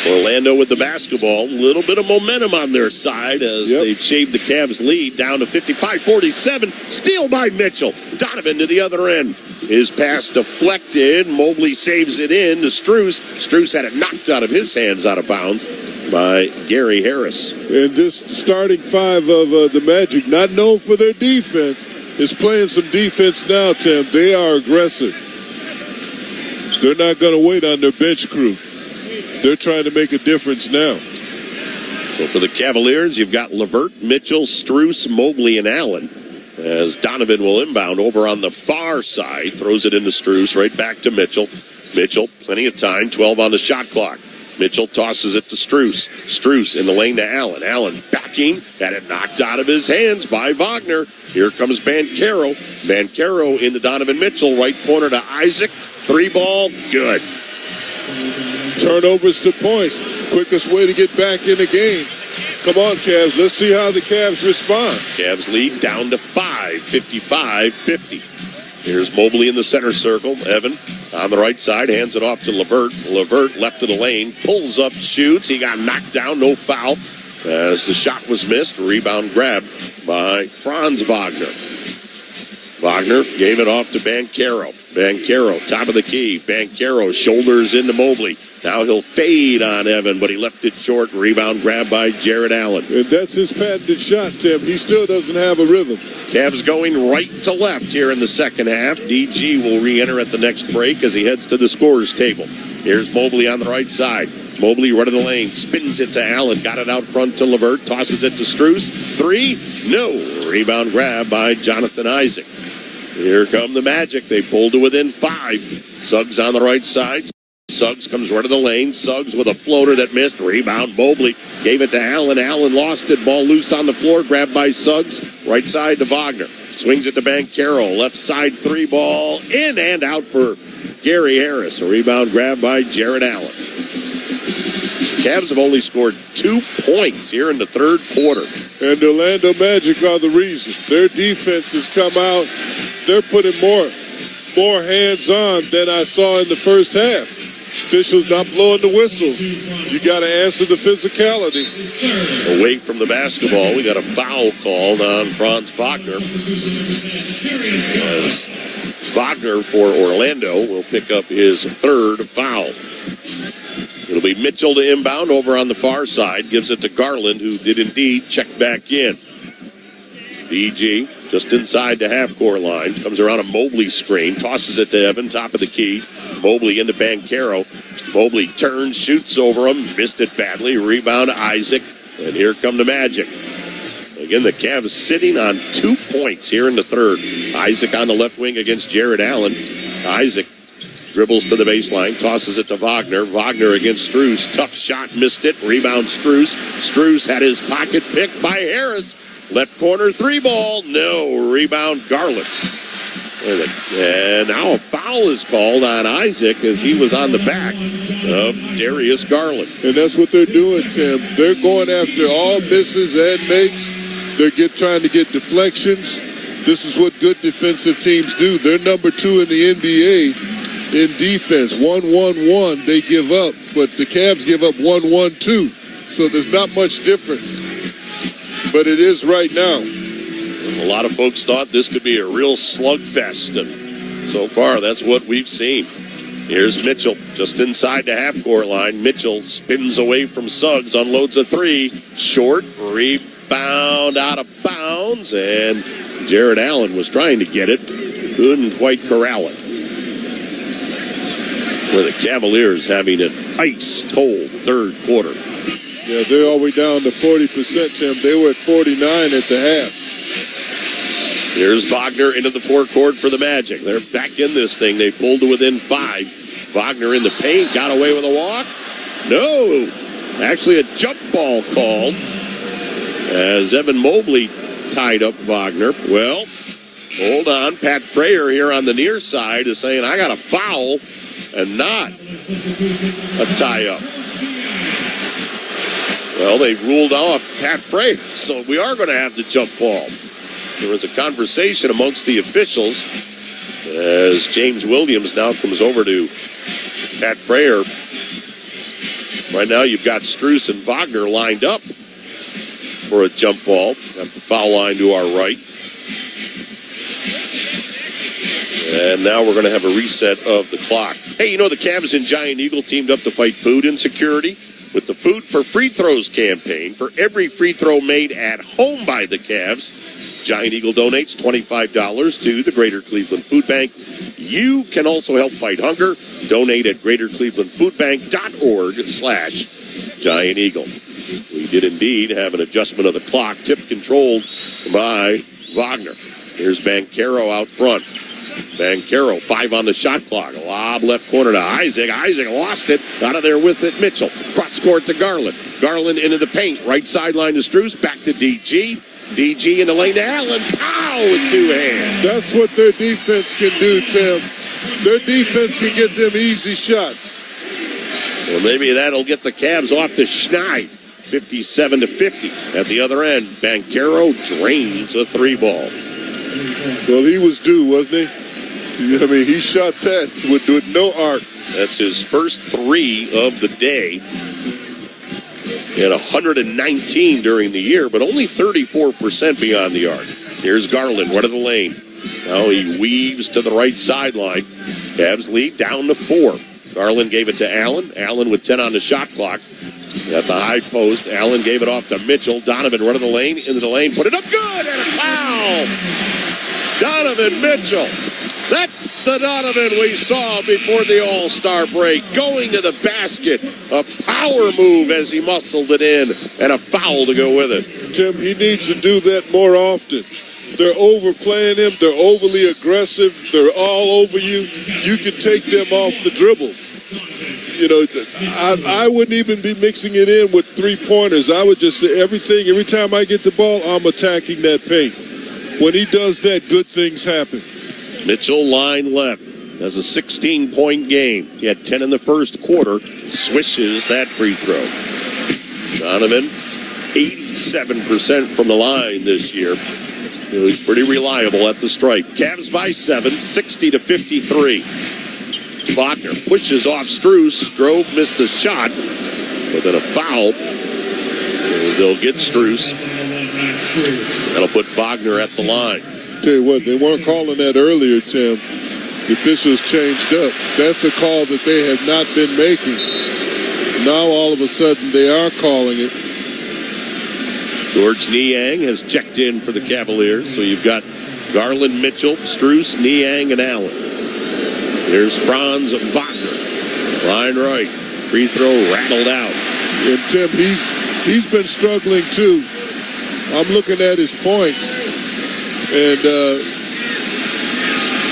Orlando with the basketball. A little bit of momentum on their side as they've shaved the Cavs lead down to 55-47. Steal by Mitchell. Donovan to the other end. His pass deflected. Mobley saves it in to Strus. Strus had it knocked out of his hands out of bounds by Gary Harris. And this starting 5 of the Magic, not known for their defense, is playing some defense now, Tim. They are aggressive. They're not going to wait on their bench crew. They're trying to make a difference now. So for the Cavaliers, you've got LeVert, Mitchell, Strus, Mobley, and Allen. As Donovan will inbound over on the far side, throws it into Strus, right back to Mitchell. Mitchell, plenty of time, 12 on the shot clock. Mitchell tosses it to Strus. Strus in the lane to Allen. Allen backing, had it knocked out of his hands by Wagner. Here comes Banchero. Banchero into Donovan Mitchell, right corner to Isaac. 3-ball, good. Turnovers to points. Quickest way to get back in the game. Come on, Cavs. Let's see how the Cavs respond. Cavs lead down to 5, 55-50. Here's Mobley in the center circle. Evan on the right side, hands it off to LeVert. LeVert left of the lane, pulls up, shoots. He got knocked down, no foul. As the shot was missed, rebound grabbed by Franz Wagner. Wagner gave it off to Banchero. Banchero, top of the key. Banchero, shoulders into Mobley. Now he'll fade on Evan, but he left it short. Rebound grab by Jared Allen. And that's his patented shot, Tim. He still doesn't have a rhythm. Cavs going right to left here in the second half. DG will re-enter at the next break as he heads to the scorer's table. Here's Mobley on the right side. Mobley right of the lane. Spins it to Allen. Got it out front to LeVert. Tosses it to Strus. 3. No. Rebound grab by Jonathan Isaac. Here come the Magic. They pull to within 5. Suggs on the right side. Suggs comes right of the lane. Suggs with a floater that missed. Rebound. Mobley gave it to Allen. Allen lost it. Ball loose on the floor. Grabbed by Suggs. Right side to Wagner. Swings it to Banchero. Left side 3 ball. In and out for Gary Harris. A rebound grab by Jared Allen. Cavs have only scored 2 points here in the third quarter. And the Orlando Magic are the reason. Their defense has come out. They're putting more hands on than I saw in the first half. Officials not blowing the whistle. You got to answer the physicality. Away from the basketball, we got a foul called on Franz Wagner. As Wagner for Orlando will pick up his third foul. It'll be Mitchell to inbound over on the far side. Gives it to Garland, who did indeed check back in. DG just inside the half-court line. Comes around a Mobley screen. Tosses it to Evan, top of the key. Mobley into Banchero. Mobley turns, shoots over him. Missed it badly. Rebound Isaac. And here come the Magic. Again, the Cavs sitting on 2 points here in the third. Isaac on the left wing against Jared Allen. Isaac dribbles to the baseline, tosses it to Wagner. Wagner against Strus. Tough shot, missed it. Rebound Strus. Strus had his pocket picked by Harris. Left corner 3 ball. No. Rebound Garland. And now a foul is called on Isaac as he was on the back of Darius Garland. And that's what they're doing, Tim. They're going after all misses and makes. They're trying to get deflections. This is what good defensive teams do. They're number 2 in the NBA in defense. 1-1-1 they give up, but the Cavs give up 1-1-2. So there's not much difference. But it is right now. A lot of folks thought this could be a real slugfest, and so far that's what we've seen. Here's Mitchell, just inside the half-court line. Mitchell spins away from Suggs, unloads a 3. Short, rebound out of bounds, and Jared Allen was trying to get it. Couldn't quite corral it. For the Cavaliers having an ice-cold third quarter. Yeah, they're all the way down to 40%, Tim. They were at 49 at the half. Here's Wagner into the forecourt for the Magic. They're back in this thing. They pulled to within 5. Wagner in the paint. Got away with a walk. No. Actually, a jump ball called as Evan Mobley tied up Wagner. Well, hold on. Pat Frayer here on the near side is saying, I got a foul and not a tie-up. Well, they ruled off Pat Frayer, so we are going to have the jump ball. There was a conversation amongst the officials as James Williams now comes over to Pat Frayer. Right now you've got Strus and Wagner lined up for a jump ball at the foul line to our right. And now we're going to have a reset of the clock. Hey, you know the Cavs and Giant Eagle teamed up to fight food insecurity with the Food for Free Throws campaign. For every free throw made at home by the Cavs, Giant Eagle donates $25 to the Greater Cleveland Food Bank. You can also help fight hunger. Donate at greaterclevelandfoodbank.org/Giant Eagle. We did indeed have an adjustment of the clock, tip controlled by Wagner. Here's Banchero out front. Banchero, 5 on the shot clock. Lob left corner to Isaac. Isaac lost it. Out of there with it, Mitchell. Cross court to Garland. Garland into the paint. Right sideline to Strus. Back to DG. DG in the lane to Allen. Pow with 2 hands. That's what their defense can do, Tim. Their defense can get them easy shots. Well, maybe that'll get the Cavs off to Schneid. 57-50 at the other end. Banchero drains a 3 ball. Well, he was due, wasn't he? I mean, he shot that with no arc. That's his first 3 of the day. He had 119 during the year, but only 34% beyond the arc. Here's Garland, right of the lane. Now he weaves to the right sideline. Cavs lead down to 4. Garland gave it to Allen. Allen with 10 on the shot clock. At the high post, Allen gave it off to Mitchell. Donovan running the lane, into the lane, put it up good, and a foul! Donovan Mitchell. That's the Donovan we saw before the All-Star break. Going to the basket. A power move as he muscled it in, and a foul to go with it. Tim, he needs to do that more often. They're overplaying him. They're overly aggressive. They're all over you. You can take them off the dribble. You know, I wouldn't even be mixing it in with three-pointers. I would just say every time I get the ball, I'm attacking that paint. When he does that, good things happen. Mitchell line left. Has a 16-point game. He had 10 in the first quarter. Swishes that free throw. Donovan, 87% from the line this year. He was pretty reliable at the stripe. Cavs by 7, 60-53. Wagner pushes off Strus. Strove missed the shot, but then a foul. They'll get Strus. That'll put Wagner at the line. Tell you what, they weren't calling that earlier, Tim. The officials changed up. That's a call that they have not been making. Now all of a sudden they are calling it. George Niang has checked in for the Cavaliers. So you've got Garland, Mitchell, Strus, Niang, and Allen. Here's Franz Wagner. Line right. Free throw rattled out. And Tim, he's been struggling too. I'm looking at his points. And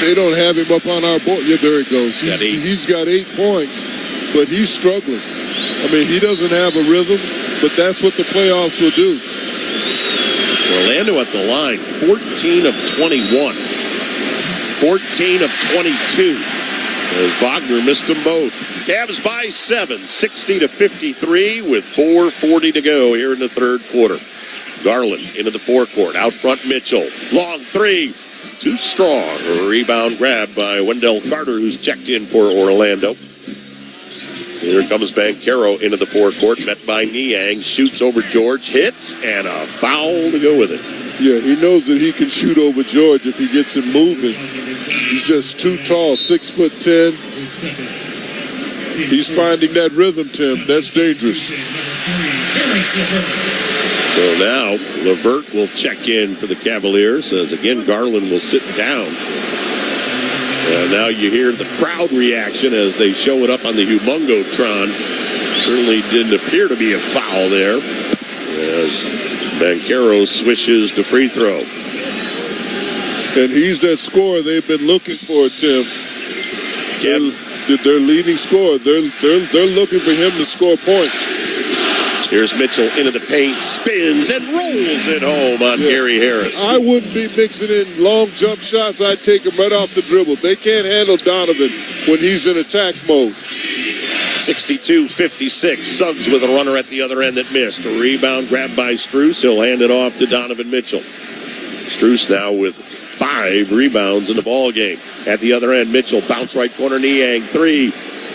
they don't have him up on our board. Yeah, there he goes. He's got 8 points, but he's struggling. I mean, he doesn't have a rhythm, but that's what the playoffs will do. Orlando at the line, 14 of 21. 14 of 22. As Wagner missed them both. Cavs by 7, 60-53 with 4:40 to go here in the third quarter. Garland into the forecourt. Out front, Mitchell. Long three. Too strong. A rebound grab by Wendell Carter, who's checked in for Orlando. Here comes Banchero into the forecourt, met by Niang. Shoots over George, hits, and a foul to go with it. Yeah, he knows that he can shoot over George if he gets him moving. He's just too tall, 6'10". He's finding that rhythm, Tim. That's dangerous. So now LeVert will check in for the Cavaliers, as again Garland will sit down. Now you hear the crowd reaction as they show it up on the Humongotron. Certainly didn't appear to be a foul there, as Banchero swishes to free throw. And he's that scorer they've been looking for, Tim. Their leading scorer. They're looking for him to score points. Here's Mitchell into the paint, spins and rolls it home on Gary Harris. I wouldn't be mixing in long jump shots. I'd take them right off the dribble. They can't handle Donovan when he's in attack mode. 62-56. Suggs with a runner at the other end that missed. A rebound grabbed by Strus. He'll hand it off to Donovan Mitchell. Strus now with 5 rebounds in the ball game. At the other end, Mitchell bounce right corner, Niang three.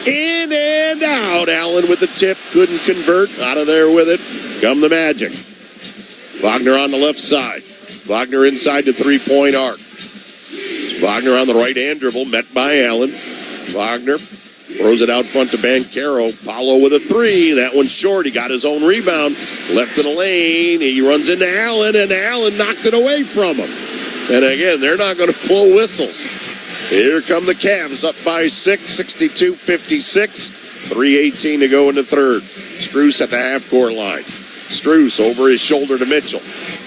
In and out. Allen with the tip. Couldn't convert. Out of there with it. Come the Magic. Wagner on the left side. Wagner inside the three-point arc. Wagner on the right-hand dribble. Met by Allen. Wagner throws it out front to Banchero. Paulo with a three. That one's short. He got his own rebound. Left in the lane. He runs into Allen, and Allen knocked it away from him. And again, they're not going to blow whistles. Here come the Cavs up by 6, 62-56. 3:18 to go in the third. Strus at the half-court line. Strus over his shoulder to Mitchell.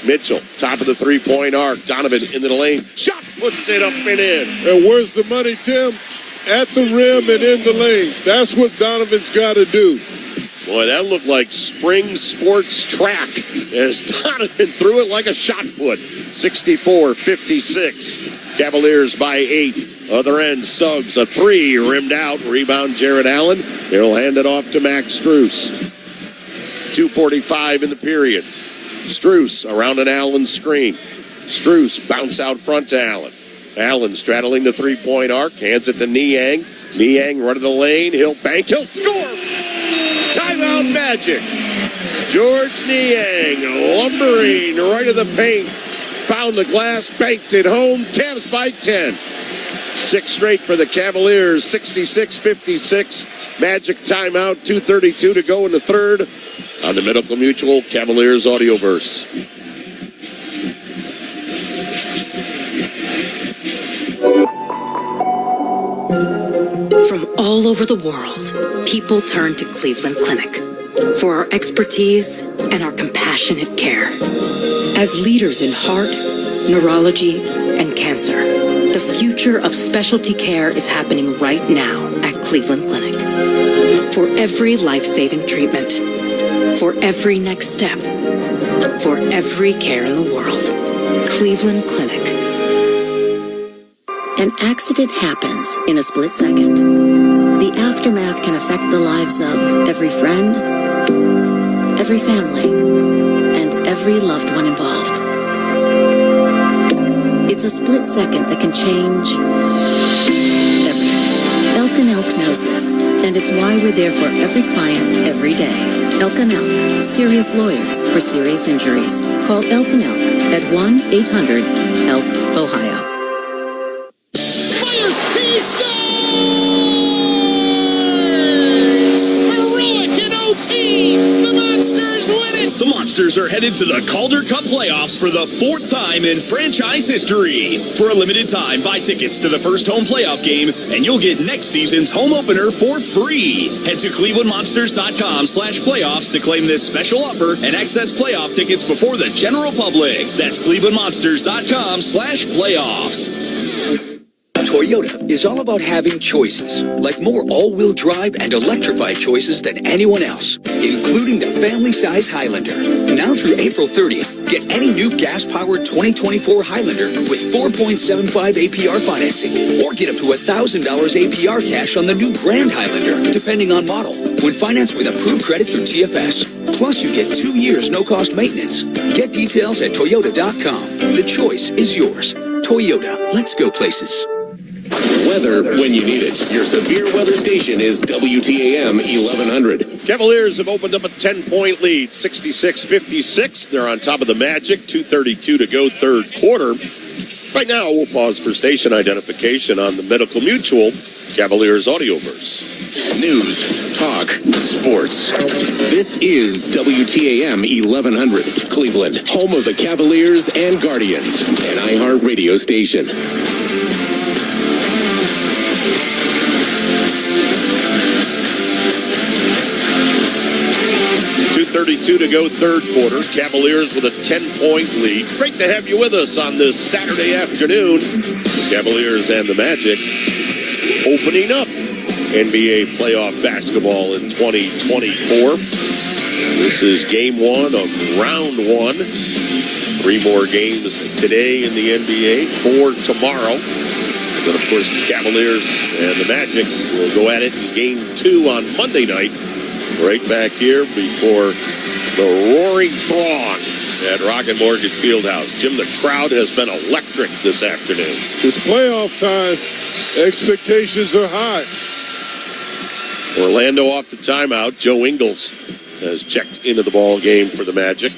Mitchell, top of the three-point arc. Donovan into the lane. Shot, puts it up and in. And where's the money, Tim? At the rim and in the lane. That's what Donovan's got to do. Boy, that looked like spring sports track as Donovan threw it like a shot put. 64-56. Cavaliers by 8. Other end, Suggs, a three, rimmed out. Rebound, Jared Allen. He'll hand it off to Max Strus. 2:45 in the period. Strus around an Allen screen. Strus bounce out front to Allen. Allen straddling the three-point arc. Hands it to Niang. Niang running the lane. He'll bank. He'll score. Timeout Magic. George Niang lumbering right of the paint. Found the glass, banked it home. Cavs by 10. 6 straight for the Cavaliers, 66-56. Magic timeout, 2:32 to go in the third on the Medical Mutual Cavaliers Audioverse. From all over the world, people turn to Cleveland Clinic for our expertise and our compassionate care. As leaders in heart, neurology, and cancer, the future of specialty care is happening right now at Cleveland Clinic. For every life-saving treatment, for every next step, for every care in the world, Cleveland Clinic. An accident happens in a split second. The aftermath can affect the lives of every friend, every family, and every loved one involved. It's a split second that can change everything. Elk & Elk knows this, and it's why we're there for every client, every day. Elk & Elk, serious lawyers for serious injuries. Call Elk & Elk at 1-800-ELK-OHIO. He scores! Heroic in OT! The Monsters win it! The Monsters are headed to the Calder Cup playoffs for the 4th time in franchise history. For a limited time, buy tickets to the first home playoff game, and you'll get next season's home opener for free. Head to clevelandmonsters.com/playoffs to claim this special offer and access playoff tickets before the general public. That's clevelandmonsters.com/playoffs. Toyota is all about having choices, like more all-wheel drive and electrified choices than anyone else, including the family-size Highlander. Now through April 30th, get any new gas-powered 2024 Highlander with 4.75 APR financing, or get up to $1,000 APR cash on the new Grand Highlander, depending on model, when financed with approved credit through TFS. Plus, you get 2 years no-cost maintenance. Get details at Toyota.com. The choice is yours. Toyota, let's go places. Weather when you need it. Your severe weather station is WTAM 1100. Cavaliers have opened up a 10-point lead, 66-56. They're on top of the Magic, 2:32 to go third quarter. Right now, we'll pause for station identification on the Medical Mutual Cavaliers Audioverse. News, talk, sports. This is WTAM 1100, Cleveland, home of the Cavaliers and Guardians, an iHeart radio station. 2:32 to go third quarter. Cavaliers with a 10-point lead. Great to have you with us on this Saturday afternoon. Cavaliers and the Magic opening up NBA playoff basketball in 2024. This is game 1 of round 1. 3 more games today in the NBA, 4 tomorrow. Then, of course, the Cavaliers and the Magic will go at it in game 2 on Monday night. Right back here before the roaring throng at Rocket Mortgage Fieldhouse. Jim, the crowd has been electric this afternoon. It's playoff time. Expectations are high. Orlando off the timeout. Joe Ingles has checked into the ball game for the Magic,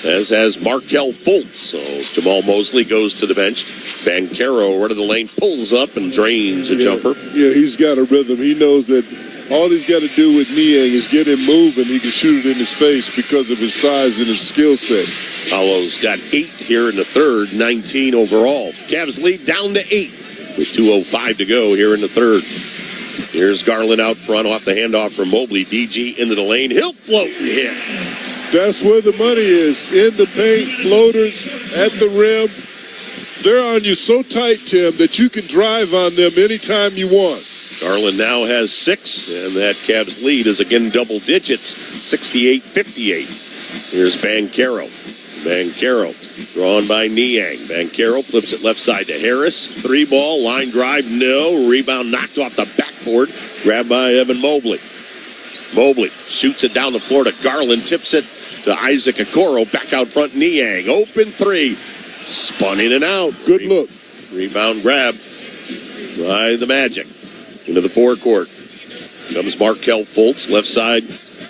as has Markelle Fultz. So Jamal Mosley goes to the bench. Banchero, right of the lane, pulls up and drains a jumper. Yeah, he's got a rhythm. He knows that all he's got to do with Niang is get him moving. He can shoot it in his face because of his size and his skill set. Paolo's got 8 here in the third, 19 overall. Cavs lead down to 8 with 2:05 to go here in the third. Here's Garland out front off the handoff from Mobley. DG into the lane. He'll float and hit. That's where the money is. In the paint, floaters at the rim. They're on you so tight, Tim, that you can drive on them anytime you want. Garland now has 6, and that Cavs lead is again double digits, 68-58. Here's Banchero. Banchero drawn by Niang. Banchero flips it left side to Harris. 3 ball, line drive, no. Rebound knocked off the backboard. Grabbed by Evan Mobley. Mobley shoots it down the floor to Garland. Tips it to Isaac Okoro. Back out front, Niang. Open 3. Spun in and out. Good look. Rebound grab by the Magic. Into the forecourt comes Markelle Fultz, left side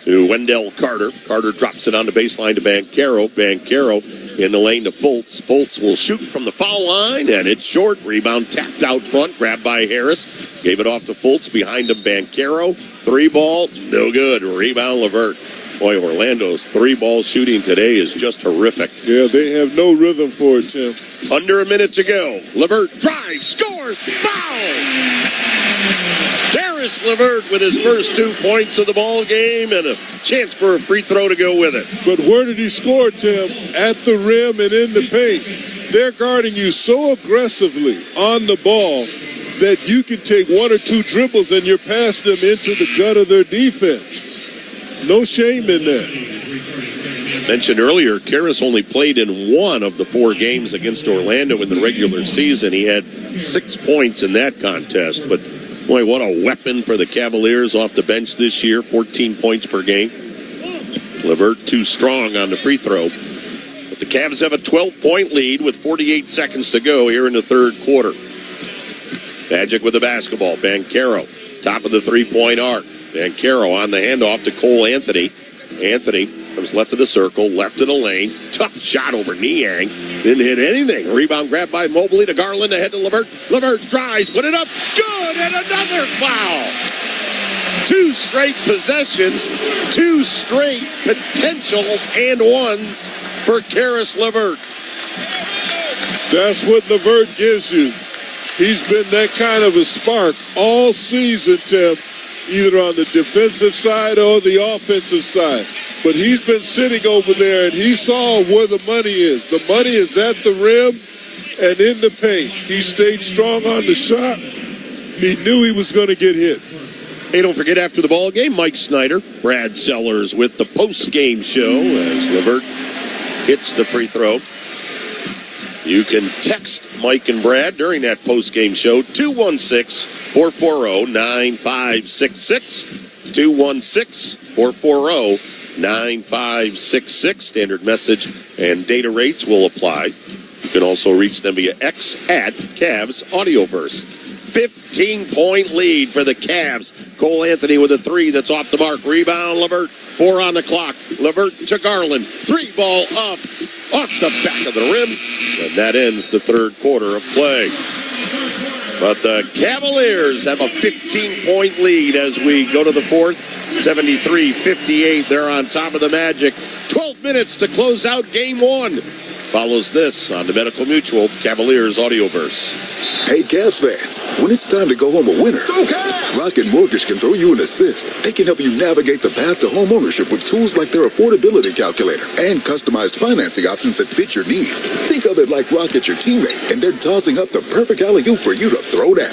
to Wendell Carter. Carter drops it on the baseline to Banchero. Banchero In the lane to Fultz. Fultz will shoot from the foul line, and it's short. Rebound tapped out front, grabbed by Harris. Gave it off to Fultz. Behind him, Banchero. 3 ball, no good. Rebound, LeVert. Boy, Orlando's 3-ball shooting today is just horrific. Yeah, they have no rhythm for it, Tim. Under a minute to go. LeVert drives, scores, foul! Darius LeVert with his first 2 points of the ball game and a chance for a free throw to go with it. But where did he score, Tim? At the rim and in the paint. They're guarding you so aggressively on the ball that you can take 1 or 2 dribbles and you're passing them into the gut of their defense. No shame in that. Mentioned earlier, Karras only played in 1 of the 4 games against Orlando in the regular season. He had 6 points in that contest, but boy, what a weapon for the Cavaliers off the bench this year. 14 points per game. LeVert too strong on the free throw. But the Cavs have a 12-point lead with 48 seconds to go here in the third quarter. Magic with the basketball. Banchero, top of the three-point arc. Banchero on the handoff to Cole Anthony. Anthony comes left of the circle, left of the lane. Tough shot over Niang. Didn't hit anything. Rebound grabbed by Mobley to Garland, ahead to LeVert. LeVert drives, put it up. Good, and another foul. 2 straight possessions, 2 straight potential and ones for Karras LeVert. That's what LeVert gives you. He's been that kind of a spark all season, Tim, either on the defensive side or the offensive side. But he's been sitting over there, and he saw where the money is. The money is at the rim and in the paint. He stayed strong on the shot. He knew he was going to get hit. Hey, don't forget, after the ball game, Mike Snyder, Brad Sellers with the post-game show as LeVert hits the free throw. You can text Mike and Brad during that post-game show, 216-440-9566. 216-440-9566. Standard message and data rates will apply. You can also reach them via X at Cavs Audioverse. 15-point lead for the Cavs. Cole Anthony with a 3 that's off the mark. Rebound, LeVert. 4 on the clock. LeVert to Garland. 3-ball up. Off the back of the rim. And that ends the third quarter of play. But the Cavaliers have a 15-point lead as we go to the fourth. 73-58. They're on top of the Magic. 12 minutes to close out game 1. Follows this on the Medical Mutual Cavaliers Audioverse. Hey, Cavs fans, when it's time to go home a winner, go Cavs! Rocket Mortgage can throw you an assist. They can help you navigate the path to home ownership with tools like their affordability calculator and customized financing options that fit your needs. Think of it like Rocket's your teammate, and they're tossing up the perfect alley-oop for you to throw down.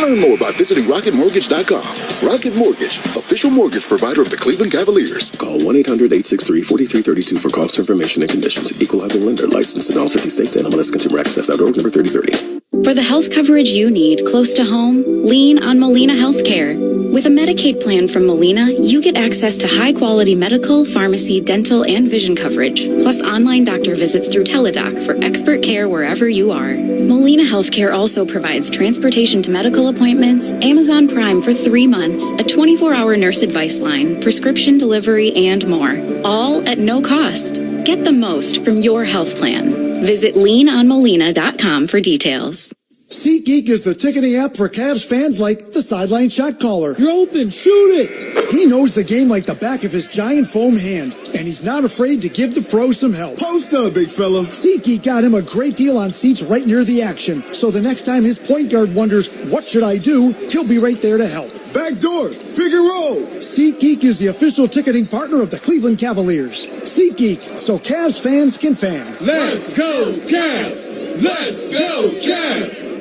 Learn more by visiting RocketMortgage.com. Rocket Mortgage, official mortgage provider of the Cleveland Cavaliers. Call 1-800-863-4332 for cost information and conditions. Equalizing lender licensed in all 50 states and MLS Consumer Access.org number 3030. For the health coverage you need close to home, lean on Molina Healthcare. With a Medicaid plan from Molina, you get access to high-quality medical, pharmacy, dental, and vision coverage, plus online doctor visits through Teladoc for expert care wherever you are. Molina Healthcare also provides transportation to medical appointments, Amazon Prime for 3 months, a 24-hour nurse advice line, prescription delivery, and more. All at no cost. Get the most from your health plan. Visit leanonmolina.com for details. SeatGeek is the ticketing app for Cavs fans like the sideline shot caller. You're open, shoot it! He knows the game like the back of his giant foam hand, and he's not afraid to give the pros some help. Post up, big fella! SeatGeek got him a great deal on seats right near the action, so the next time his point guard wonders, what should I do, he'll be right there to help. Back door, pick and roll! SeatGeek is the official ticketing partner of the Cleveland Cavaliers. SeatGeek, so Cavs fans can fan. Let's go, Cavs! Let's go, Cavs!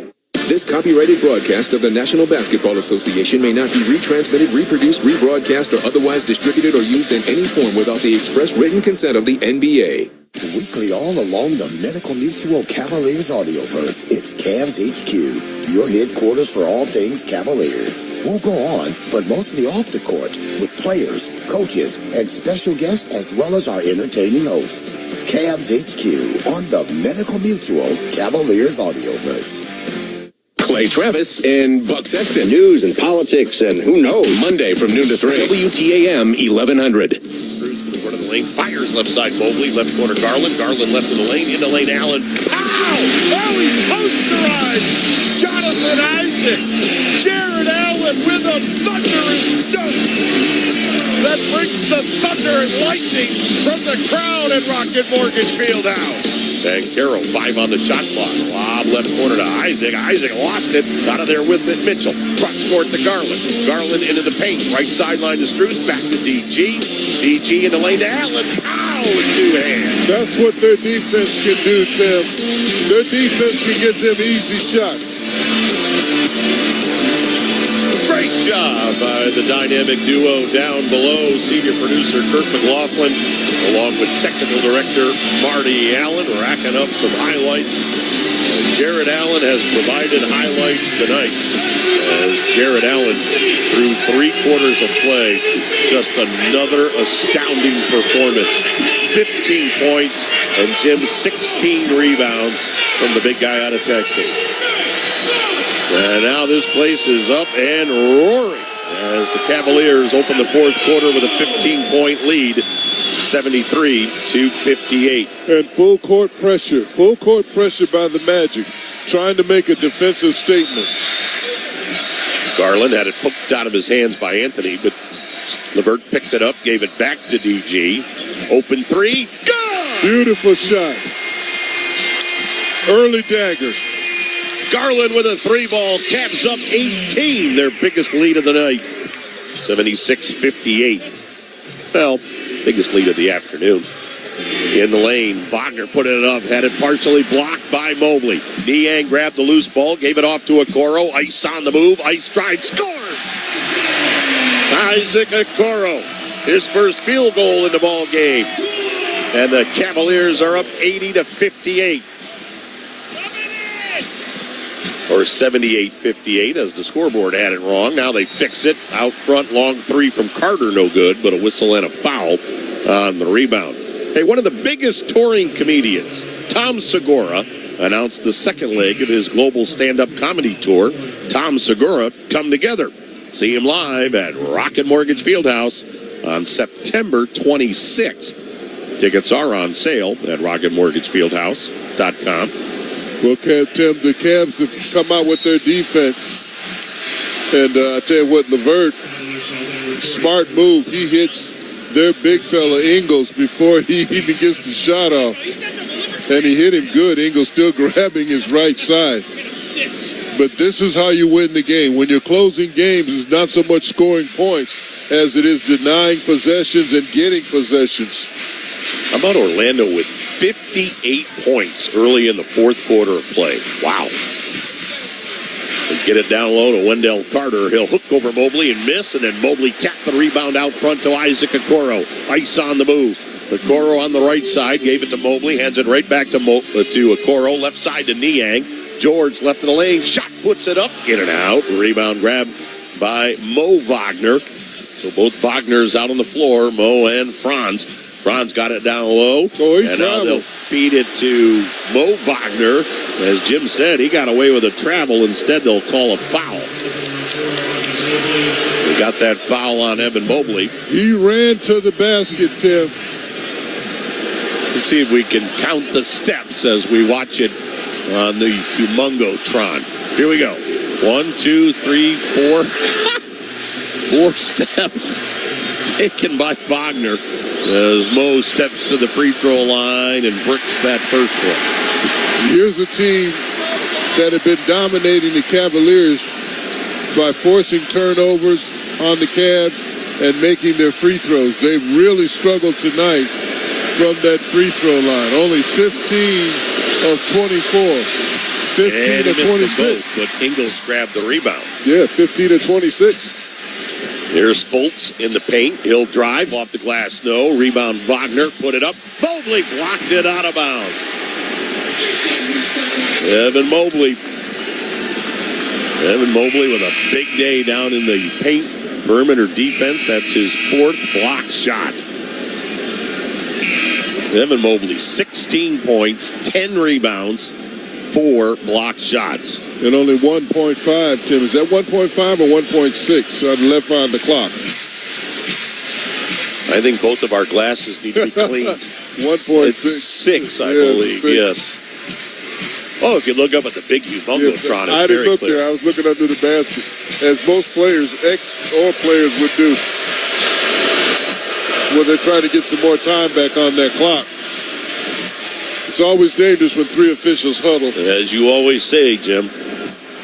This copyrighted broadcast of the National Basketball Association may not be retransmitted, reproduced, rebroadcast, or otherwise distributed or used in any form without the express written consent of the NBA. Weekly all along the Medical Mutual Cavaliers Audioverse, it's Cavs HQ, your headquarters for all things Cavaliers. We'll go on, but mostly off the court, with players, coaches, and special guests, as well as our entertaining hosts. Cavs HQ on the Medical Mutual Cavaliers Audioverse. Clay Travis and Buck Sexton. News and politics and who knows. Monday from noon to 3. WTAM 1100. lane, fires left side Mobley, left corner Garland. Garland left of the lane, into lane Allen. Ow! Oh, he posterized Jonathan Isaac. Jared Allen with a thunderous dunk. That brings the thunder and lightning from the crowd at Rocket Mortgage Fieldhouse. And Carroll, 5 on the shot clock. Lob left corner to Isaac. Isaac lost it. Out of there with it, Mitchell. Front court to Garland. Garland into the paint. Right sideline to Struz. Back to DG. DG in the lane to Allen. Ow! With 2 hands. That's what their defense can do, Tim. Their defense can get them easy shots. Great job by the dynamic duo down below. Senior producer Kurt McLaughlin, along with technical director Marty Allen, racking up some highlights. And Jared Allen has provided highlights tonight. As Jared Allen, through 3 quarters of play, just another astounding performance. 15 points and Jim 16 rebounds from the big guy out of Texas. And now this place is up and roaring as the Cavaliers open the 4th quarter with a 15-point lead, 73-58. And full court pressure by the Magic, trying to make a defensive statement. Garland had it poked out of his hands by Anthony, but LeVert picked it up, gave it back to DG. Open 3, go! Beautiful shot. Early dagger. Garland with a 3-ball, Cavs up 18, their biggest lead of the night, 76-58. Well, biggest lead of the afternoon. In the lane, Wagner put it up, had it partially blocked by Mobley. Niang grabbed the loose ball, gave it off to Okoro. Ice on the move, Ice drive, scores! Isaac Okoro, his first field goal in the ball game. And the Cavaliers are up 80-58. Or 78-58 as the scoreboard had it wrong. Now they fix it. Out front, long 3 from Carter, no good, but a whistle and a foul on the rebound. Hey, one of the biggest touring comedians, Tom Segura, announced the second leg of his global stand-up comedy tour. Tom Segura, Come Together. See him live at Rocket Mortgage Fieldhouse on September 26th. Tickets are on sale at rocketmortgagefieldhouse.com. Well, Tim, the Cavs have come out with their defense. And I tell you what, LeVert, smart move. He hits their big fella, Ingles, before he even gets the shot off. And he hit him good. Ingles still grabbing his right side. But this is how you win the game. When you're closing games, it's not so much scoring points as it is denying possessions and getting possessions. How about Orlando with 58 points early in the 4th quarter of play? Wow. They get it down low to Wendell Carter. He'll hook over Mobley and miss, and then Mobley tapped the rebound out front to Isaac Okoro. Ice on the move. Okoro on the right side, gave it to Mobley, hands it right back to Okoro. Left side to Niang. George left of the lane, shot, puts it up, in and out. Rebound grab by Mo Wagner. So both Wagners out on the floor, Mo and Franz. Franz got it down low, and now they'll feed it to Mo Wagner. As Jim said, he got away with a travel. Instead, they'll call a foul. They got that foul on Evan Mobley. He ran to the basket, Tim. Let's see if we can count the steps as we watch it on the Humongotron. Here we go. 1, 2, 3, 4. 4 steps taken by Wagner as Mo steps to the free throw line and bricks that first one. Here's a team that have been dominating the Cavaliers by forcing turnovers on the Cavs and making their free throws. They've really struggled tonight from that free throw line. Only 15 of 24. 15 of 26. But Ingles grabbed the rebound. Yeah, 15 of 26. Here's Fultz in the paint. He'll drive off the glass. No. Rebound Wagner. Put it up. Mobley blocked it out of bounds. Evan Mobley with a big day down in the paint. Perimeter defense. That's his 4th block shot. Evan Mobley, 16 points, 10 rebounds, 4 block shots. And only 1.5, Tim. Is that 1.5 or 1.6 on the left on the clock? I think both of our glasses need to be cleaned. 1.6. It's 6, I believe. 6. Yes. Oh, if you look up at the big Humongotron, I it's didn't very look clear. there. I was looking under the basket, as most players, or players would do. When they're trying to get some more time back on that clock. It's always dangerous when 3 officials huddle. As you always say, Jim.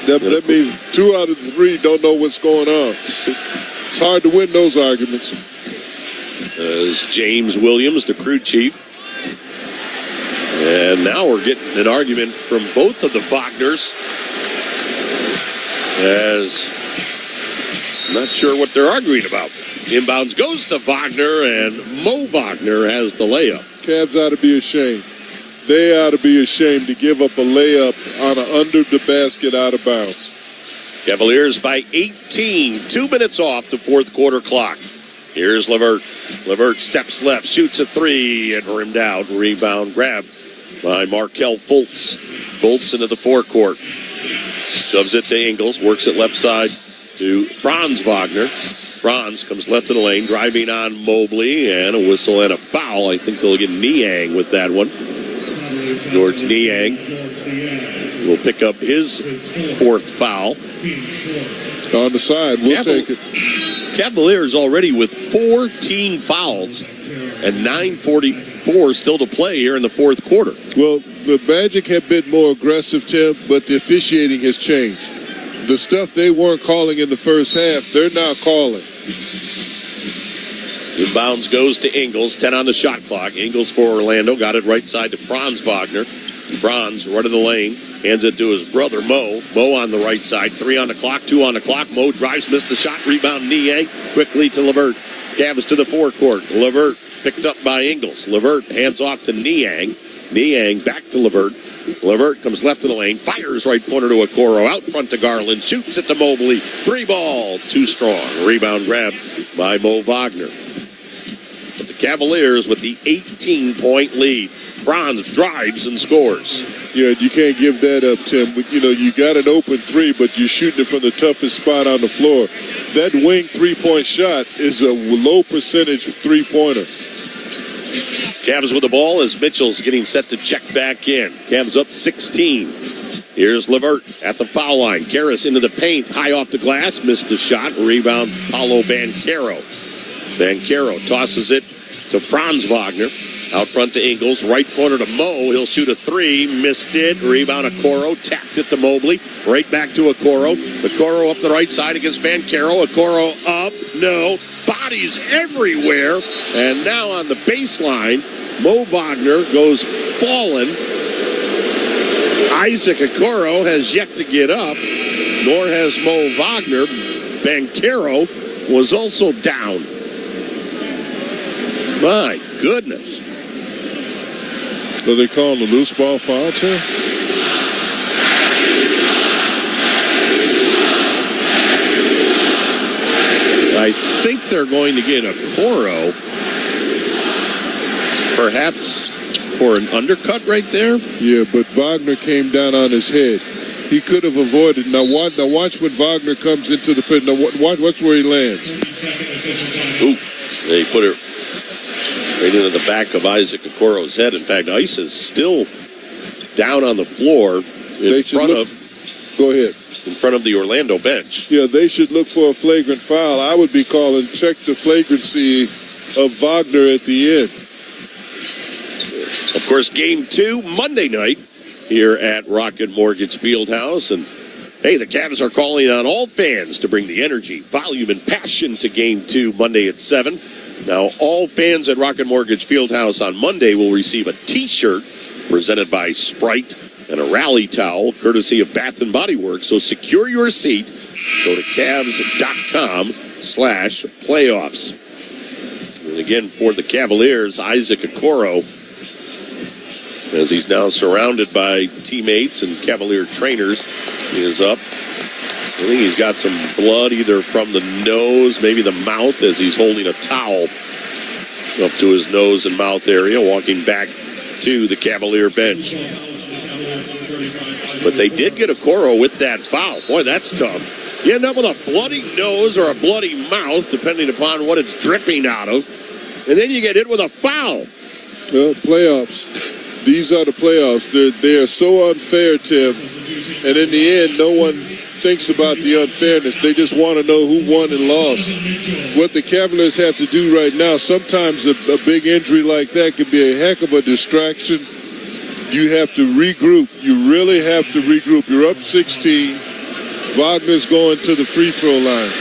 That means 2 out of the 3 don't know what's going on. It's hard to win those arguments. As James Williams, the crew chief. And now we're getting an argument from both of the Wagners. As I'm not sure what they're arguing about. Inbounds goes to Wagner, and Mo Wagner has the layup. Cavs ought to be ashamed. They ought to be ashamed to give up a layup on an under the basket out of bounds. Cavaliers by 18. 2 minutes off the fourth quarter clock. Here's LeVert. LeVert steps left, shoots a 3, and rimmed out. Rebound grab by Markelle Fultz. Fultz into the forecourt. Shoves it to Ingles, works it left side to Franz Wagner. Franz comes left of the lane, driving on Mobley, and a whistle and a foul. I think they'll get Niang with that one. George Niang will pick up his 4th foul. On the side, we'll take it. Cavaliers already with 14 fouls and 9:44 still to play here in the fourth quarter. Well, the Magic have been more aggressive, Tim, but the officiating has changed. The stuff they weren't calling in the first half, they're now calling. Inbounds goes to Ingles, 10 on the shot clock. Ingles for Orlando, got it right side to Franz Wagner. Franz, right of the lane, hands it to his brother, Mo. Mo on the right side, 3 on the clock, 2 on the clock. Mo drives, missed the shot, rebound Niang, quickly to LeVert. Cavs to the forecourt. LeVert picked up by Ingles. LeVert hands off to Niang. Niang back to LeVert. LeVert comes left of the lane, fires right corner to Okoro, out front to Garland, shoots it to Mobley. 3 ball, too strong. Rebound grab by Mo Wagner. But the Cavaliers with the 18-point lead. Franz drives and scores. Yeah, you can't give that up, Tim. You know, you got an open 3, but you're shooting it from the toughest spot on the floor. That wing 3-point shot is a low percentage 3-pointer. Cavs with the ball as Mitchell's getting set to check back in. Cavs up 16. Here's LeVert at the foul line. Karras into the paint, high off the glass, missed the shot. Rebound, Paulo Banchero. Banchero tosses it to Franz Wagner. Out front to Ingles, right corner to Mo. He'll shoot a 3, missed it. Rebound Okoro, tapped it to Mobley. Right back to Okoro. Okoro up the right side against Banchero. Okoro up, no. Bodies everywhere. And now on the baseline, Mo Wagner goes fallen. Isaac Okoro has yet to get up, nor has Mo Wagner. Banchero was also down. My goodness. Are they calling a loose ball foul, Tim? I think they're going to get Okoro. Perhaps for an undercut right there? Yeah, but Wagner came down on his head. He could have avoided. Now watch when Wagner comes into the pit. Now watch where he lands. Ooh, they put it right into the back of Isaac Okoro's head. In fact, Ice is still down on the floor in front of the Orlando bench. Yeah, they should look for a flagrant foul. I would be calling check the flagrancy of Wagner at the end. Of course, game 2, Monday night here at Rocket Mortgage Fieldhouse. And, hey, the Cavs are calling on all fans to bring the energy, volume, and passion to game 2 Monday at 7. Now, all fans at Rocket Mortgage Fieldhouse on Monday will receive a T-shirt presented by Sprite and a rally towel courtesy of Bath & Body Works. So secure your seat. Go to Cavs.com/playoffs. And again, for the Cavaliers, Isaac Okoro, as he's now surrounded by teammates and Cavalier trainers, he is up. I think he's got some blood either from the nose, maybe the mouth, as he's holding a towel up to his nose and mouth area, walking back to the Cavalier bench. But they did get Okoro with that foul. Boy, that's tough. You end up with a bloody nose or a bloody mouth, depending upon what it's dripping out of. and then you get hit with a foul. Well, playoffs. These are the playoffs. They are so unfair, Tim. And in the end, no one thinks about the unfairness. They just want to know who won and lost. What the Cavaliers have to do right now, sometimes a big injury like that can be a heck of a distraction. You have to regroup. You really have to regroup. You're up 16. Wagner's going to the free throw line.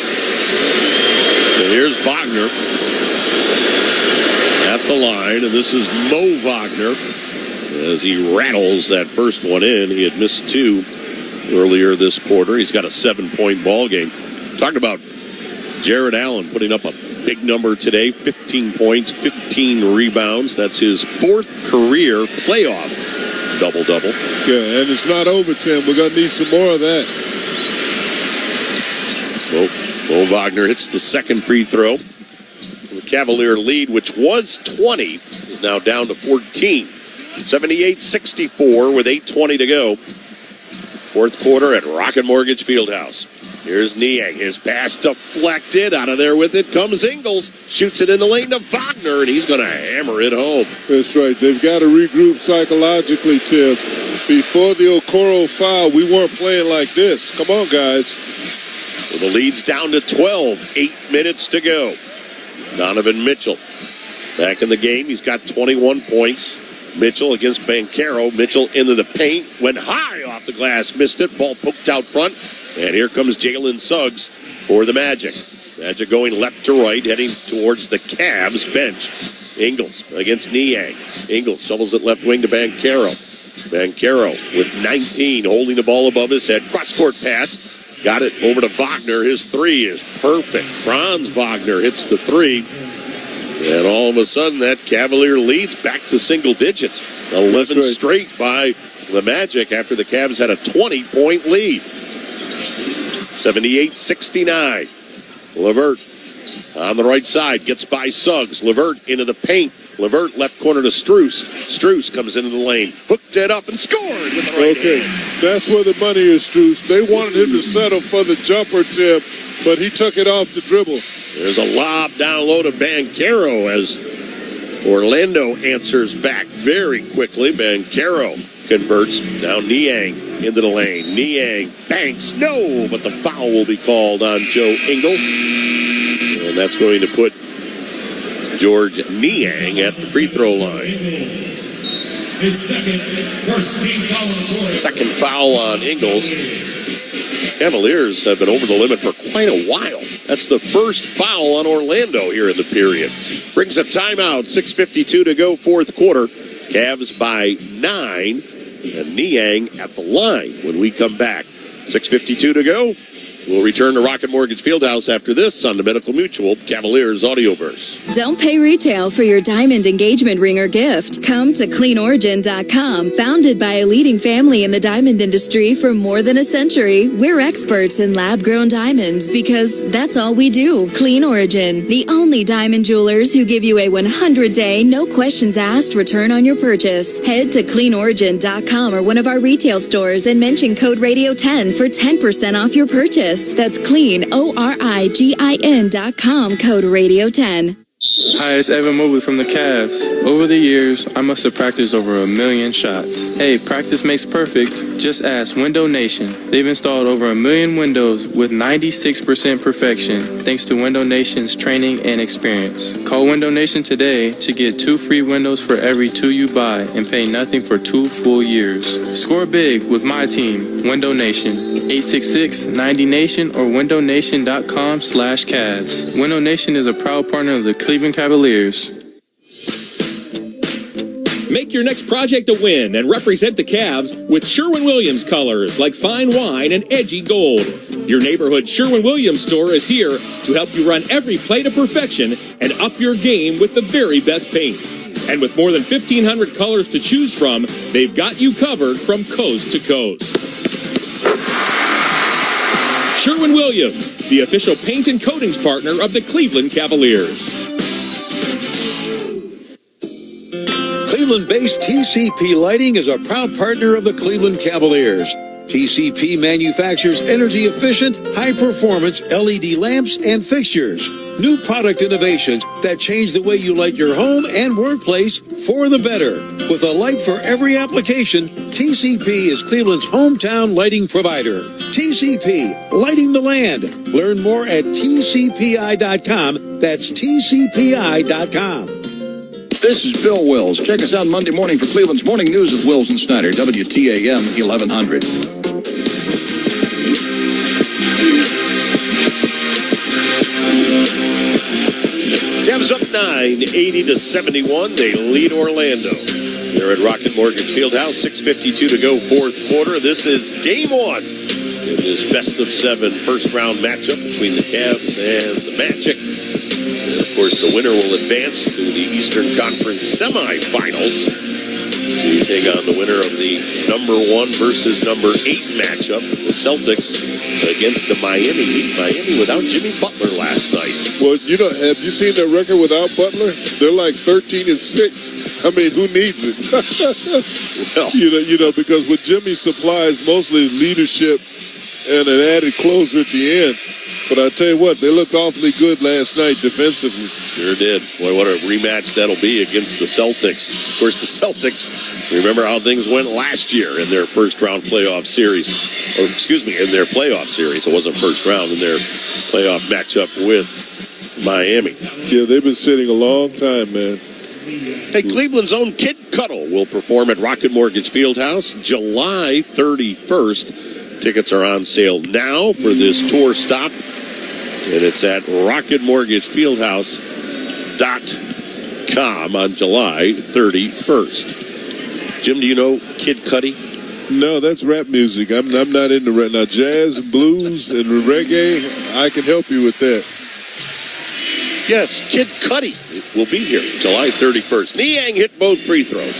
So here's Wagner at the line, and this is Mo Wagner as he rattles that first one in. He had missed 2 earlier this quarter. He's got a 7-point ball game. Talking about Jared Allen putting up a big number today, 15 points, 15 rebounds. That's his 4th career playoff double-double. Yeah, and it's not over, Tim. We're going to need some more of that. Mo Wagner hits the second free throw. The Cavalier lead, which was 20, is now down to 14. 78-64 with 8:20 to go. Fourth quarter at Rocket Mortgage Fieldhouse. Here's Niang. His pass deflected. Out of there with it comes Ingles. Shoots it in the lane to Wagner, and he's going to hammer it home. That's right. They've got to regroup psychologically, Tim. Before the Okoro foul, we weren't playing like this. Come on, guys. Well, the lead's down to 12. 8 minutes to go. Donovan Mitchell back in the game. He's got 21 points. Mitchell against Banchero. Mitchell into the paint. Went high off the glass. Missed it. Ball poked out front. And here comes Jalen Suggs for the Magic. Magic going left to right, heading towards the Cavs bench. Ingles against Niang. Ingles shovels it left wing to Banchero. Banchero with 19, holding the ball above his head. Cross-court pass. Got it over to Wagner. His 3 is perfect. Franz Wagner hits the 3. And all of a sudden, that Cavalier leads back to single digits. 11 straight by the Magic after the Cavs had a 20-point lead. 78-69. LeVert on the right side gets by Suggs. LeVert into the paint. LeVert left corner to Strus. Strus comes into the lane. Hooked it up and scored with the right hand. That's where the money is, Strus. They wanted him to settle for the jumper, Tim, but he took it off the dribble. There's a lob down low to Banchero as Orlando answers back very quickly. Banchero converts. Now Niang into the lane. Niang banks. No, but the foul will be called on Joe Ingles. And that's going to put George Niang at the free throw line. His second foul on Ingles. Cavaliers have been over the limit for quite a while. That's the first foul on Orlando here in the period. Brings a timeout. 6:52 to go, fourth quarter. Cavs by 9. And Niang at the line when we come back. 6:52 to go. We'll return to Rocket Mortgage Fieldhouse after this on the Medical Mutual Cavaliers Audioverse. Don't pay retail for your diamond engagement ring or gift. Come to CleanOrigin.com. Founded by a leading family in the diamond industry for more than a century, we're experts in lab-grown diamonds because that's all we do. Clean Origin, the only diamond jewelers who give you a 100-day, no questions asked return on your purchase. Head to CleanOrigin.com or one of our retail stores and mention code Radio10 for 10% off your purchase. That's CleanOrigin.com, code Radio10. Hi, it's Evan Mobley from the Cavs. Over the years, I must have practiced over 1 million shots. Hey, practice makes perfect. Just ask Window Nation. They've installed over 1 million windows with 96% perfection, thanks to Window Nation's training and experience. Call Window Nation today to get 2 free windows for every 2 you buy and pay nothing for 2 full years. Score big with my team, Window Nation. 866-90-NATION or windownation.com/Cavs. Window Nation is a proud partner of the Cleveland Cavaliers. Make your next project a win and represent the Cavs with Sherwin-Williams colors like fine wine and edgy gold. Your neighborhood Sherwin-Williams store is here to help you run every play to perfection and up your game with the very best paint. And with more than 1,500 colors to choose from, they've got you covered from coast to coast. Sherwin-Williams, the official paint and coatings partner of the Cleveland Cavaliers. Cleveland-based TCP Lighting is a proud partner of the Cleveland Cavaliers. TCP manufactures energy-efficient, high-performance LED lamps and fixtures. New product innovations that change the way you light your home and workplace for the better. With a light for every application, TCP is Cleveland's hometown lighting provider. TCP, lighting the land. Learn more at tcpi.com. That's tcpi.com. This is Bill Wills. Check us out Monday morning for Cleveland's Morning News with Wills and Snyder, WTAM 1100. Cavs up 9, 80-71. They lead Orlando. They're at Rocket Mortgage Fieldhouse, 6:52 to go, fourth quarter. This is game one in this best-of-7 first-round matchup between the Cavs and the Magic. And of course, the winner will advance to the Eastern Conference semifinals to take on the winner of the number 1 versus number 8 matchup, the Celtics against the Miami Heat. Miami without Jimmy Butler last night. Well, have you seen their record without Butler? They're like 13-6. I mean, who needs it? Well, because what Jimmy supplies mostly leadership and an added closer at the end. But I tell you what, they looked awfully good last night defensively. Sure did. Boy, what a rematch that'll be against the Celtics. Of course, the Celtics, remember how things went last year in their first-round playoff series. Or, excuse me, in their playoff series. It wasn't first round, in their playoff matchup with Miami. Yeah, they've been sitting a long time, man. Hey, Cleveland's own Kid Cuddy will perform at Rocket Mortgage Fieldhouse July 31st. Tickets are on sale now for this tour stop. And it's at rocketmortgagefieldhouse.com on July 31st. Jim, do you know Kid Cuddy? No, that's rap music. I'm not into rap. Now, jazz and blues and reggae, I can help you with that. Yes, Kid Cuddy will be here July 31st. Niang hit both free throws.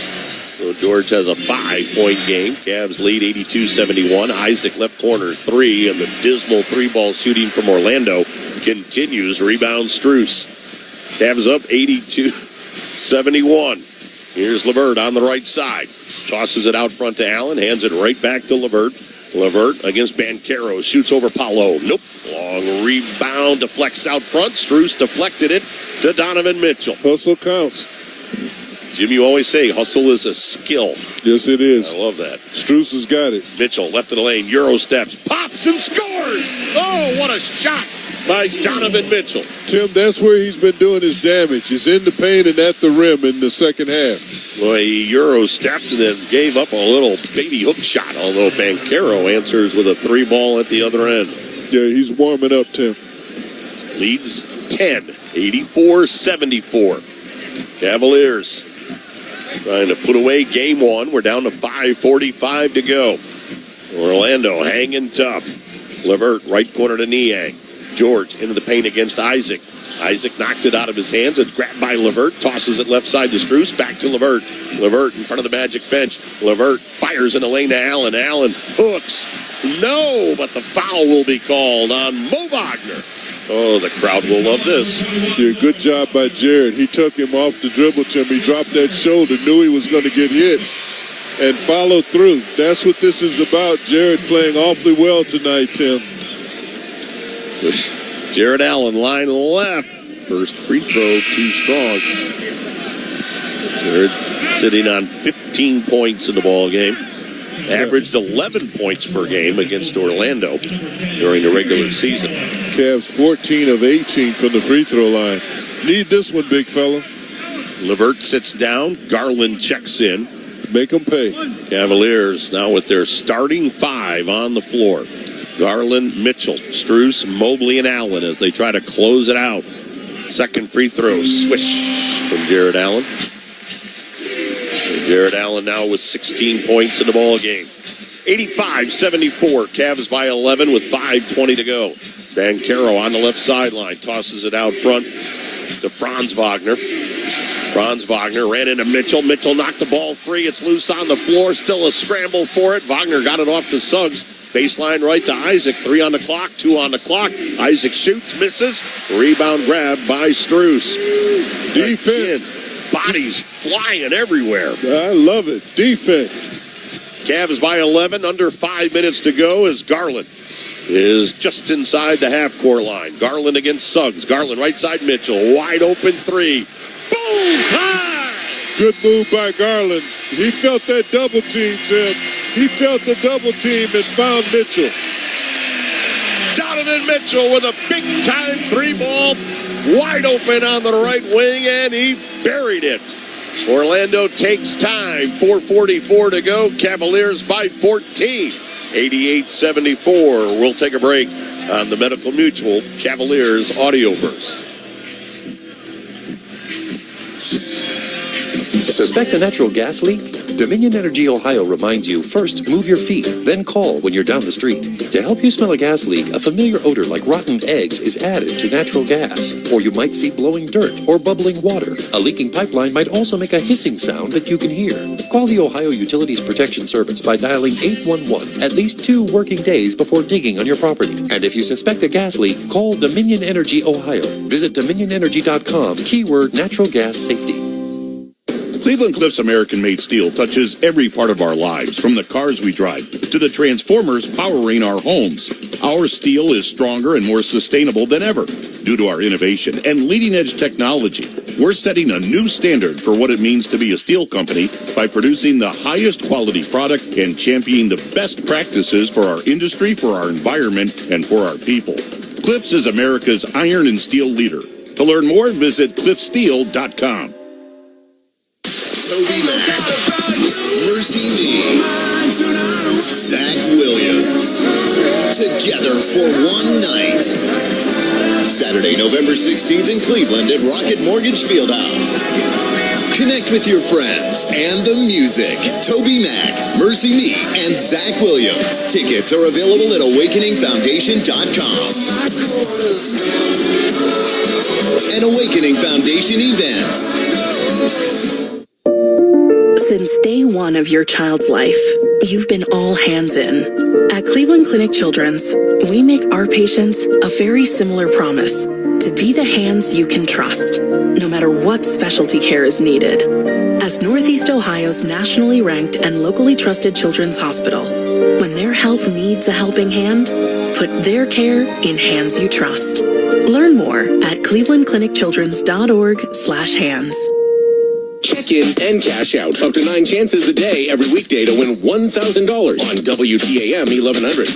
So George has a 5-point game. Cavs lead 82-71. Isaac left corner 3, and the dismal 3-ball shooting from Orlando continues. Rebound Strus. Cavs up 82-71. Here's LeVert on the right side. Tosses it out front to Allen. Hands it right back to LeVert. LeVert against Banchero. Shoots over Paolo. Nope. Long rebound. Deflects out front. Strus deflected it to Donovan Mitchell. Hustle counts. Jim, you always say hustle is a skill. Yes, it is. I love that. Strus has got it. Mitchell, left of the lane, Euro steps, pops and scores! Oh, what a shot by Donovan Mitchell. Tim, that's where he's been doing his damage. He's in the paint and at the rim in the second half. Well, he Euro stepped and then gave up a little baby hook shot, although Banchero answers with a 3-ball at the other end. Yeah, he's warming up, Tim. Leads 10, 84-74. Cavaliers trying to put away game one. We're down to 5:45 to go. Orlando hanging tough. LeVert, right corner to Niang. George into the paint against Isaac. Isaac knocked it out of his hands. It's grabbed by LeVert. Tosses it left side to Strus. Back to LeVert. LeVert in front of the Magic bench. LeVert fires in the lane to Allen. Allen hooks. No, but the foul will be called on Mo Wagner. Oh, the crowd will love this. Yeah, good job by Jared. He took him off the dribble, Tim. He dropped that shoulder, knew he was going to get hit, and followed through. That's what this is about. Jared playing awfully well tonight, Tim. Jared Allen, line left. First free throw, too strong. Jared sitting on 15 points in the ball game. Averaged 11 points per game against Orlando during the regular season. Cavs 14 of 18 from the free throw line. Need this one, big fella. LeVert sits down. Garland checks in. Make them pay. Cavaliers now with their starting 5 on the floor. Garland, Mitchell, Strus, Mobley, and Allen as they try to close it out. Second free throw, swish from Jared Allen. Jared Allen now with 16 points in the ball game. 85-74. Cavs by 11 with 5:20 to go. Banchero on the left sideline tosses it out front to Franz Wagner. Franz Wagner ran into Mitchell. Mitchell knocked the ball free. It's loose on the floor. Still a scramble for it. Wagner got it off to Suggs. Baseline right to Isaac. 3 on the clock, 2 on the clock. Isaac shoots, misses. Rebound grab by Strus. Defense. Again, bodies flying everywhere. I love it. Defense. Cavs by 11, under 5 minutes to go as Garland is just inside the half-court line. Garland against Suggs. Garland right side Mitchell. Wide open three. Bullseye! Good move by Garland. He felt that double team, Tim. He felt the double team and found Mitchell. Donovan Mitchell with a big-time three-ball. Wide open on the right wing, and he buried it. Orlando takes time. 4:44 to go. Cavaliers by 14. 88-74. We'll take a break on the Medical Mutual Cavaliers Audioverse. Suspect a natural gas leak? Dominion Energy Ohio reminds you, first move your feet, then call when you're down the street. To help you smell a gas leak, a familiar odor like rotten eggs is added to natural gas. Or you might see blowing dirt or bubbling water. A leaking pipeline might also make a hissing sound that you can hear. Call the Ohio Utilities Protection Service by dialing 811 at least 2 working days before digging on your property. And if you suspect a gas leak, call Dominion Energy Ohio. Visit dominionenergy.com, keyword natural gas safety. Cleveland Cliffs American-made steel touches every part of our lives, from the cars we drive to the transformers powering our homes. Our steel is stronger and more sustainable than ever due to our innovation and leading-edge technology. We're setting a new standard for what it means to be a steel company by producing the highest quality product and championing the best practices for our industry, for our environment, and for our people. Cliffs is America's iron and steel leader. To learn more, visit cliffsteel.com. Toby Mac, Mercy Me, Zach Williams, together for one night. Saturday, November 16th in Cleveland at Rocket Mortgage Fieldhouse. Connect with your friends and the music. Toby Mac, Mercy Me, and Zach Williams. Tickets are available at awakeningfoundation.com. An Awakening Foundation event. Since day one of your child's life, you've been all hands in. At Cleveland Clinic Children's, we make our patients a very similar promise: to be the hands you can trust, no matter what specialty care is needed. As Northeast Ohio's nationally ranked and locally trusted children's hospital, when their health needs a helping hand, put their care in hands you trust. Learn more at clevelandclinicchildrens.org/hands. Check in and cash out. Up to 9 chances a day every weekday to win $1,000 on WTAM 1100.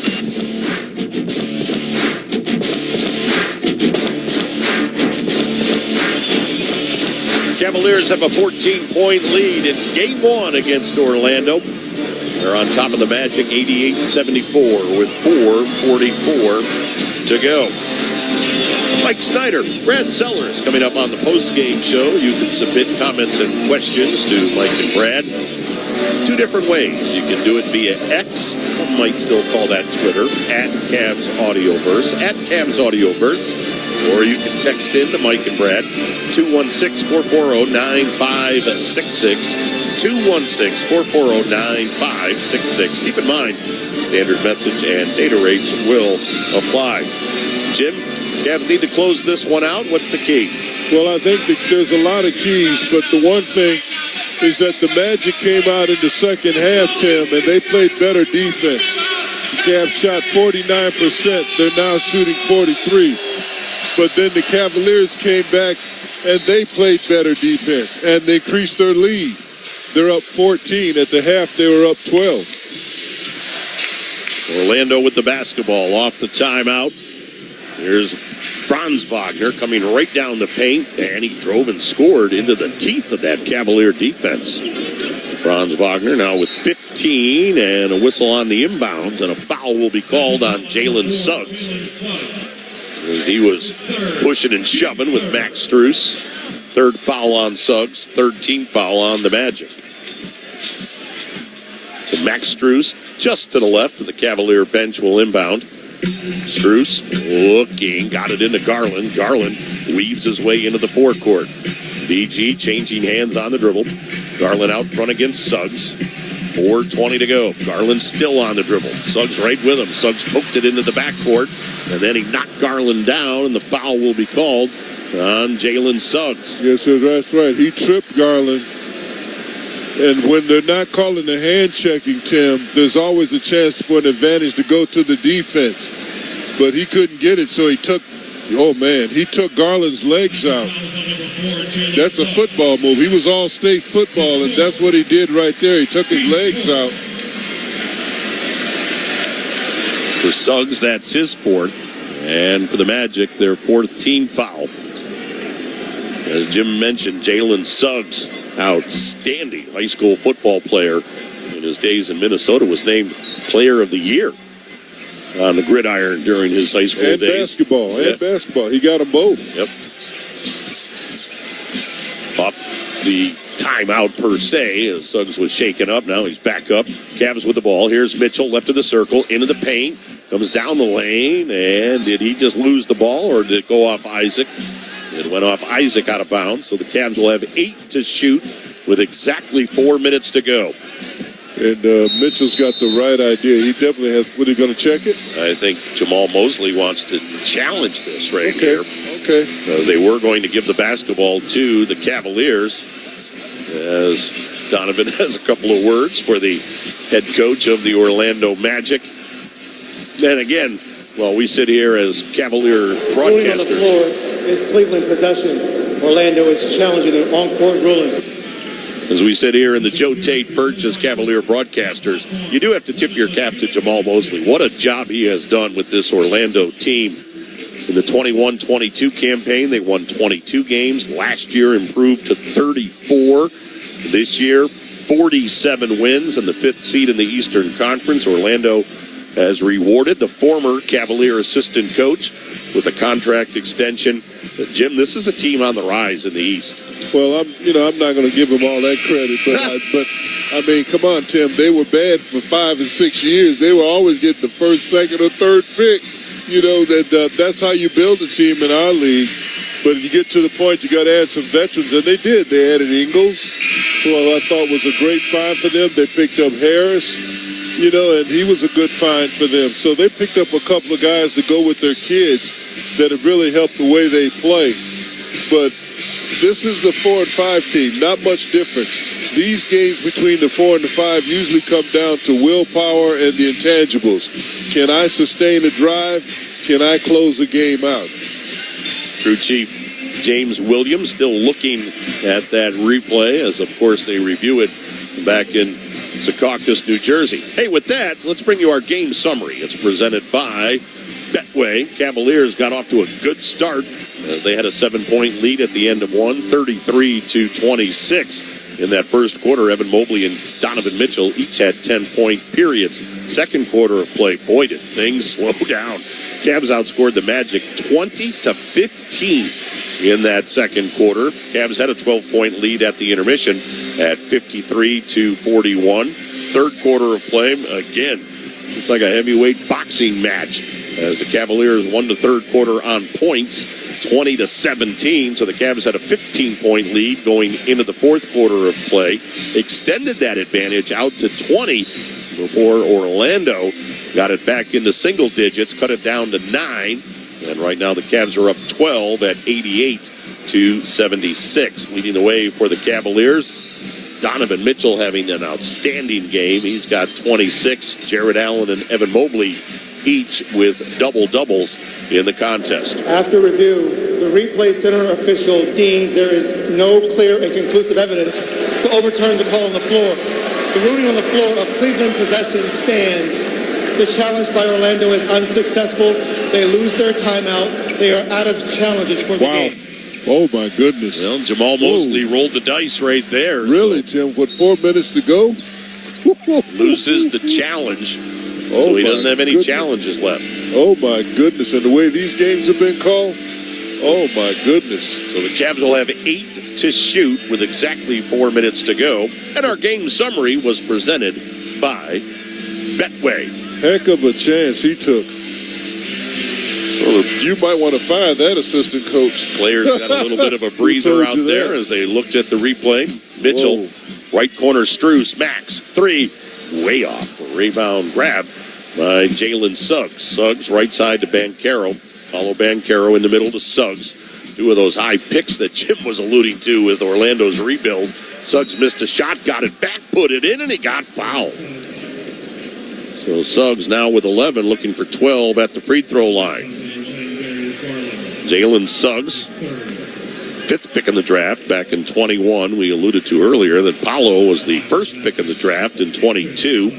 Cavaliers have a 14-point lead in Game 1 against Orlando. They're on top of the Magic 88-74 with 4:44 to go. Mike Snyder, Brad Sellers coming up on the post-game show. You can submit comments and questions to Mike and Brad 2 different ways. You can do it via X, some might still call that Twitter, at Cavs Audioverse, or you can text in to Mike and Brad, 216-440-9566, 216-440-9566. Keep in mind, standard message and data rates will apply. Jim, Cavs need to close this one out. What's the key? Well, I think that there's a lot of keys, but the one thing is that the Magic came out in the second half, Tim, and they played better defense. The Cavs shot 49%. They're now shooting 43%. But then the Cavaliers came back, and they played better defense, and they increased their lead. They're up 14. At the half, they were up 12. Orlando with the basketball off the timeout. Here's Franz Wagner coming right down the paint, and he drove and scored into the teeth of that Cavalier defense. Franz Wagner now with 15 and a whistle on the inbounds, and a foul will be called on Jalen Suggs, as he was pushing and shoving with Max Strus. 3rd foul on Suggs, 3rd team foul on the Magic. So Max Strus just to the left of the Cavalier bench will inbound. Strus looking, got it into Garland. Garland weaves his way into the forecourt. BG changing hands on the dribble. Garland out front against Suggs. 4:20 to go. Garland still on the dribble. Suggs right with him. Suggs poked it into the backcourt, and then he knocked Garland down, and the foul will be called on Jalen Suggs. Yes, sir, that's right. He tripped Garland. And when they're not calling the hand checking, Tim, there's always a chance for an advantage to go to the defense. but he couldn't get it, so he took Garland's legs out. That's a football move. He was all-state football, and that's what he did right there. He took his legs out. For Suggs, that's his fourth. And for the Magic, their fourth team foul. As Jim mentioned, Jalen Suggs, outstanding high school football player in his days in Minnesota, was named Player of the Year on the gridiron during his high school days. And basketball. He got them both. Yep. Off the timeout per se, as Suggs was shaken up. Now he's back up. Cavs with the ball. Here's Mitchell, left of the circle, into the paint. Comes down the lane, and did he just lose the ball, or did it go off Isaac? It went off Isaac out of bounds, so the Cavs will have 8 to shoot with exactly 4 minutes to go. And Mitchell's got the right idea. He definitely has. What, are you going to check it? I think Jamal Mosley wants to challenge this here. Okay. Because they were going to give the basketball to the Cavaliers, as Donovan has a couple of words for the head coach of the Orlando Magic. And again, while we sit here as Cavalier Ruling on the broadcasters, floor is Cleveland possession. Orlando is challenging their on-court ruling. as we sit here in the Joe Tate Purchase Cavalier broadcasters, you do have to tip your cap to Jamal Mosley. What a job he has done with this Orlando team. In the 21-22 campaign, they won 22 games. Last year improved to 34. This year, 47 wins and the 5th seed in the Eastern Conference. Orlando has rewarded the former Cavalier assistant coach with a contract extension. Jim, this is a team on the rise in the East. Well, I'm not going to give them all that credit, but I mean, come on, Tim. They were bad for 5 and 6 years. They were always getting the first, second, or third pick. You know that's how you build a team in our league. But you get to the point you got to add some veterans, and they did. They added Ingles, who I thought was a great find for them. They picked up Harris. And he was a good find for them. So they picked up a couple of guys to go with their kids that have really helped the way they play. But this is the 4 and 5 team. Not much difference. These games between the 4 and the 5 usually come down to willpower and the intangibles. Can I sustain a drive? Can I close a game out? Crew Chief James Williams still looking at that replay as, of course, they review it back in Secaucus, New Jersey. Hey, with that, let's bring you our game summary. It's presented by Betway. Cavaliers got off to a good start as they had a 7-point lead at the end of one, 33-26. In that first quarter, Evan Mobley and Donovan Mitchell each had 10-point periods. Second quarter of play, boy, did things slow down. Cavs outscored the Magic 20-15 in that second quarter. Cavs had a 12-point lead at the intermission at 53-41. Third quarter of play, again, it's like a heavyweight boxing match as the Cavaliers won the third quarter on points, 20-17. So the Cavs had a 15-point lead going into the fourth quarter of play, extended that advantage out to 20 before Orlando got it back into single digits, cut it down to 9. And right now the Cavs are up 12 at 88-76. Leading the way for the Cavaliers, Donovan Mitchell having an outstanding game. He's got 26. Jared Allen and Evan Mobley each with double-doubles in the contest. After review, the replay center official deems there is no clear and conclusive evidence to overturn the call on the floor. The ruling on the floor of Cleveland possession stands. The challenge by Orlando is unsuccessful. They lose their timeout. They are out of challenges for the game. Oh, my goodness. Well, Jamal Mosley rolled the dice right there. Really, Tim? With 4 minutes to go? Loses the challenge. So he doesn't have any challenges left. Oh, my goodness. And the way these games have been called? Oh, my goodness. So the Cavs will have 8 to shoot with exactly 4 minutes to go. And our game summary was presented by Betway. Heck of a chance he took. Well, you might want to fire that assistant coach. Players got a little bit of a breather out there as they looked at the replay. Mitchell, right corner, Strus, Max, 3, way off. A rebound grab by Jalen Suggs. Suggs right side to Banchero. Paulo Banchero in the middle to Suggs. 2 of those high picks that Jim was alluding to with Orlando's rebuild. Suggs missed a shot, got it back, put it in, and he got fouled. So Suggs now with 11, looking for 12 at the free throw line. Jalen Suggs, 5th pick in the draft back in 21. We alluded to earlier that Paolo was the first pick in the draft in 22.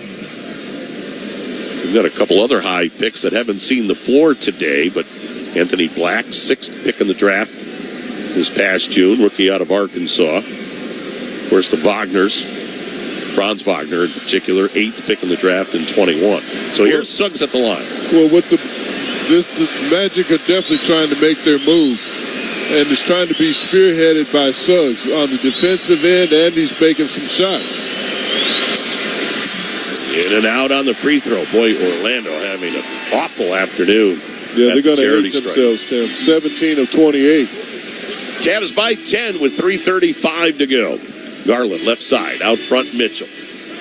We've got a couple other high picks that haven't seen the floor today, but Anthony Black, 6th pick in the draft this past June, rookie out of Arkansas. Of course, the Wagners, Franz Wagner in particular, 8th pick in the draft in 21. So here's Suggs at the line. Well, with the Magic are definitely trying to make their move, and it's trying to be spearheaded by Suggs on the defensive end, and he's making some shots. In and out on the free throw. Boy, Orlando having an awful afternoon. Yeah, they're going to hate themselves, Tim. 17 of 28. Cavs by 10 with 3:35 to go. Garland left side, out front Mitchell.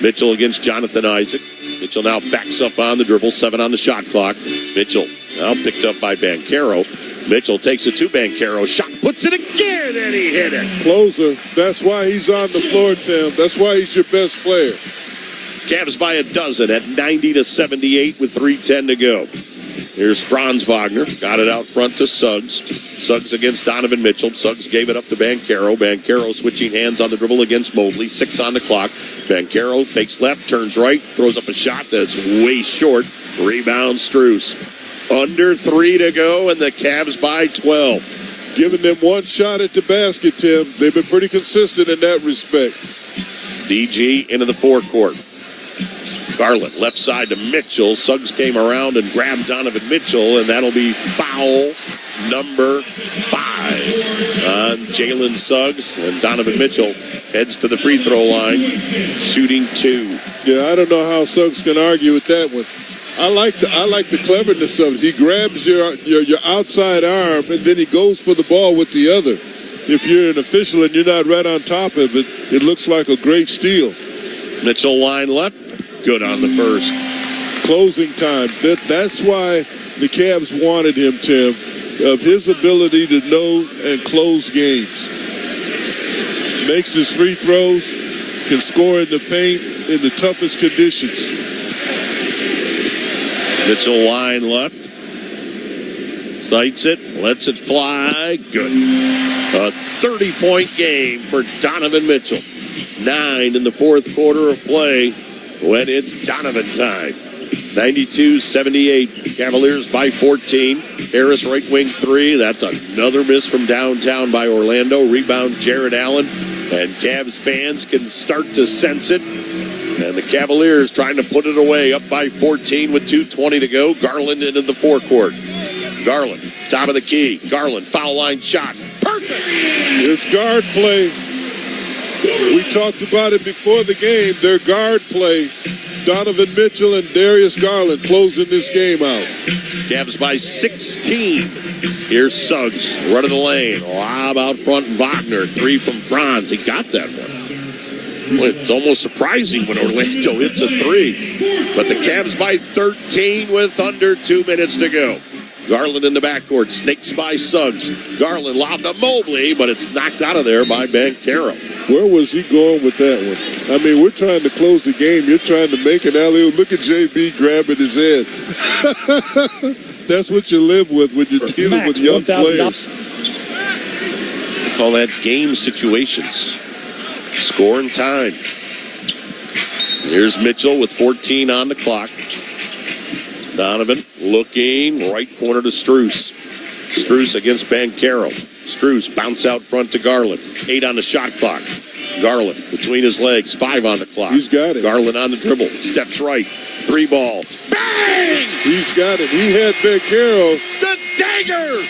Mitchell against Jonathan Isaac. Mitchell now backs up on the dribble, 7 on the shot clock. Mitchell now picked up by Banchero. Mitchell takes it to Banchero. Shot, puts it again, and he hit it. Closer. That's why he's on the floor, Tim. That's why he's your best player. Cavs by a dozen at 90-78 with 3:10 to go. Here's Franz Wagner. Got it out front to Suggs. Suggs against Donovan Mitchell. Suggs gave it up to Banchero. Banchero switching hands on the dribble against Mobley. 6 on the clock. Banchero fakes left, turns right, throws up a shot that's way short. Rebound Strus. Under 3 to go, and the Cavs by 12. Giving them one shot at the basket, Tim. They've been pretty consistent in that respect. DG into the forecourt. Garland left side to Mitchell. Suggs came around and grabbed Donovan Mitchell, and that'll be foul number 5 on Jalen Suggs. And Donovan Mitchell heads to the free throw line, shooting 2. Yeah, I don't know how Suggs can argue with that one. I like the cleverness of it. He grabs your outside arm, and then he goes for the ball with the other. If you're an official and you're not right on top of it, it looks like a great steal. Mitchell line left. Good on the first. Closing time. That's why the Cavs wanted him, Tim, of his ability to know and close games. Makes his free throws, can score in the paint in the toughest conditions. Mitchell line left. Sights it, lets it fly. Good. A 30-point game for Donovan Mitchell. 9 in the fourth quarter of play when it's Donovan time. 92-78. Cavaliers by 14. Harris right wing 3. That's another miss from downtown by Orlando. Rebound Jared Allen. And Cavs fans can start to sense it. And the Cavaliers trying to put it away, up by 14 with 2:20 to go. Garland into the forecourt. Garland, top of the key. Garland, foul line shot. Perfect! It's guard play. We talked about it before the game. Their guard play. Donovan Mitchell and Darius Garland closing this game out. Cavs by 16. Here's Suggs, run of the lane. Lob out front, Wagner. 3 from Franz. He got that one. It's almost surprising when Orlando hits a 3. But the Cavs by 13 with under 2 minutes to go. Garland in the backcourt, snakes by Suggs. Garland lobbed to Mobley, but it's knocked out of there by Banchero. Where was he going with that one? I mean, we're trying to close the game. You're trying to make an alley-oop. Look at JB grabbing his head. That's what you live with when you're dealing with young players. We call that game situations. Score and time. Here's Mitchell with 14 on the clock. Donovan looking right corner to Strus. Strus against Banchero. Strus bounce out front to Garland. 8 on the shot clock. Garland between his legs. 5 on the clock. He's got it. Garland on the dribble. Steps right. 3 ball. Bang! He's got it. He had Banchero. The dagger!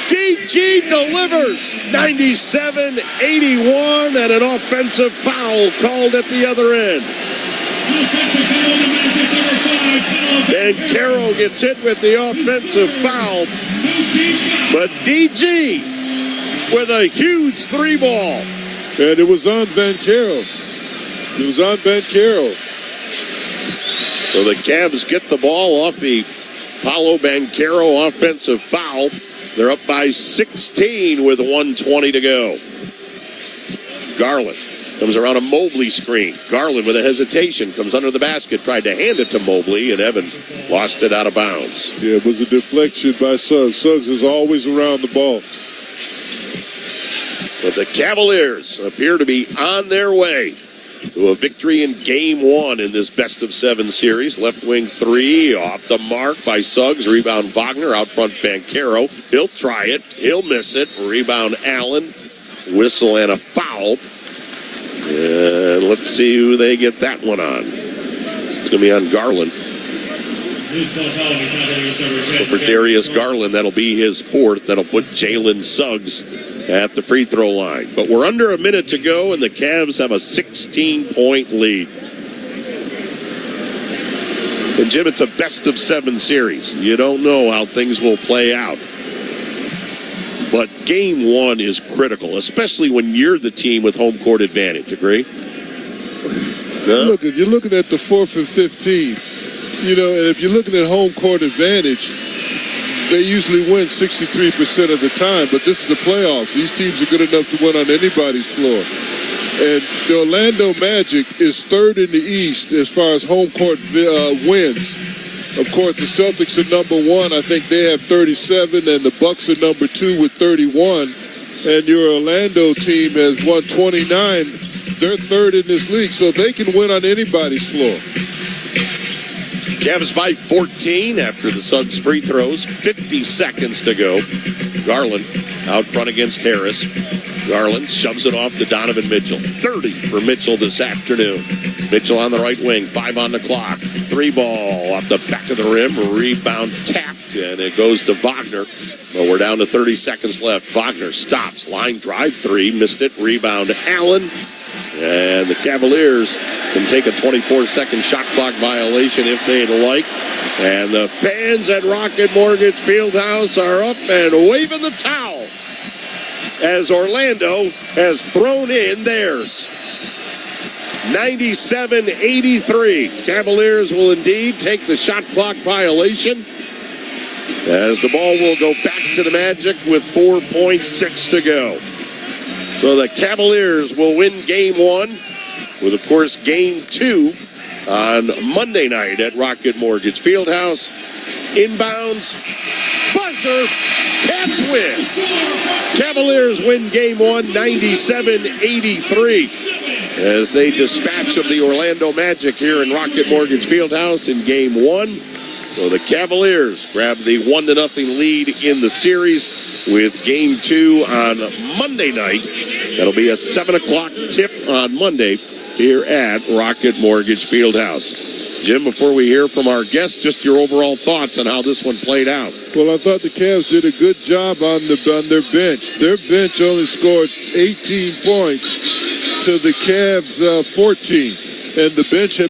DG delivers. 97-81 and an offensive foul called at the other end. Banchero gets hit with the offensive foul. But DG with a huge 3 ball. And it was on Banchero. It was on Banchero. So the Cavs get the ball off the Paolo Banchero offensive foul. They're up by 16 with 1:20 to go. Garland Comes around a Mobley screen. Garland with a hesitation comes under the basket, tried to hand it to Mobley, and Evan lost it out of bounds. Yeah, it was a deflection by Suggs. Suggs is always around the ball. But the Cavaliers appear to be on their way to a victory in Game 1 in this best-of-7 series. Left wing three, off the mark by Suggs. Rebound Wagner, out front Banchero. He'll try it. He'll miss it. Rebound Allen. Whistle and a foul. And let's see who they get that one on. It's going to be on Garland. So for Darius Garland, that'll be his fourth. That'll put Jalen Suggs at the free throw line. But we're under a minute to go, and the Cavs have a 16-point lead. And, Jim, it's a best-of-7 series. You don't know how things will play out. But Game 1 is critical, especially when you're the team with home court advantage. Agree? No? You're looking at the 4th and 15. You know, and if you're looking at home court advantage, they usually win 63% of the time, but this is the playoffs. These teams are good enough to win on anybody's floor. And the Orlando Magic is third in the East as far as home court wins. Of course, the Celtics are number one. I think they have 37, and the Bucks are number 2 with 31. And your Orlando team has won 29. They're third in this league, so they can win on anybody's floor. Cavs by 14 after the Suggs free throws. 50 seconds to go. Garland out front against Harris. Garland shoves it off to Donovan Mitchell. 30 for Mitchell this afternoon. Mitchell on the right wing. 5 on the clock. 3 ball off the back of the rim. Rebound tapped, and it goes to Wagner. But we're down to 30 seconds left. Wagner stops. Line drive 3. Missed it. Rebound Allen. And the Cavaliers can take a 24-second shot clock violation if they'd like. And the fans at Rocket Mortgage Fieldhouse are up and waving the towels as Orlando has thrown in theirs. 97-83. Cavaliers will indeed take the shot clock violation as the ball will go back to the Magic with 4.6 to go. So the Cavaliers will win Game 1 with, of course, Game 2 on Monday night at Rocket Mortgage Fieldhouse. Inbounds, buzzer, Cavs win. Cavaliers win Game 1, 97-83, as they dispatch of the Orlando Magic here in Rocket Mortgage Fieldhouse in Game 1. So the Cavaliers grab the 1-0 lead in the series with Game 2 on Monday night. That'll be a 7 o'clock tip on Monday here at Rocket Mortgage Fieldhouse. Jim, before we hear from our guests, just your overall thoughts on how this one played out. Well, I thought the Cavs did a good job on their bench. Their bench only scored 18 points to the Cavs 14, and the bench had